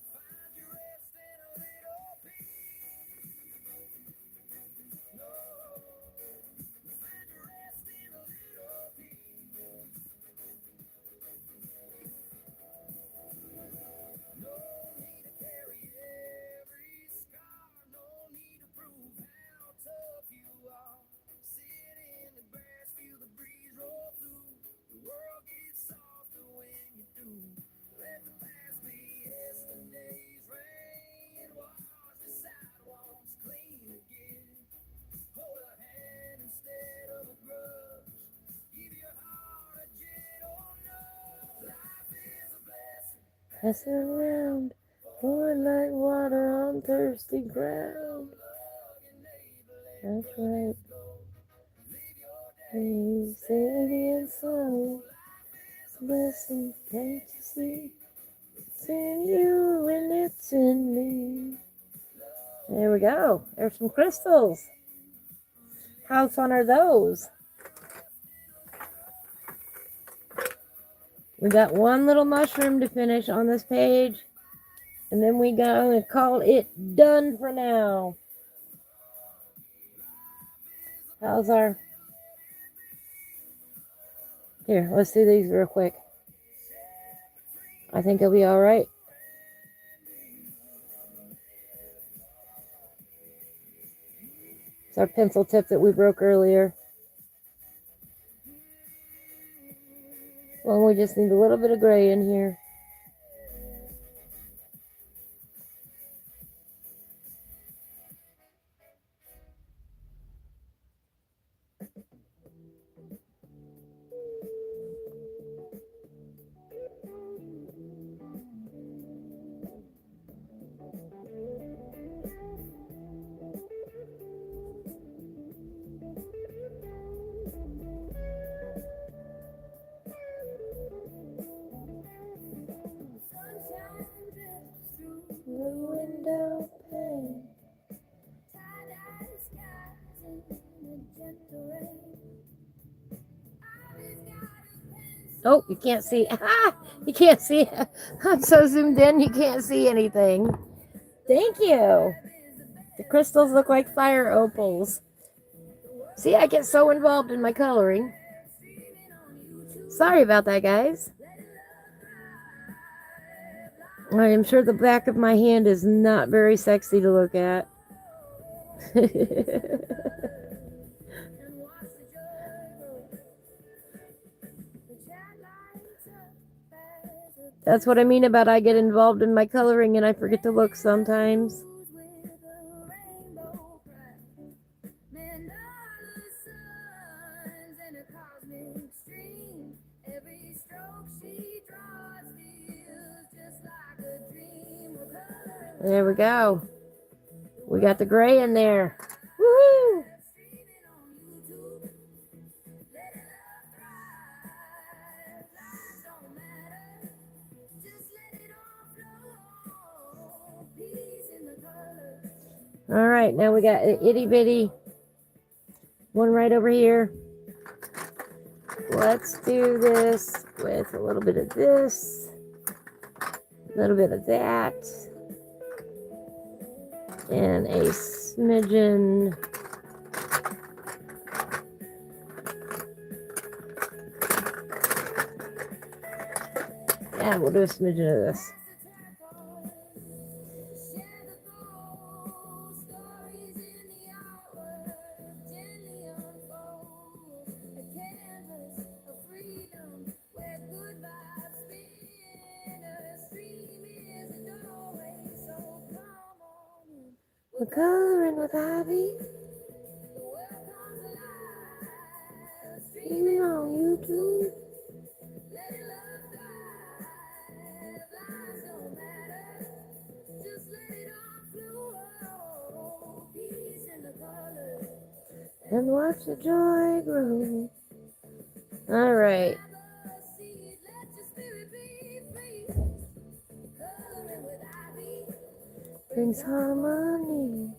Pass it around, pour it like water on thirsty ground. That's right. Please say it again slow. It's a blessing, can't you see? It's in you and it's in me. There we go. There's some crystals. How fun are those? We got one little mushroom to finish on this page, and then we gonna call it done for now. How's our... Here, let's do these real quick. I think it'll be all right. It's our pencil tip that we broke earlier. Well, we just need a little bit of gray in here. Oh, you can't see. You can't see. I'm so zoomed in, you can't see anything. Thank you. The crystals look like fire opals. See, I get so involved in my coloring. Sorry about that, guys. I am sure the back of my hand is not very sexy to look at. That's what I mean about I get involved in my coloring and I forget to look sometimes. There we go. We got the gray in there. Woohoo! All right, now we got an itty bitty one right over here. Let's do this with a little bit of this, a little bit of that, and a smidgen. Yeah, we'll do a smidgen of this. We're coloring with Ivy. Streaming on YouTube. And watch the joy grow. All right. Brings harmony.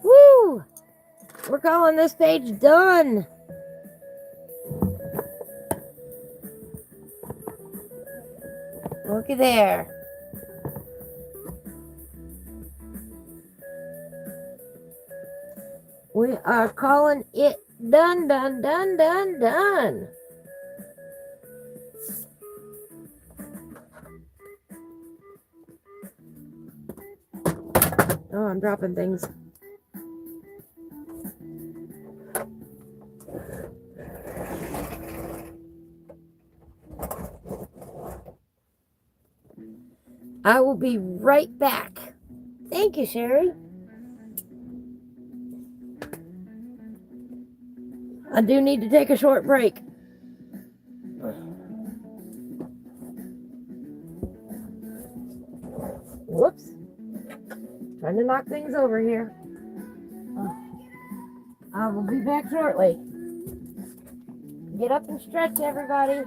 Woo! We're calling this page done. Looky there. We are calling it done, done, done, done, done. Oh, I'm dropping things. I will be right back. Thank you, Sherry. I do need to take a short break. Whoops. Trying to knock things over here. I will be back shortly. Get up and stretch, everybody.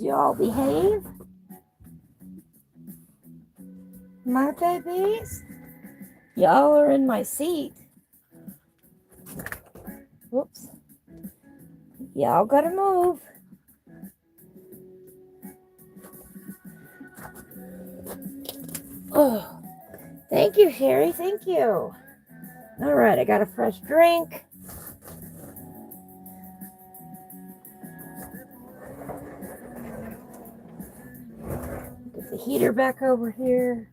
y'all behave? My babies? Y'all are in my seat. Whoops. Y'all gotta move. Oh, thank you, Sherry. Thank you. All right, I got a fresh drink. Get the heater back over here.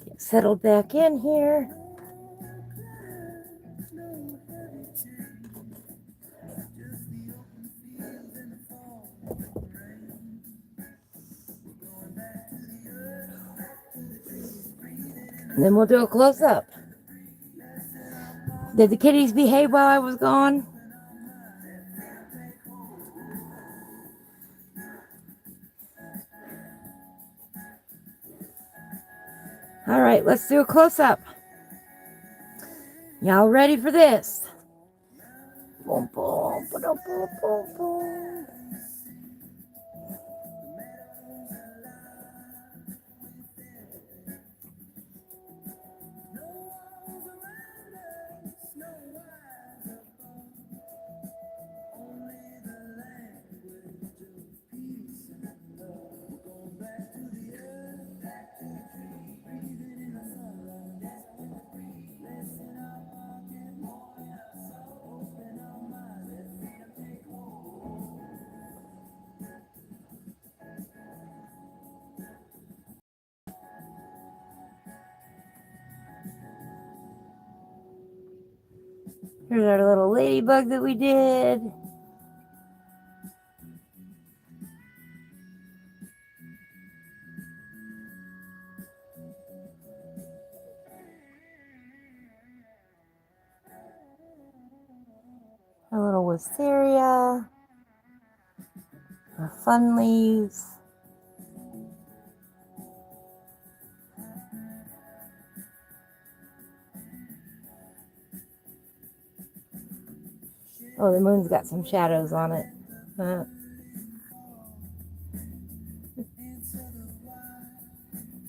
Get settled back in here. And then we'll do a close-up. Did the kitties behave while I was gone? All right, let's do a close-up. Y'all ready for this? Boom, boom, boom, boom, boom, boom. Here's our little ladybug that we did. Our little wisteria. Our fun leaves. Oh, the moon's got some shadows on it.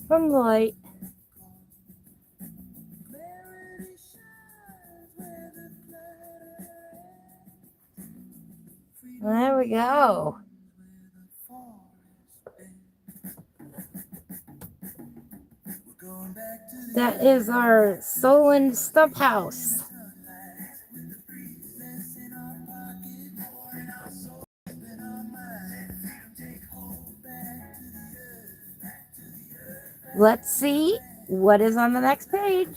From the light. There we go. That is our Solon stump house. Let's see what is on the next page.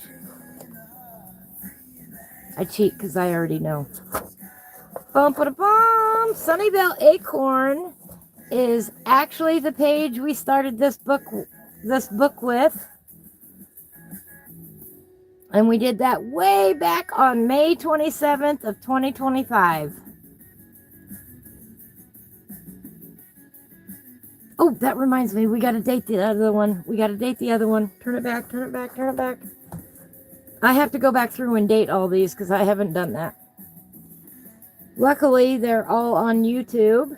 I cheat because I already know. Bum-ba-da-bum! Sunnyvale Acorn is actually the page we started this book with. And we did that way back on May 27th of 2025. Oh, that reminds me, we got to date the other one. Turn it back, turn it back, turn it back. I have to go back through and date all these because I haven't done that. Luckily, they're all on YouTube.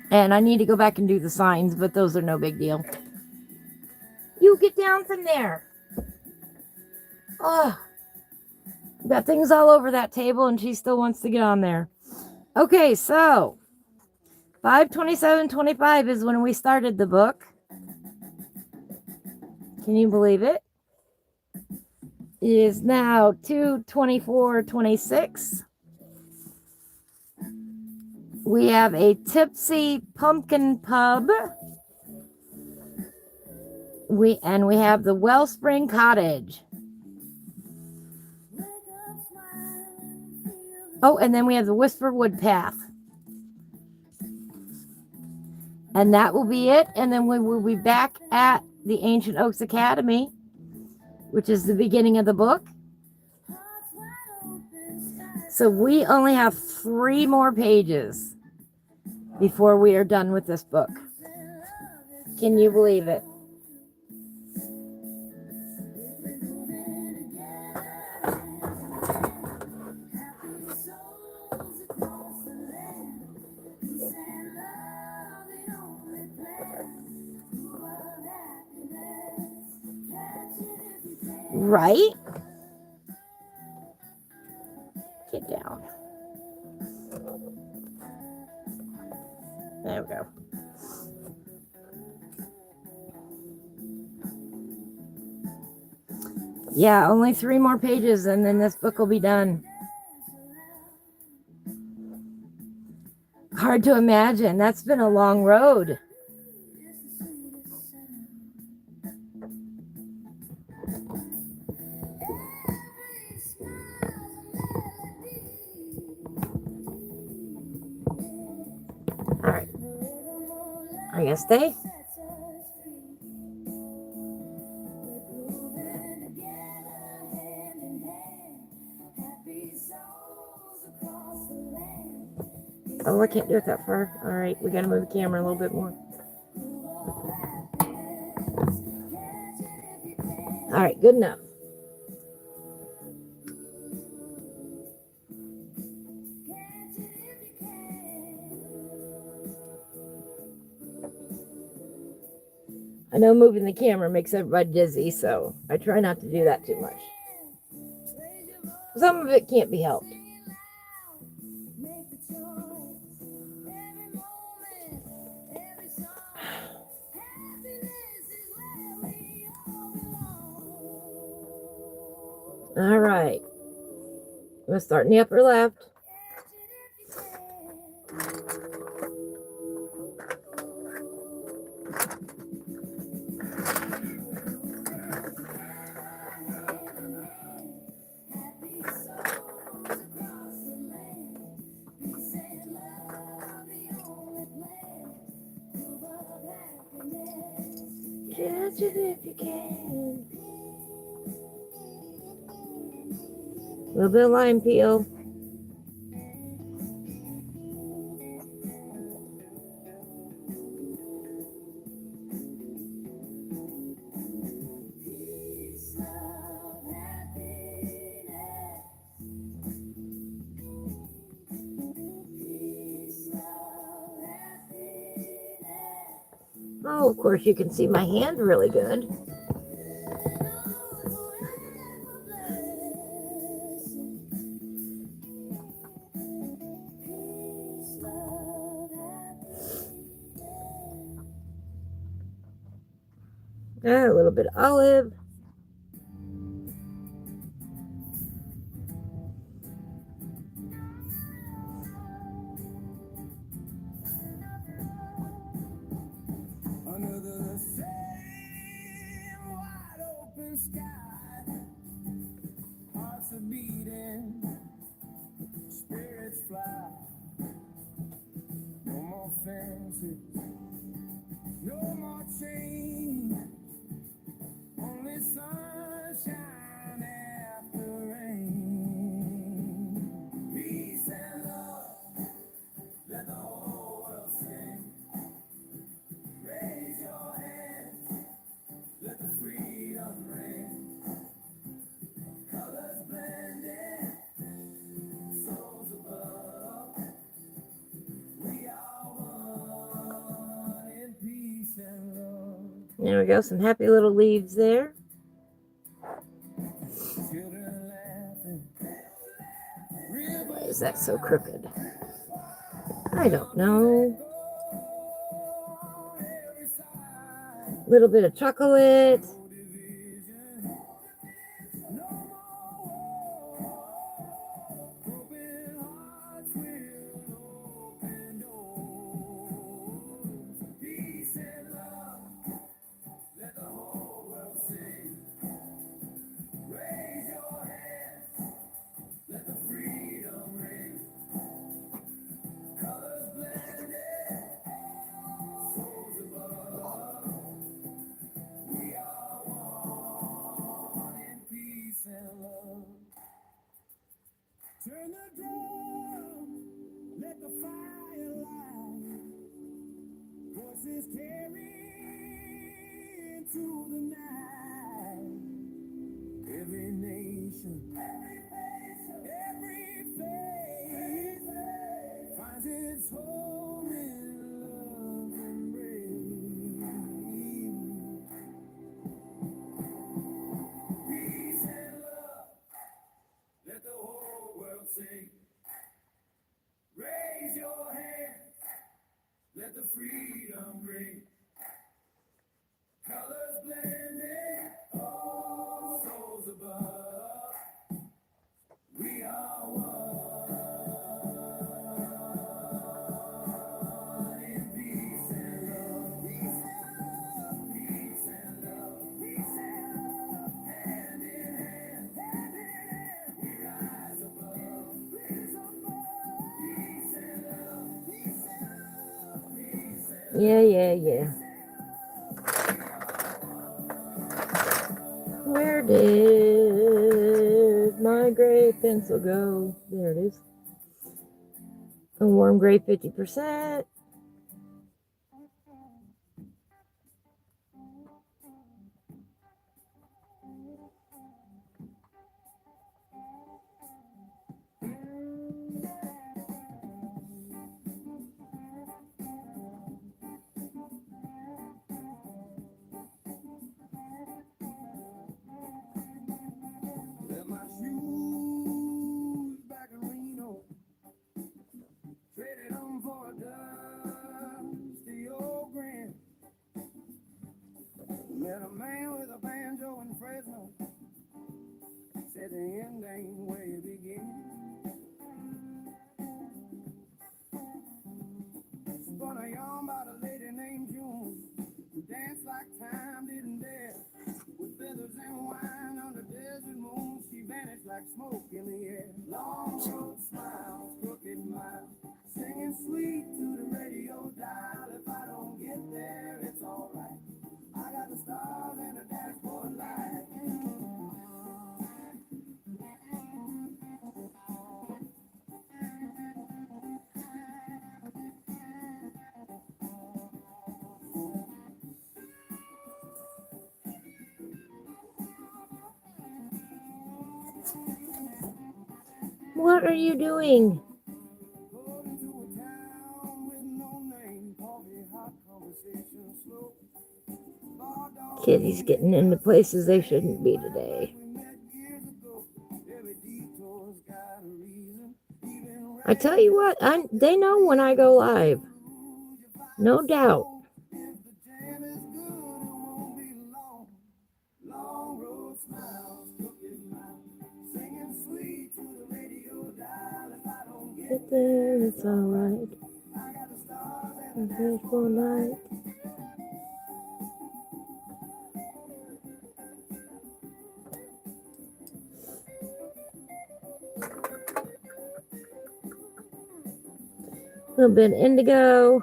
And I need to go back and do the signs, but those are no big deal. You get down from there. Oh, got things all over that table and she still wants to get on there. Okay, so 5/27/25 is when we started the book. Can you believe it? It is now 2/24/26. We have a Tipsy Pumpkin Pub. We have the Wellspring Cottage. Oh, and then we have the Whisper Wood Path. And that will be it. And then we will be back at the Ancient Oaks Academy, which is the beginning of the book. So we only have 3 more pages before we are done with this book. Can you believe it? Right? Get down. There we go. Yeah, only 3 more pages and then this book will be done. Hard to imagine. That's been a long road. All right. Are you gonna stay? Oh, I can't do it that far. All right, we gotta move the camera a little bit more. All right, good enough. I know moving the camera makes everybody dizzy, so I try not to do that too much. Some of it can't be helped. All right. I'm going to start in the upper left. Catch it if you can. A little bit of lime peel. Oh, of course, you can see my hand really good. A little bit of olive. Under the same wide open sky, hearts are beating, spirits fly. No more fences, no more chains, only sunshine after rain. Peace and love, let the whole world sing. Raise your hands, let the freedom ring. Colors blended, souls above. We are one in peace and love. There we go, some happy little leaves there. Children laughing. Why is that so crooked? I don't know. A little bit of chocolate. Turn the drum, let the fire light. Voices carry into the night. Every nation, every faith finds its home in love and embrace. Peace and love, let the whole world sing. Raise your hand, let the freedom ring. Colors blending, all souls above. We are one in peace and love. Peace and love, peace and love, peace and love. Hand in hand, hand in hand. We rise above, rise above. Peace and love, peace and love, peace and love. Yeah. Where did my gray pencil go? There it is. A warm gray 50%. Left my shoes back in Reno, traded them for a dusty old grin. Met a man with a banjo in Fresno, said the end ain't where you begin. Spun a yarn about a lady named June, who danced like time didn't dare. With feathers and wine under desert moon, she vanished like smoke in the air. Long road smiles, crooked mile, singing sweet to the radio dial. If I don't get there, it's alright. I got the stars and the dashboard light. What are you doing? Pulled into a town with no name, coffee, hot conversation slow. Bar dog Kitties getting into places they shouldn't be today. we met years ago. Every detour's got a reason. Even I tell you what, they know when I go live. No doubt. if the jam is good, it won't be long. Long road smiles, crooked mouth, singing sweet to the radio dial. If I don't get Get there, it's alright. I got the stars and the Beautiful night. A little bit indigo.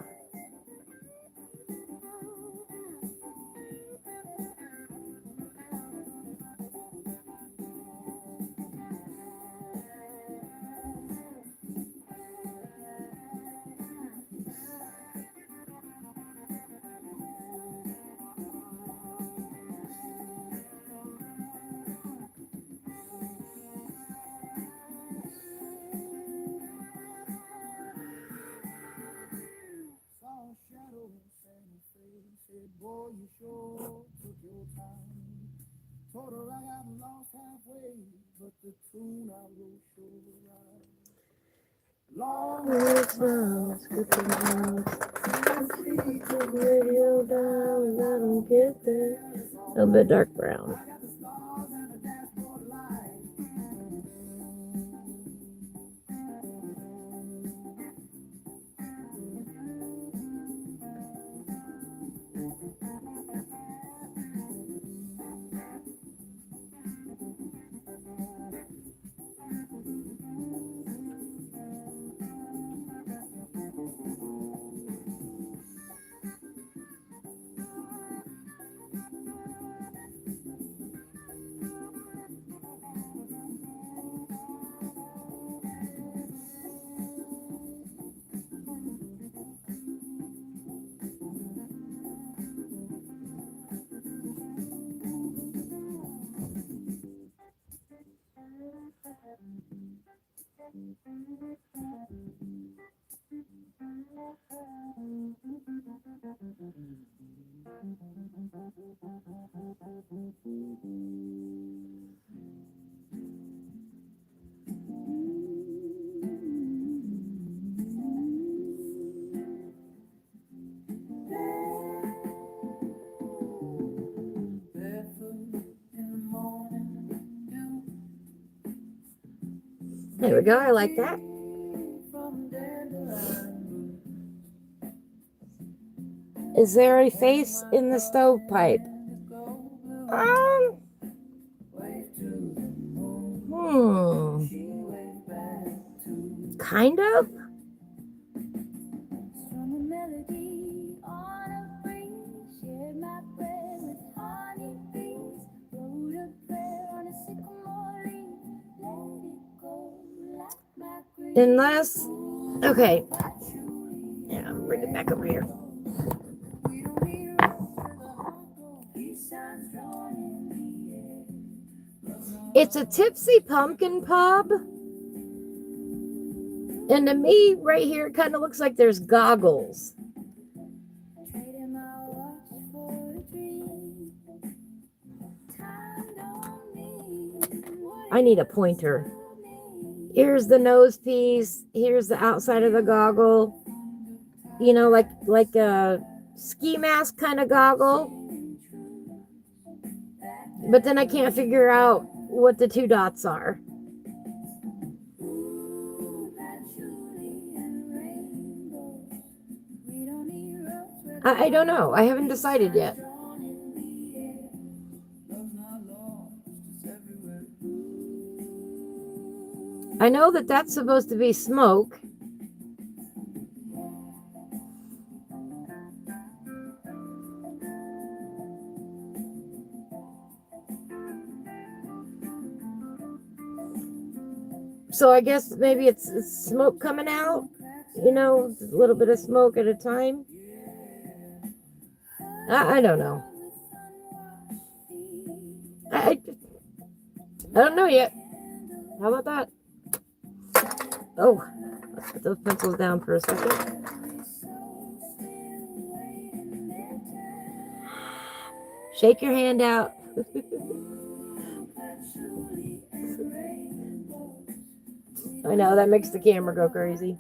saw a shadow in Santa's face. Said, boy, you sure took your time. Told her I got lost halfway, but the tune I wrote sure right. Long It smiles, crooked mouth. sweet to the Radio dial, and I don't get there. A little bit dark brown. I got the stars and the dashboard light. There we go. I like that. Is there a face in the stovepipe? Kind of. Unless, okay. Yeah, I'll bring it back over here. It's a Tipsy Pumpkin pub. And to me, right here, it kind of looks like there's goggles. I need a pointer. Here's the nose piece. Here's the outside of the goggle. You know, like a ski mask kind of goggle. But then I can't figure out what the two dots are. I don't know. I haven't decided yet. I know that that's supposed to be smoke. So I guess maybe it's smoke coming out. You know, a little bit of smoke at a time. I don't know. I don't know yet. How about that? Oh, let's put those pencils down for a second. Shake your hand out. I know, that makes the camera go crazy.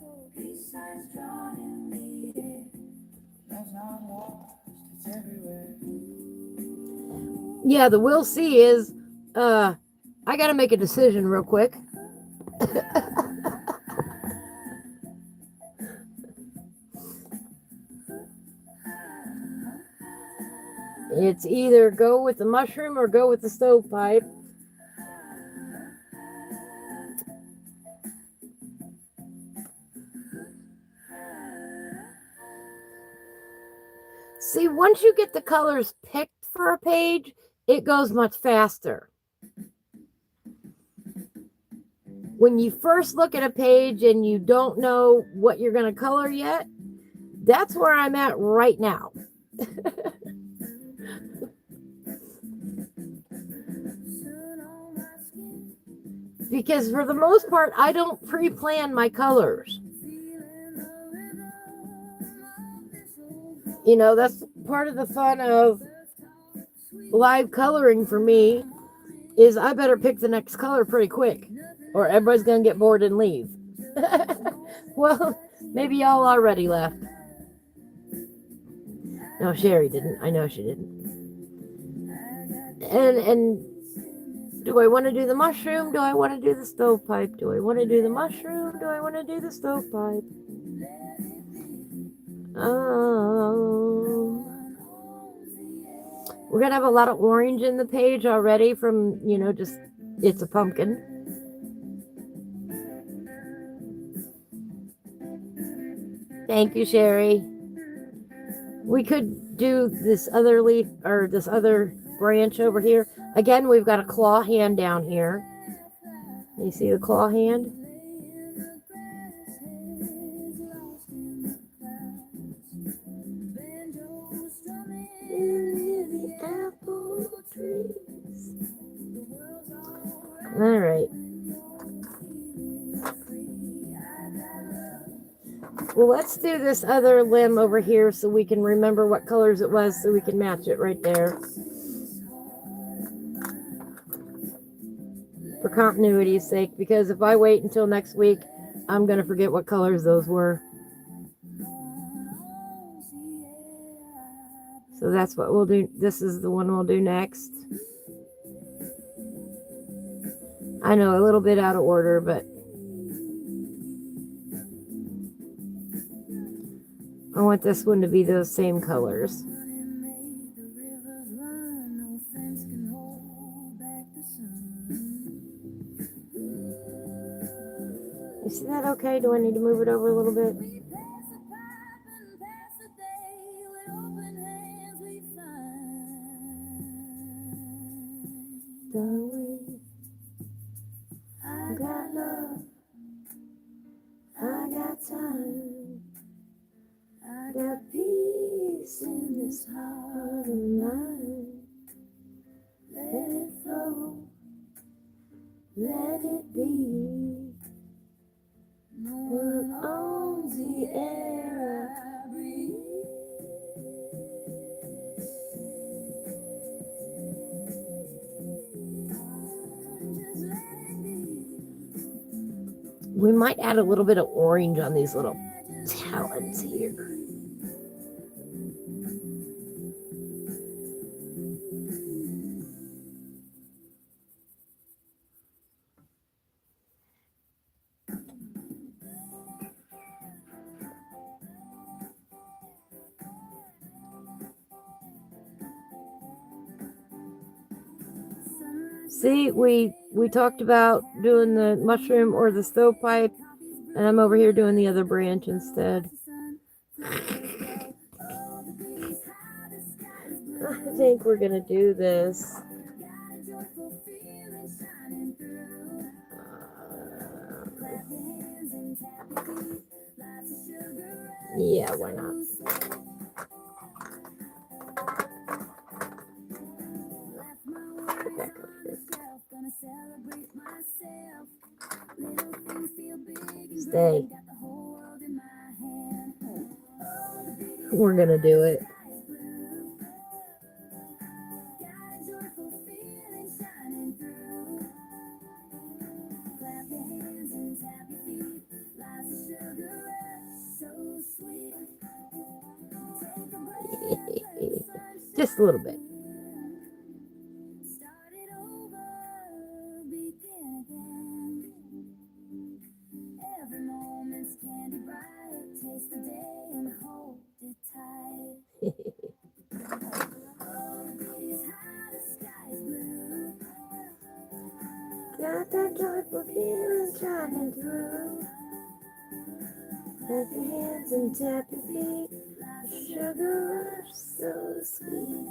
Yeah, the we'll see is, I gotta make a decision real quick. It's either go with the mushroom or go with the stovepipe. See, once you get the colors picked for a page, it goes much faster. When you first look at a page and you don't know what you're going to color yet, that's where I'm at right now. Because for the most part, I don't pre-plan my colors. You know, that's part of the fun of live coloring for me, is I better pick the next color pretty quick, or everybody's going to get bored and leave. Well, maybe y'all already left. No, Sherry didn't. I know she didn't. And do I want to do the mushroom? Do I want to do the stovepipe? Do I want to do the mushroom? Do I want to do the stovepipe? We're going to have a lot of orange in the page already from, you know, just, it's a pumpkin. Thank you, Sherry. We could do this other leaf, or this other branch over here. Again, we've got a claw hand down here. You see the claw hand? All right. Well, let's do this other limb over here so we can remember what colors it was so we can match it right there. For continuity's sake, because if I wait until next week, I'm going to forget what colors those were. So that's what we'll do. This is the one we'll do next. I know, a little bit out of order, but I want this one to be those same colors. Is that okay? Do I need to move it over a little bit? I got love, I got time, I got peace in this heart of mine. Let it flow, let it be. No one owns the air I breathe. Just let it be. We might add a little bit of orange on these little talons here. See, we talked about doing the mushroom or the stovepipe, and I'm over here doing the other branch instead. I think we're gonna do this. Yeah, why not? Get back up here. Stay. We're gonna do it. Just a little bit. Got that joyful feeling shining through. Clap your hands and tap your feet. Sugar rush so sweet.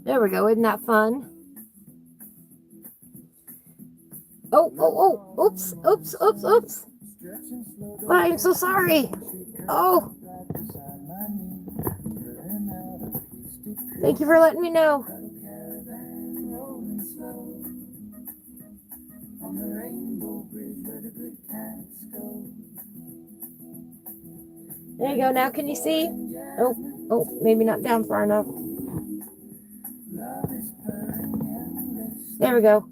There we go. Isn't that fun? Oh, oops. Oh, I'm so sorry. Oh. Thank you for letting me know. There you go. Now can you see? Oh, maybe not down far enough. There we go.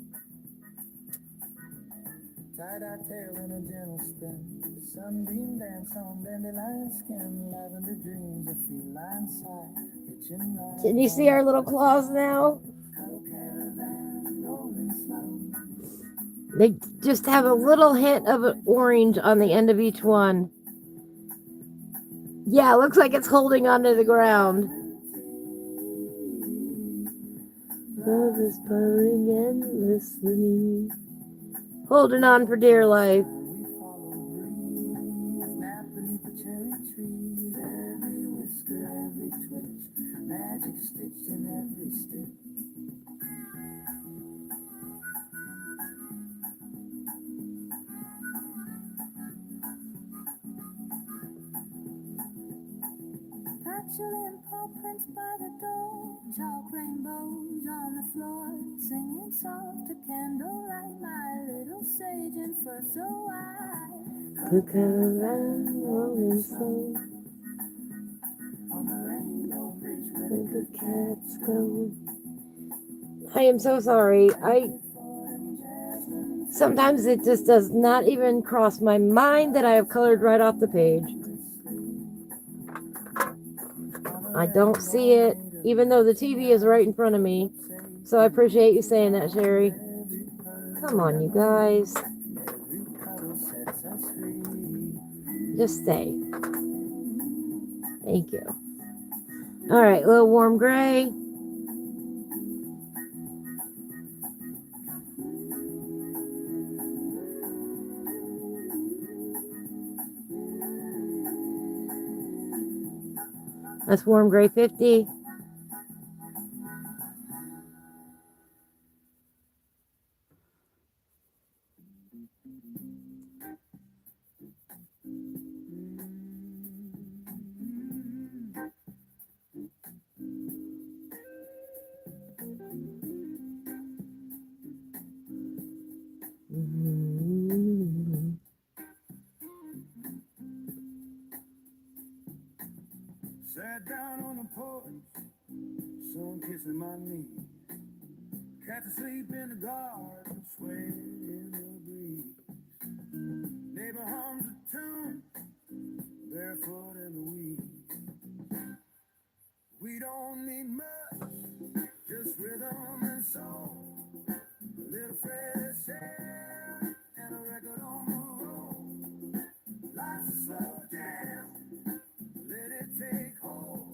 Can you see our little claws now? They just have a little hint of an orange on the end of each one. Yeah, it looks like it's holding onto the ground. Love is purring endlessly, holding on for dear life. flatulent paw prints by the door, chalk rainbows on the floor, singing soft to candlelight, my little sage and fur so white. The caravan rolling slow On the rainbow bridge where where the cats go. I am so sorry. Sometimes it just does not even cross my mind that I have colored right off the page. I don't see it, even though the TV is right in front of me. So I appreciate you saying that, Sherry. Come on, you guys. Just stay. Thank you. All right, little warm gray. That's warm gray 50. Sat down on the porch, sun kissing my knee. Cats asleep in the garden, swaying in the breeze. Neighbor hums a tune, barefoot in the weeds. We don't need much, just rhythm and soul. A little fresh air and a record on the road. Life's a slow jam, let it take hold.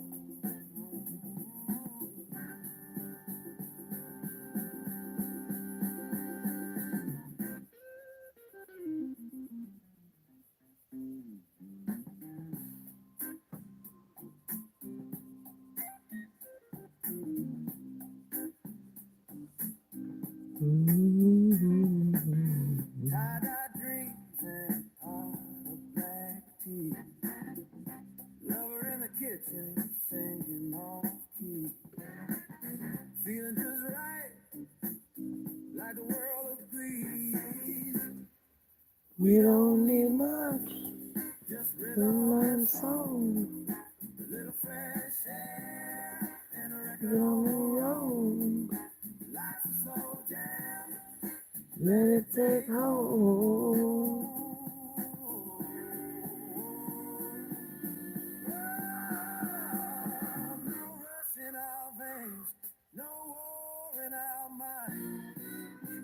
Tie-dye dreams and pot of black tea. Lover in the kitchen singing off key. Feeling just right, like the world agrees. We don't need much, Just rhythm and song. a little fresh air and a record Get on the road, life's a slow jam. let it take hold. No rush in our veins, no war in our minds.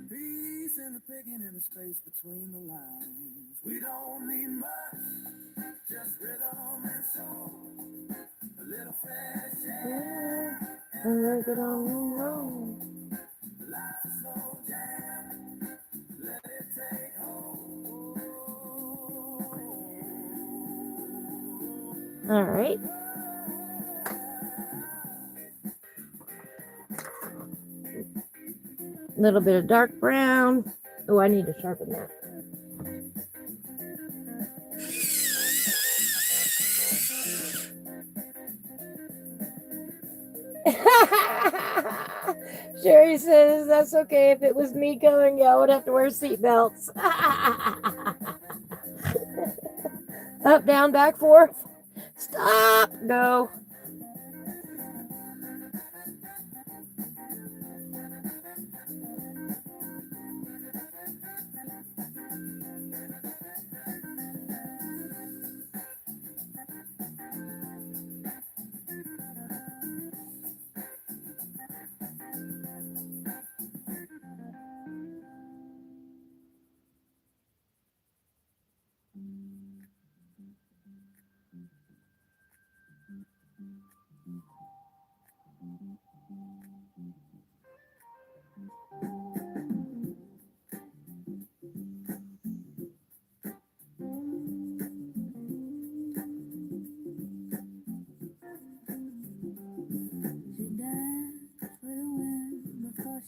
Peace in the picking and the space between the lines. We don't need much, just rhythm and soul. A little fresh air And let it on the road. life's a slow jam. Let it take hold. All right. A little bit of dark brown. Oh, I need to sharpen that. Sherry says that's okay. If it was me coloring, y'all would have to wear seatbelts. Up, down, back, forth. Stop. Go.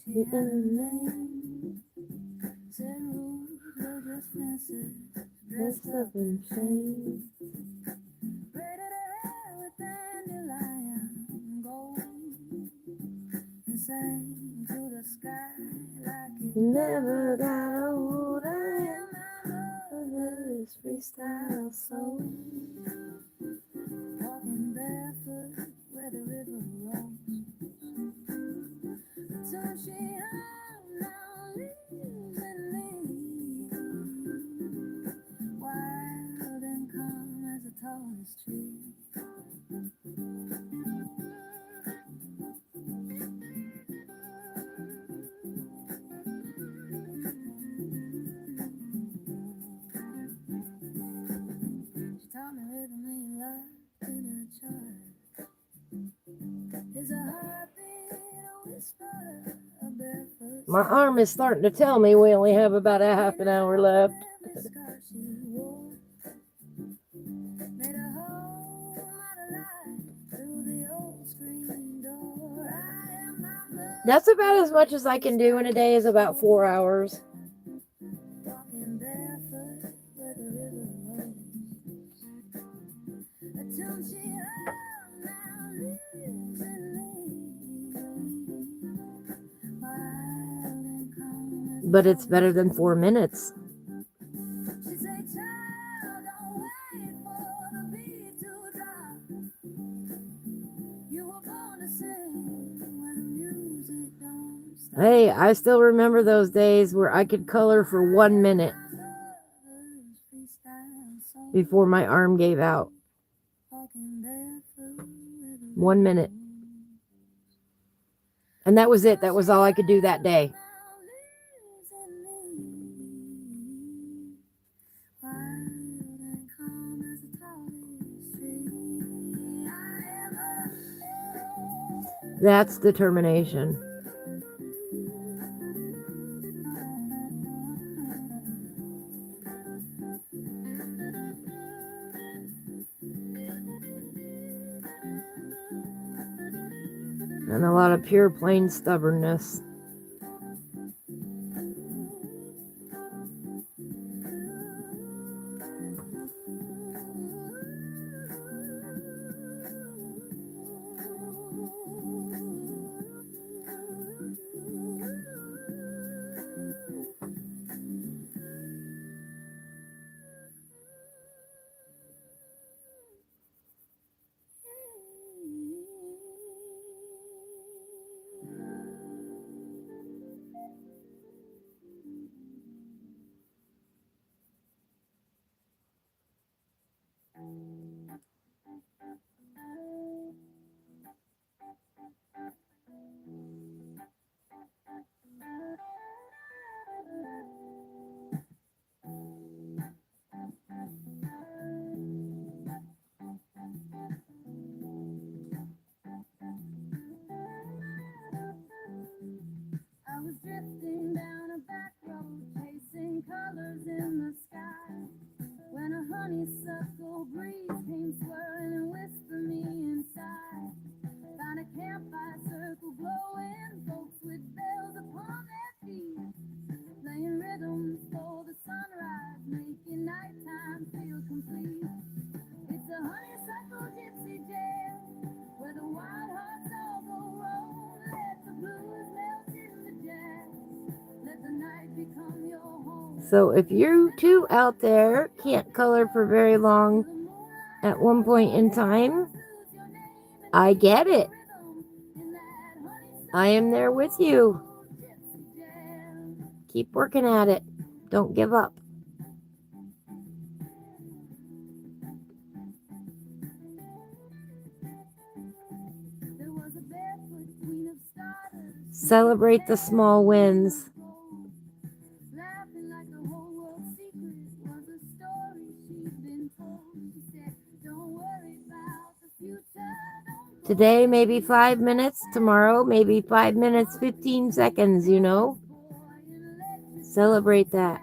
She had a name, said rules were just fences, dressed up in chains. Braided her hair with dandelions. sang to the sky like it Never got old. I am this freestyle soul. walking barefoot where the river rolls. So she now lives in me, wild and calm as the tallest tree. She taught me rhythm ain't locked in a chart. It's a heartbeat, a whisper, a barefoot. My arm is starting to tell me we only have about a half an hour left. Every scar she wore made a hole out of light through the old screen door. I am my blood. That's about as much as I can do in a day, is about 4 hours. Walking barefoot where the river rolls. A tune she heard now lives in me. Wild and calm as But it's better than 4 minutes. she say, child, don't wait for the beat to drop. You were born to sing when the music don't stop. Hey, I still remember those days where I could color for 1 minute before my arm gave out. 1 minute. And that was it. That was all I could do that day. That's determination. And a lot of pure plain stubbornness. I was drifting down a back road, chasing colors in the sky, when a honeysuckle breeze came swirling and whispered me inside. Found a campfire circle glowing, folks with bells upon their feet, playing rhythms for the sunrise, making nighttime feel complete. It's a honeysuckle gypsy jam, where the wild hearts all go roll. Let the blues melt in the jazz, let the night become your home. So if you two out there can't color for very long at one point in time, I get it. I am there with you. Keep working at it. Don't give up. There was a barefoot queen of stardust, Celebrate the small wins. laughing like the whole world's secret was a story she'd been told. She said, don't worry about the future, don't Today, maybe 5 minutes. Tomorrow, maybe 5 minutes, 15 seconds, you know. Celebrate that.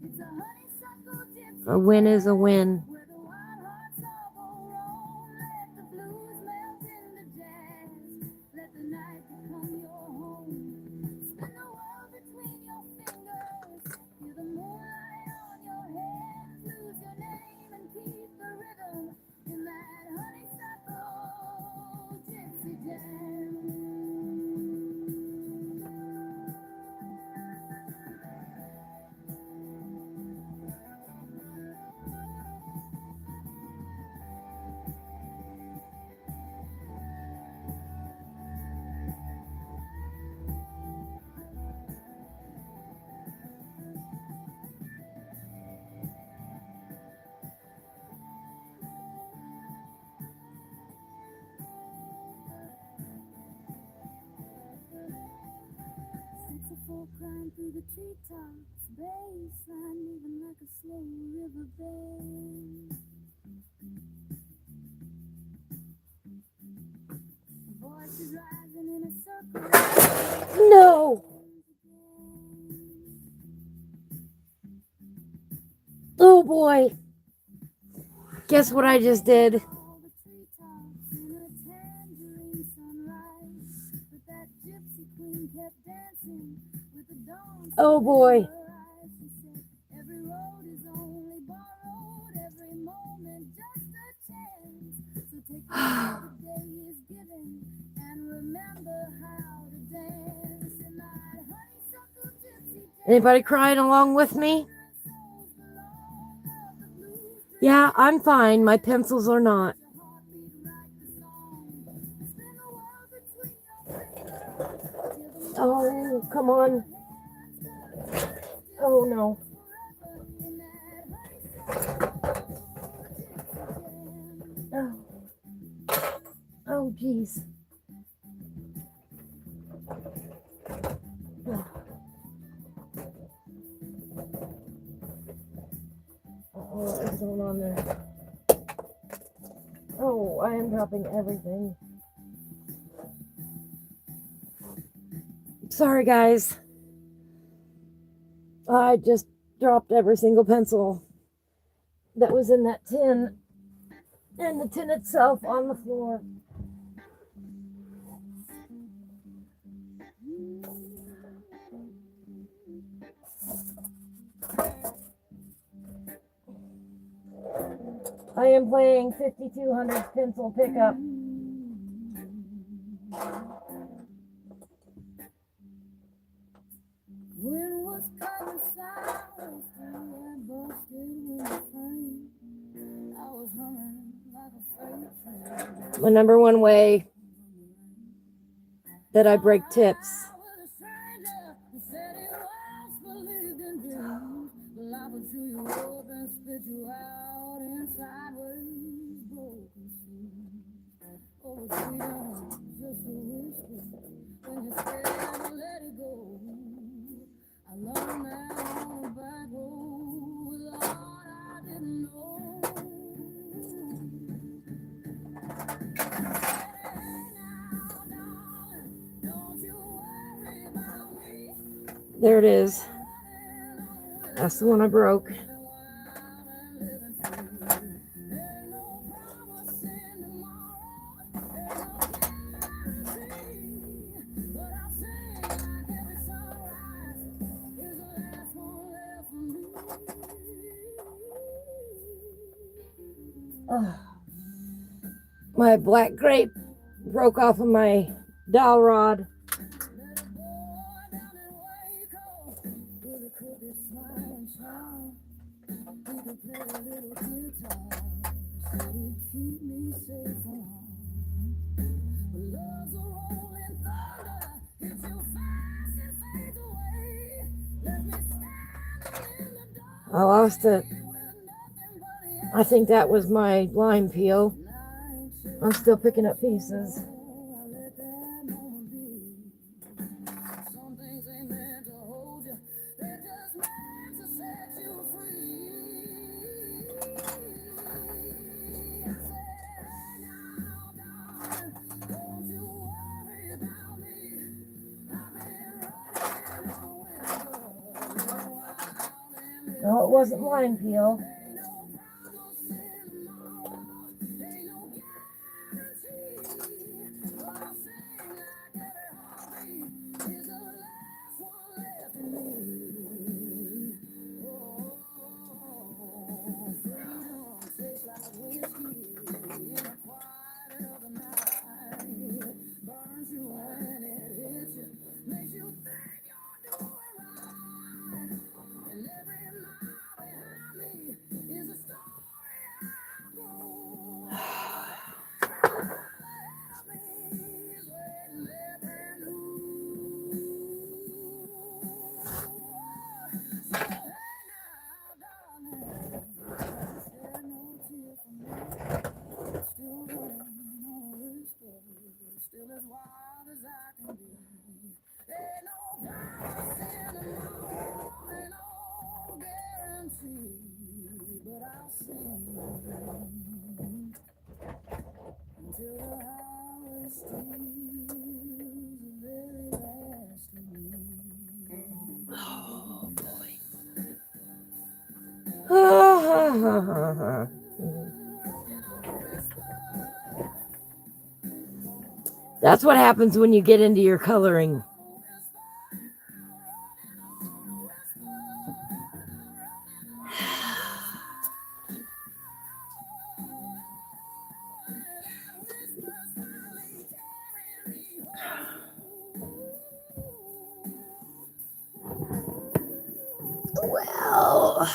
It's a honeysuckle gypsy A win is a win. where the wild hearts all go roll. Let the blues melt into jazz, let the night become your home. Spin the world between your fingers, feel the moonlight on your hands. Lose your name and keep the rhythm in that honeysuckle gypsy jam. climb through the treetops, baseline moving like a slow riverbed. Voices rising in a circle. No. Oh boy. Guess what I just did? All the treetops in a tangerine sunrise. But that gypsy queen kept dancing with the dawn. Oh boy. She said, every road is only borrowed, every moment just a chance. So take the day is given and remember how to dance. And that honeysuckle gypsy dance. Anybody crying along with me? Yeah, I'm fine. My pencils are not. Oh, come on. Oh, no. Oh, oh, jeez. What is going on there? Oh, I am dropping everything. Sorry, guys. I just dropped every single pencil that was in that tin and the tin itself on the floor. I am playing 5200 pencil pickup. When was coming south, I busted with a frame. I was humming like a freight train. My number one way that I break tips. I was a stranger who said it was believed in dreams. Well, I would chew you up and spit you out in sideways broken seas. Oh, freedom, just a whisper. When you're scared to let it go. I learned that on the back road. Lord, I didn't know. Hey, now, darling, don't you worry about me. There it is. That's the one I broke. Ugh. My black grape broke off of my dowel rod. I lost it. I think that was my lime peel. I'm still picking up pieces. No, it wasn't lime peel. Until the highway steals the very last of me. Oh boy. That's what happens when you get into your coloring. Well,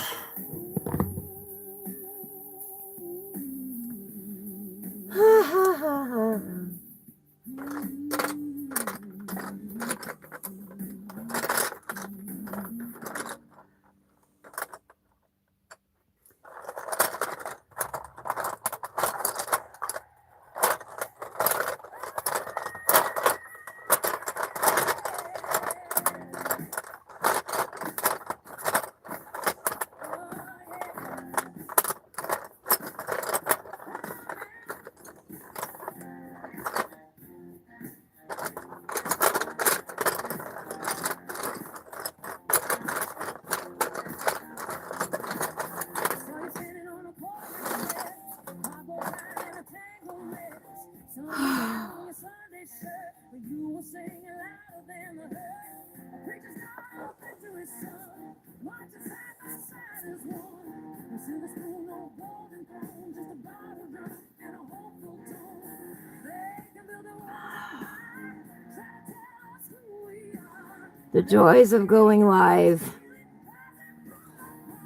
the joys of going live.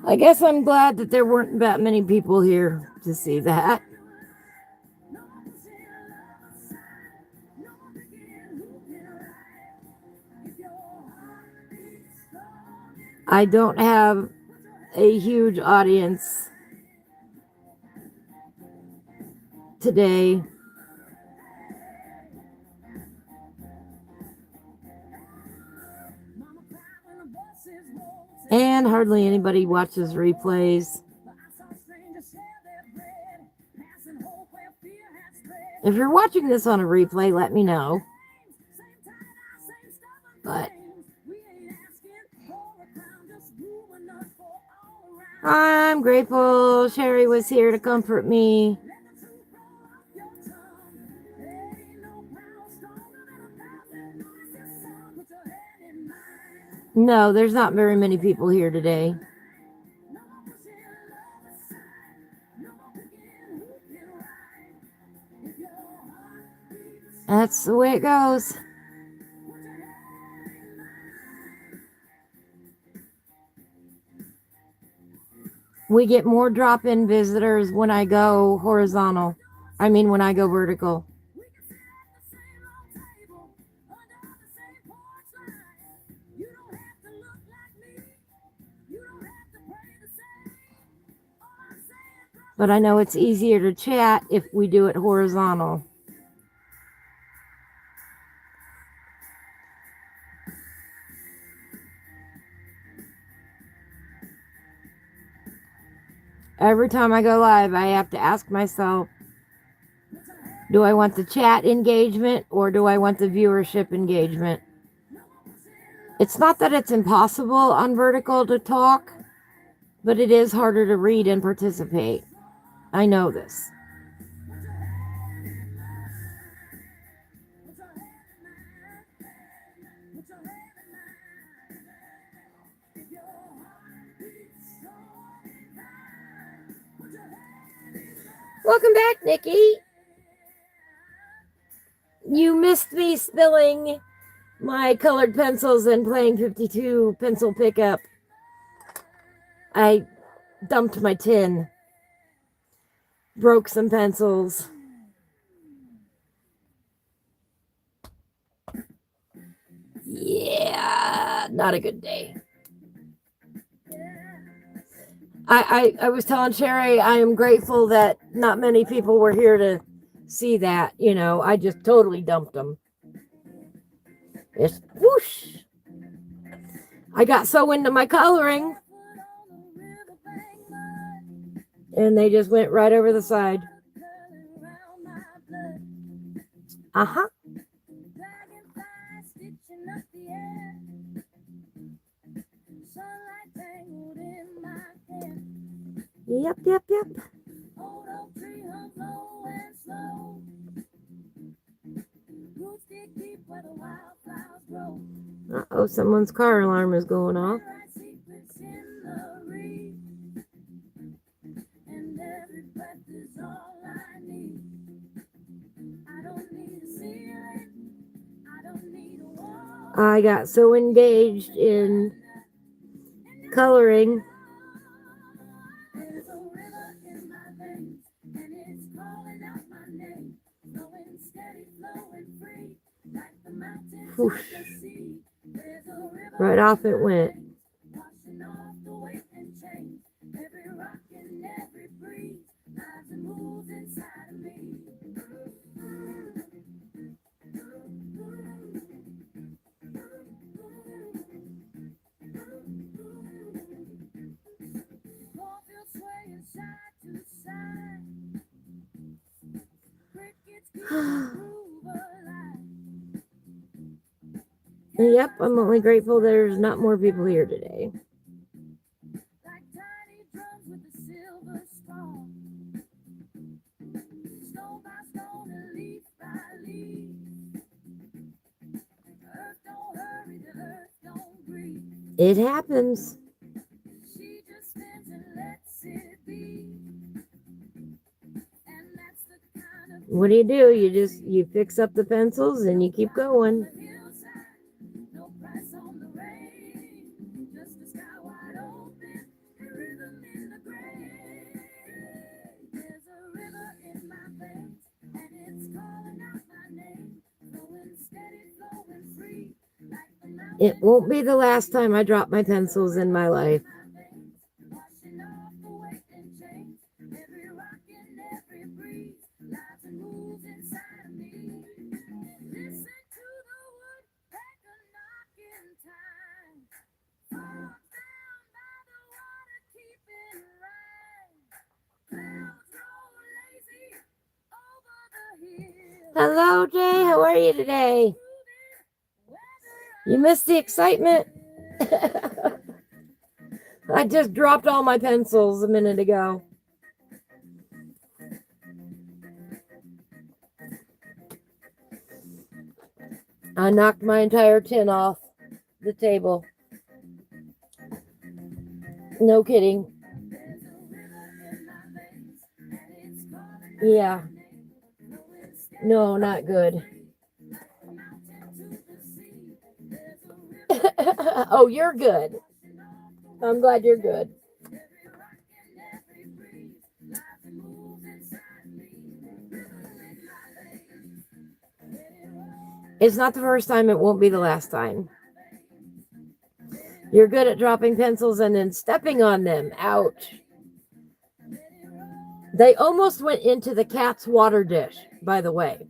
I guess I'm glad that there weren't that many people here to see that. I don't have a huge audience today. And hardly anybody watches replays. If you're watching this on a replay, let me know. But I'm grateful Sherry was here to comfort me. No, there's not very many people here today. That's the way it goes. We get more drop-in visitors when I go horizontal. I mean, when I go vertical. But I know it's easier to chat if we do it horizontal. Every time I go live, I have to ask myself, do I want the chat engagement or do I want the viewership engagement? It's not that it's impossible on vertical to talk, but it is harder to read and participate. I know this. Welcome back, Nikki. You missed me spilling my colored pencils and playing 52 pencil pickup. I dumped my tin. Broke some pencils. Yeah, not a good day. I was telling Sherry I am grateful that not many people were here to see that. You know, I just totally dumped them. It's whoosh. I got so into my coloring. And they just went right over the side. Uh-huh. Yep, yep, yep. Uh-oh, someone's car alarm is going off. I got so engaged in coloring. Whoosh. Right off it went. Yep, I'm only grateful there's not more people here today. It happens. What do? You fix up the pencils and you keep going. It won't be the last time I drop my pencils in my life. Hello, Jay. How are you today? You missed the excitement. I just dropped all my pencils a minute ago. I knocked my entire tin off the table. No kidding. Yeah. No, not good. Oh, you're good. I'm glad you're good. It's not the first time, it won't be the last time. You're good at dropping pencils and then stepping on them. Ouch. They almost went into the cat's water dish, by the way.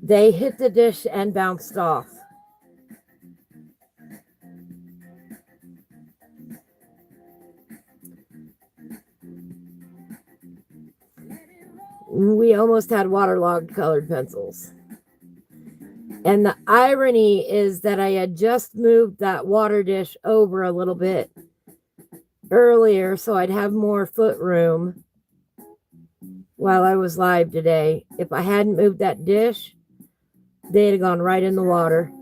They hit the dish and bounced off. We almost had waterlogged colored pencils. And the irony is that I had just moved that water dish over a little bit earlier so I'd have more foot room while I was live today. If I hadn't moved that dish, they'd have gone right in the water.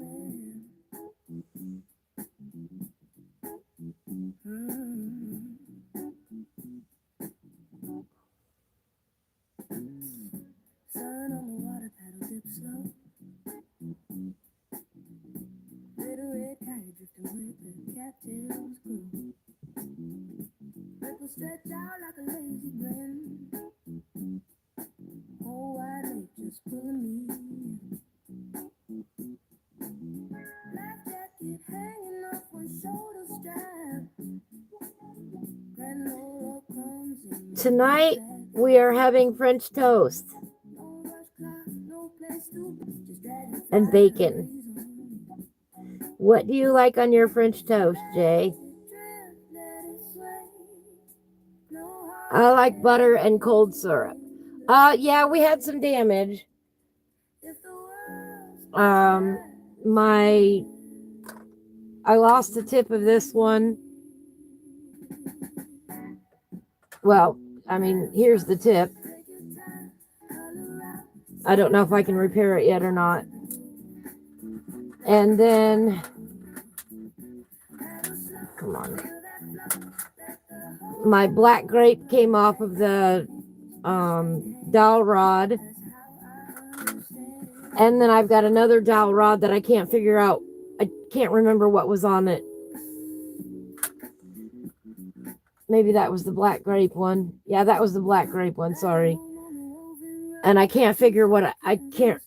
Stretch out like a lazy grin. Oh, why they just pulling me in. Black jacket hanging off one shoulder strap. Granola crumbs in my Tonight, we are having French toast no rush clock, no place to just drag and bacon. What do you like on your French toast, Jay? I like butter and cold syrup. Yeah, we had some damage. My I lost the tip of this one. Well, I mean, here's the tip. I don't know if I can repair it yet or not. And then, come on. My black grape came off of the dowel rod. And then I've got another dowel rod that I can't figure out. I can't remember what was on it. Maybe that was the black grape one. Yeah, that was the black grape one. Sorry. And I can't figure what I can't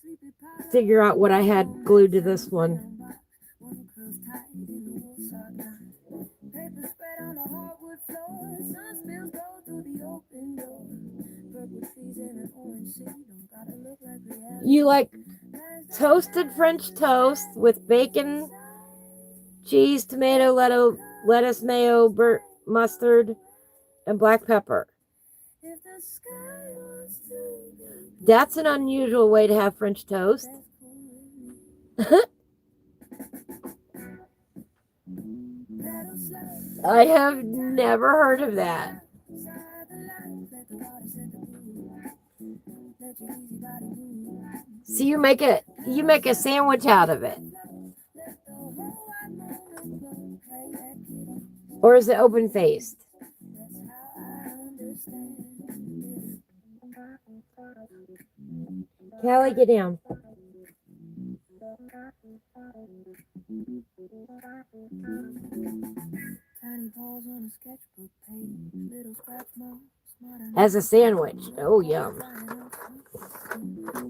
figure out what I had glued to this one. You like toasted French toast with bacon, cheese, tomato, lettuce, mayo, mustard, and black pepper. That's an unusual way to have French toast. I have never heard of that. So you make a sandwich out of it. Or is it open faced? Callie, get down. As a sandwich. Oh, yum.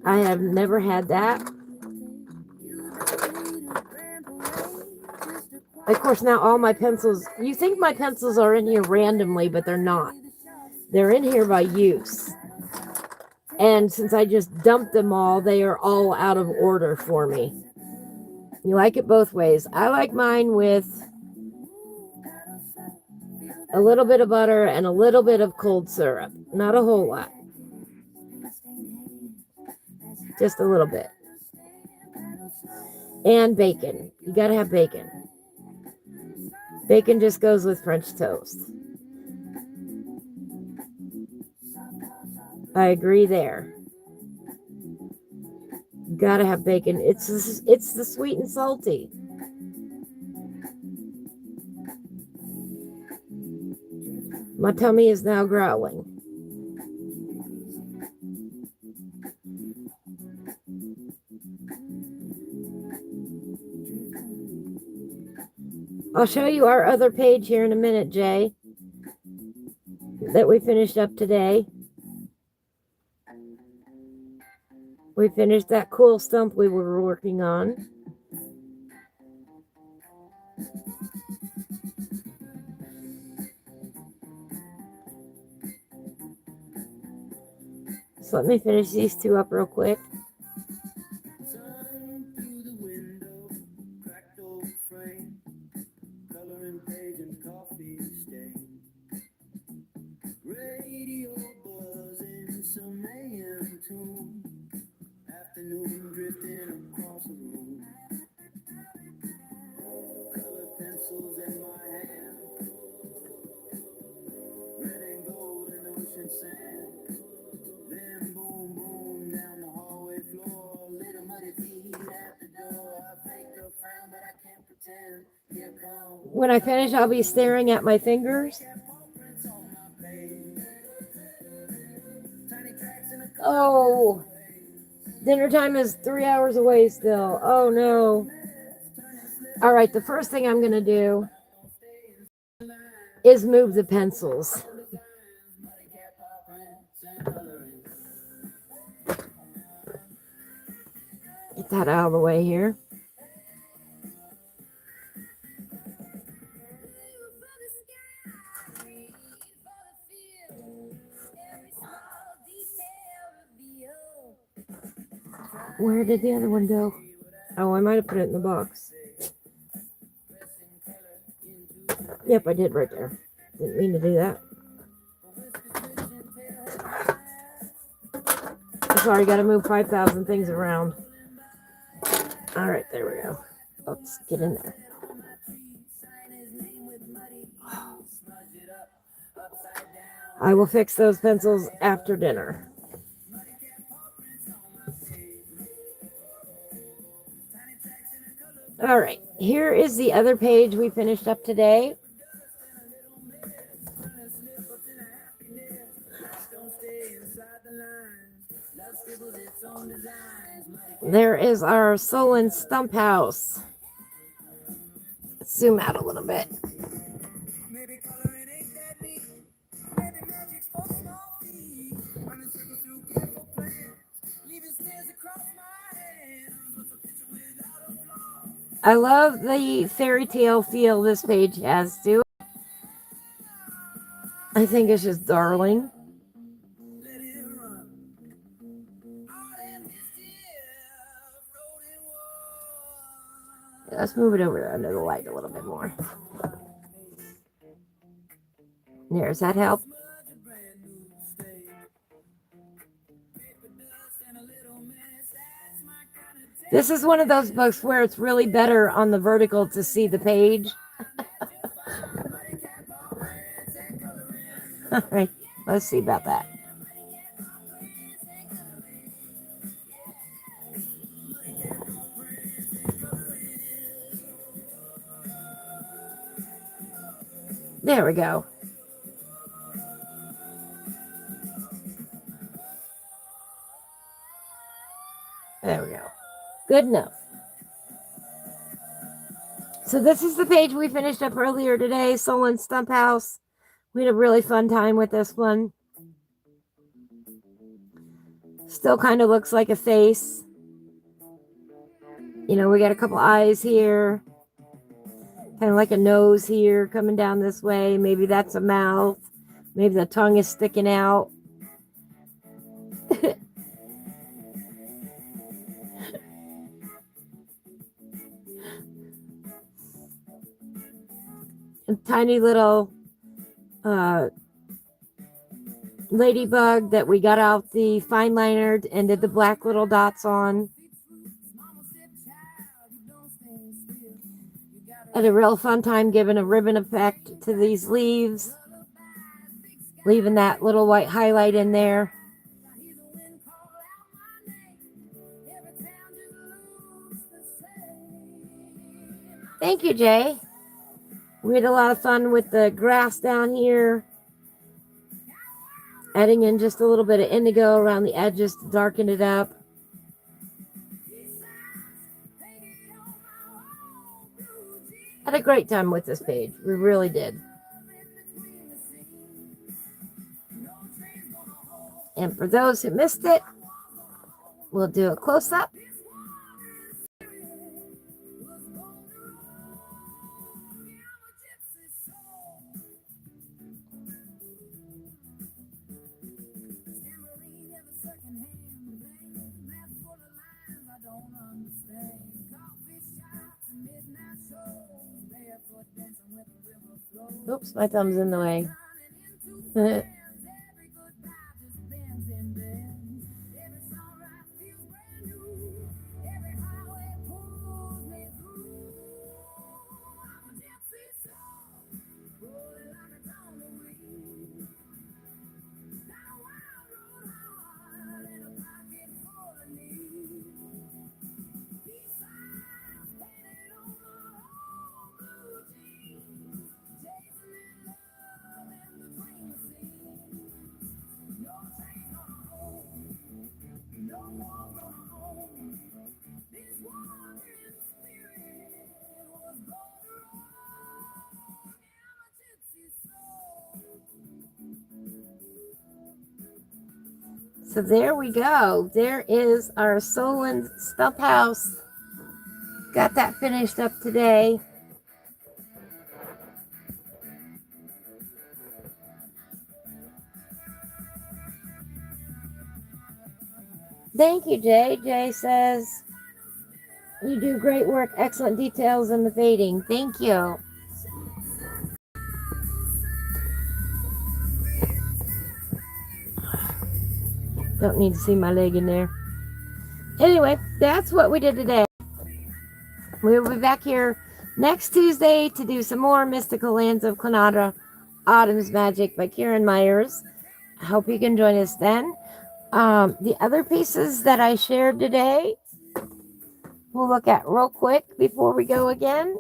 I have never had that. Of course, now all my pencils, you think my pencils are in here randomly, but they're not. They're in here by use. And since I just dumped them all, they are all out of order for me. You like it both ways. I like mine with a little bit of butter and a little bit of cold syrup. Not a whole lot. Just a little bit. And bacon. You gotta have bacon. Bacon just goes with French toast. I agree there. Gotta have bacon. It's the sweet and salty. My tummy is now growling. I'll show you our other page here in a minute, Jay, that we finished up today. We finished that cool stump we were working on. So let me finish these two up real quick. When I finish, I'll be staring at my fingers. Oh, dinner time is 3 hours away still. Oh no. All right, the first thing I'm going to do is move the pencils. Get that out of the way here. Where did the other one go? Oh, I might have put it in the box. Yep, I did right there. Didn't mean to do that. Sorry, got to move 5,000 things around. All right, there we go. Let's get in there. I will fix those pencils after dinner. All right, here is the other page we finished up today. There is our Solon Stump House. Let's zoom out a little bit. I love the fairy tale feel this page has too. I think it's just darling. Let's move it over under the light a little bit more. There, does that help? This is one of those books where it's really better on the vertical to see the page. All right, let's see about that. There we go. There we go. Good enough. So this is the page we finished up earlier today, Solon Stump House. We had a really fun time with this one. Still kind of looks like a face. You know, we got a couple eyes here. Kind of like a nose here coming down this way. Maybe that's a mouth. Maybe the tongue is sticking out. A tiny little ladybug that we got out the fine liner and did the black little dots on. Had a real fun time giving a ribbon effect to these leaves. Leaving that little white highlight in there. Thank you, Jay. We had a lot of fun with the grass down here. Adding in just a little bit of indigo around the edges to darken it up. Had a great time with this page. We really did. And for those who missed it, we'll do a close-up. Oops, my thumb's in the way. So there we go. There is our Solon Stump House. Got that finished up today. Thank you, Jay. Jay says, you do great work. Excellent details in the fading. Thank you. Don't need to see my leg in there. Anyway, that's what we did today. We will be back here next Tuesday to do some more Mystical Lands of Klynnadra, Autumn's Magic by Kieran Myers. I hope you can join us then. The other pieces that I shared today, we'll look at real quick before we go again.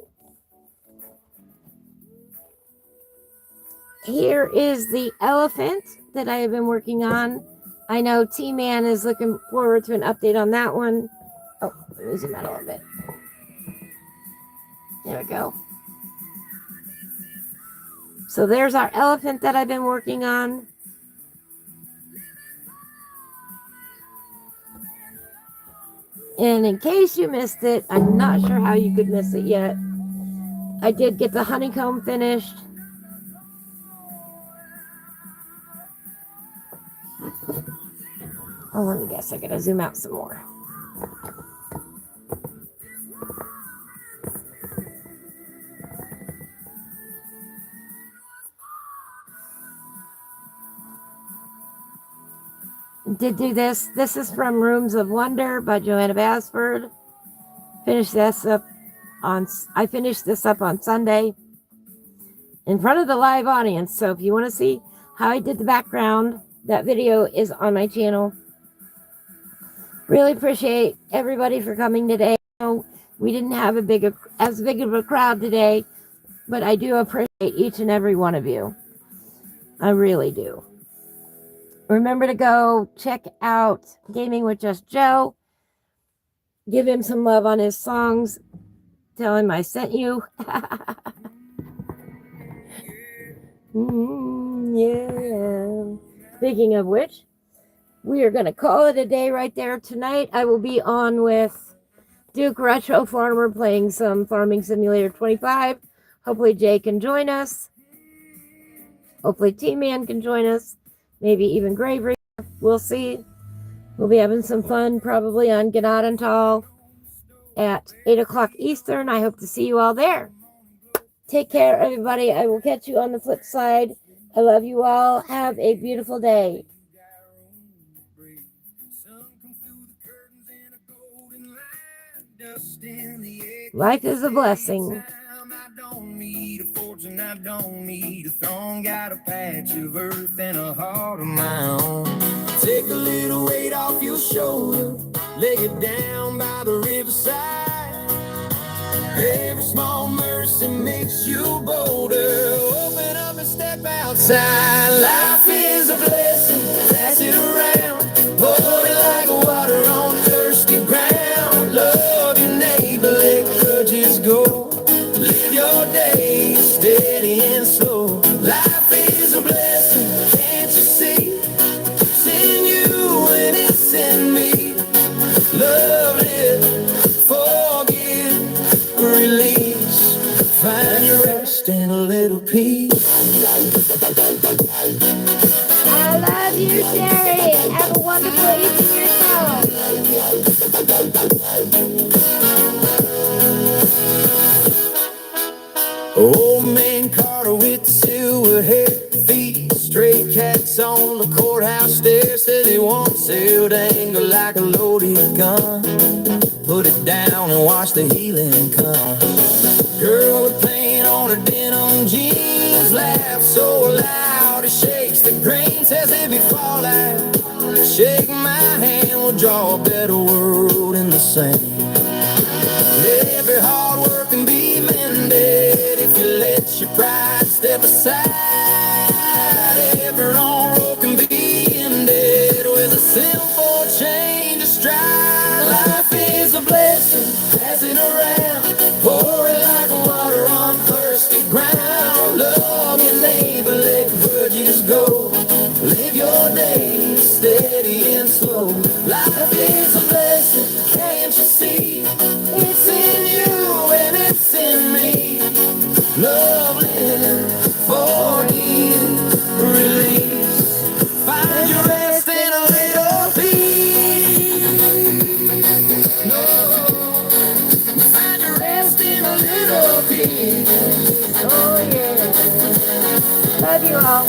Here is the elephant that I have been working on. I know T-Man is looking forward to an update on that one. Oh, let me zoom out a little bit. There we go. So there's our elephant that I've been working on. And in case you missed it, I'm not sure how you could miss it yet. I did get the honeycomb finished. Oh, let me guess. I gotta zoom out some more. Did do this. This is from Rooms of Wonder by Joanna Basford. I finished this up on Sunday in front of the live audience. So if you want to see how I did the background, that video is on my channel. Really appreciate everybody for coming today. We didn't have as big of a crowd today, but I do appreciate each and every one of you. I really do. Remember to go check out Gaming with Just Joe. Give him some love on his songs. Tell him I sent you. Yeah. Speaking of which, we are going to call it a day right there. Tonight, I will be on with Duke Retro Farmer playing some Farming Simulator 25. Hopefully, Jay can join us. Hopefully, T-Man can join us. Maybe even Grave Reaper. We'll see. We'll be having some fun probably on Klynnadra at 8 o'clock Eastern. I hope to see you all there. Take care, everybody. I will catch you on the flip side. I love you all. Have a beautiful day. Life is a blessing. I don't need a throne, got a patch of earth and a heart of my own. Take a little weight off your shoulder, lay it down by the riverside. Every small mercy makes you bolder. Open up and step outside. Life is a blessing, pass it around. Pour it like water on thirsty ground. Love your neighbor, let grudges go. Live your day steady and slow. Life is a blessing, can't you see? It's in you and it's in me. Love it, forgive, release. Find your rest and a little peace. I love you, Sherry. Have a wonderful evening yourself. Old man Carter with the silver hair, feet straight, cats on the courthouse stairs. Said he once sailed anger like a loaded gun. Put it down and watch the healing come. Girl with paint on her denim jeans, laugh so loud it shakes the grain. Says if you fall out, shake my hand, we'll draw a better world in the sand. Let every hard work and be mended if you let your pride step aside. Every wrong road can be ended with a simple change of stride. Life is a blessing, pass it around. Pour it like water on thirsty ground. Love your neighbor, let grudges go. Live your day steady and slow. Life is a blessing, can't you see? It's in you and it's in me. Love, live, forgive, release. Find your rest in a little peace. No, find your rest in a little peace. Oh yeah. Love you all.